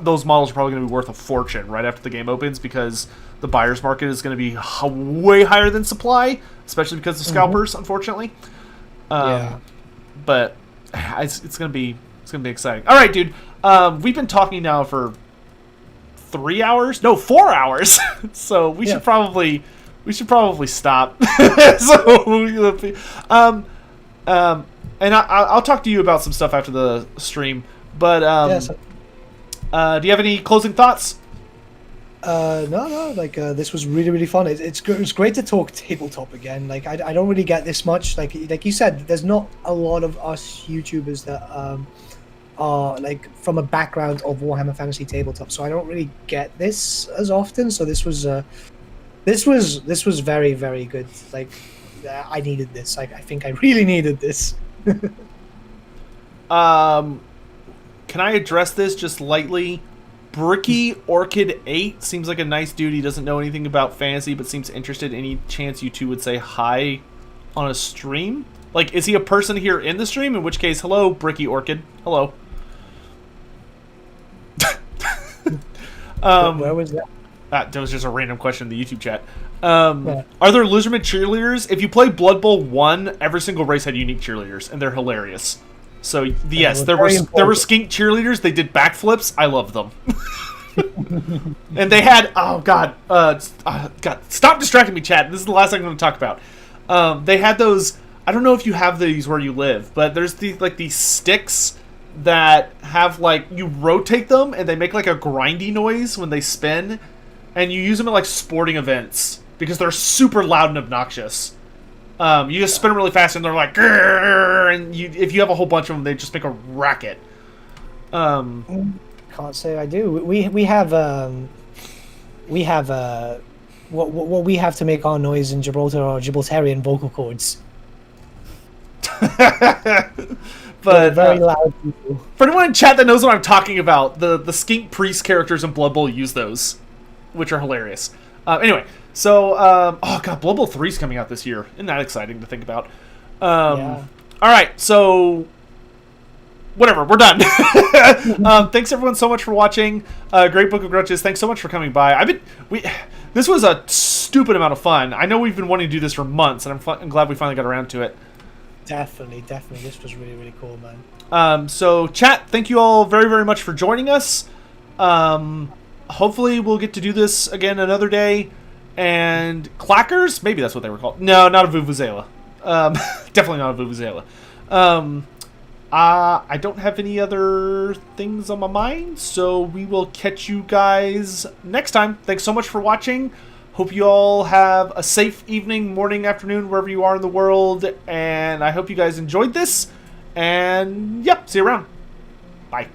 those models are probably going to be worth a fortune right after the game opens because the buyer's market is going to be way higher than supply, especially because of scalpers, unfortunately. But it's going to be exciting. All right, dude. We've been talking now for 3 hours? No, 4 hours. So we should probably stop. And I'll talk to you about some stuff after the stream. But do you have any closing thoughts?
No. Like this was really, really fun. It's great to talk tabletop again. Like I don't really get this much. Like you said, there's not a lot of us YouTubers that are like from a background of Warhammer Fantasy tabletop. So I don't really get this as often. So this was very, very good. Like I needed this. I think I really needed this.
Can I address this just lightly? Bricky Orchid 8 seems like a nice dude. He doesn't know anything about fantasy, but seems interested. Any chance you two would say hi on a stream? Like, is he a person here in the stream? In which case, hello, Bricky Orchid. Hello.
Where was that?
That was just a random question in the YouTube chat. Are there Lizardman cheerleaders? If you play Blood Bowl 1, every single race had unique cheerleaders, and they're hilarious. So, yes, there were skink cheerleaders. They did backflips. I love them. And they had... Oh, God. God, stop distracting me, chat. This is the last thing I'm going to talk about. They had those... I don't know if you have these where you live, but there's these sticks that have, like... You rotate them, and they make, like, a grindy noise when they spin. And you use them at, like, sporting events. Because they're super loud and obnoxious. You just spin them really fast, and they're like, grrr, and if you have a whole bunch of them, they just make a racket.
Can't say I do. We have what we have to make our noise in Gibraltar are Gibraltarian vocal cords.
But
very loud people.
for anyone in chat that knows what I'm talking about, the Skink Priest characters in Blood Bowl use those, which are hilarious. Anyway, so oh god, Blood Bowl 3 is coming out this year. Isn't that exciting to think about?
Yeah.
All right, so whatever, we're done. Thanks everyone so much for watching. Great Book of Grudges. Thanks so much for coming by. This was a stupid amount of fun. I know we've been wanting to do this for months, and I'm glad we finally got around to it.
Definitely. This was really, really cool, man.
So chat, thank you all very, very much for joining us. Hopefully we'll get to do this again another day. And clackers, maybe that's what they were called. No, not a vuvuzela. Definitely not a vuvuzela. I don't have any other things on my mind, so we will catch you guys next time. Thanks so much for watching. Hope you all have a safe evening, morning, afternoon, wherever you are in the world. And I hope you guys enjoyed this. And, yep, see you around. Bye.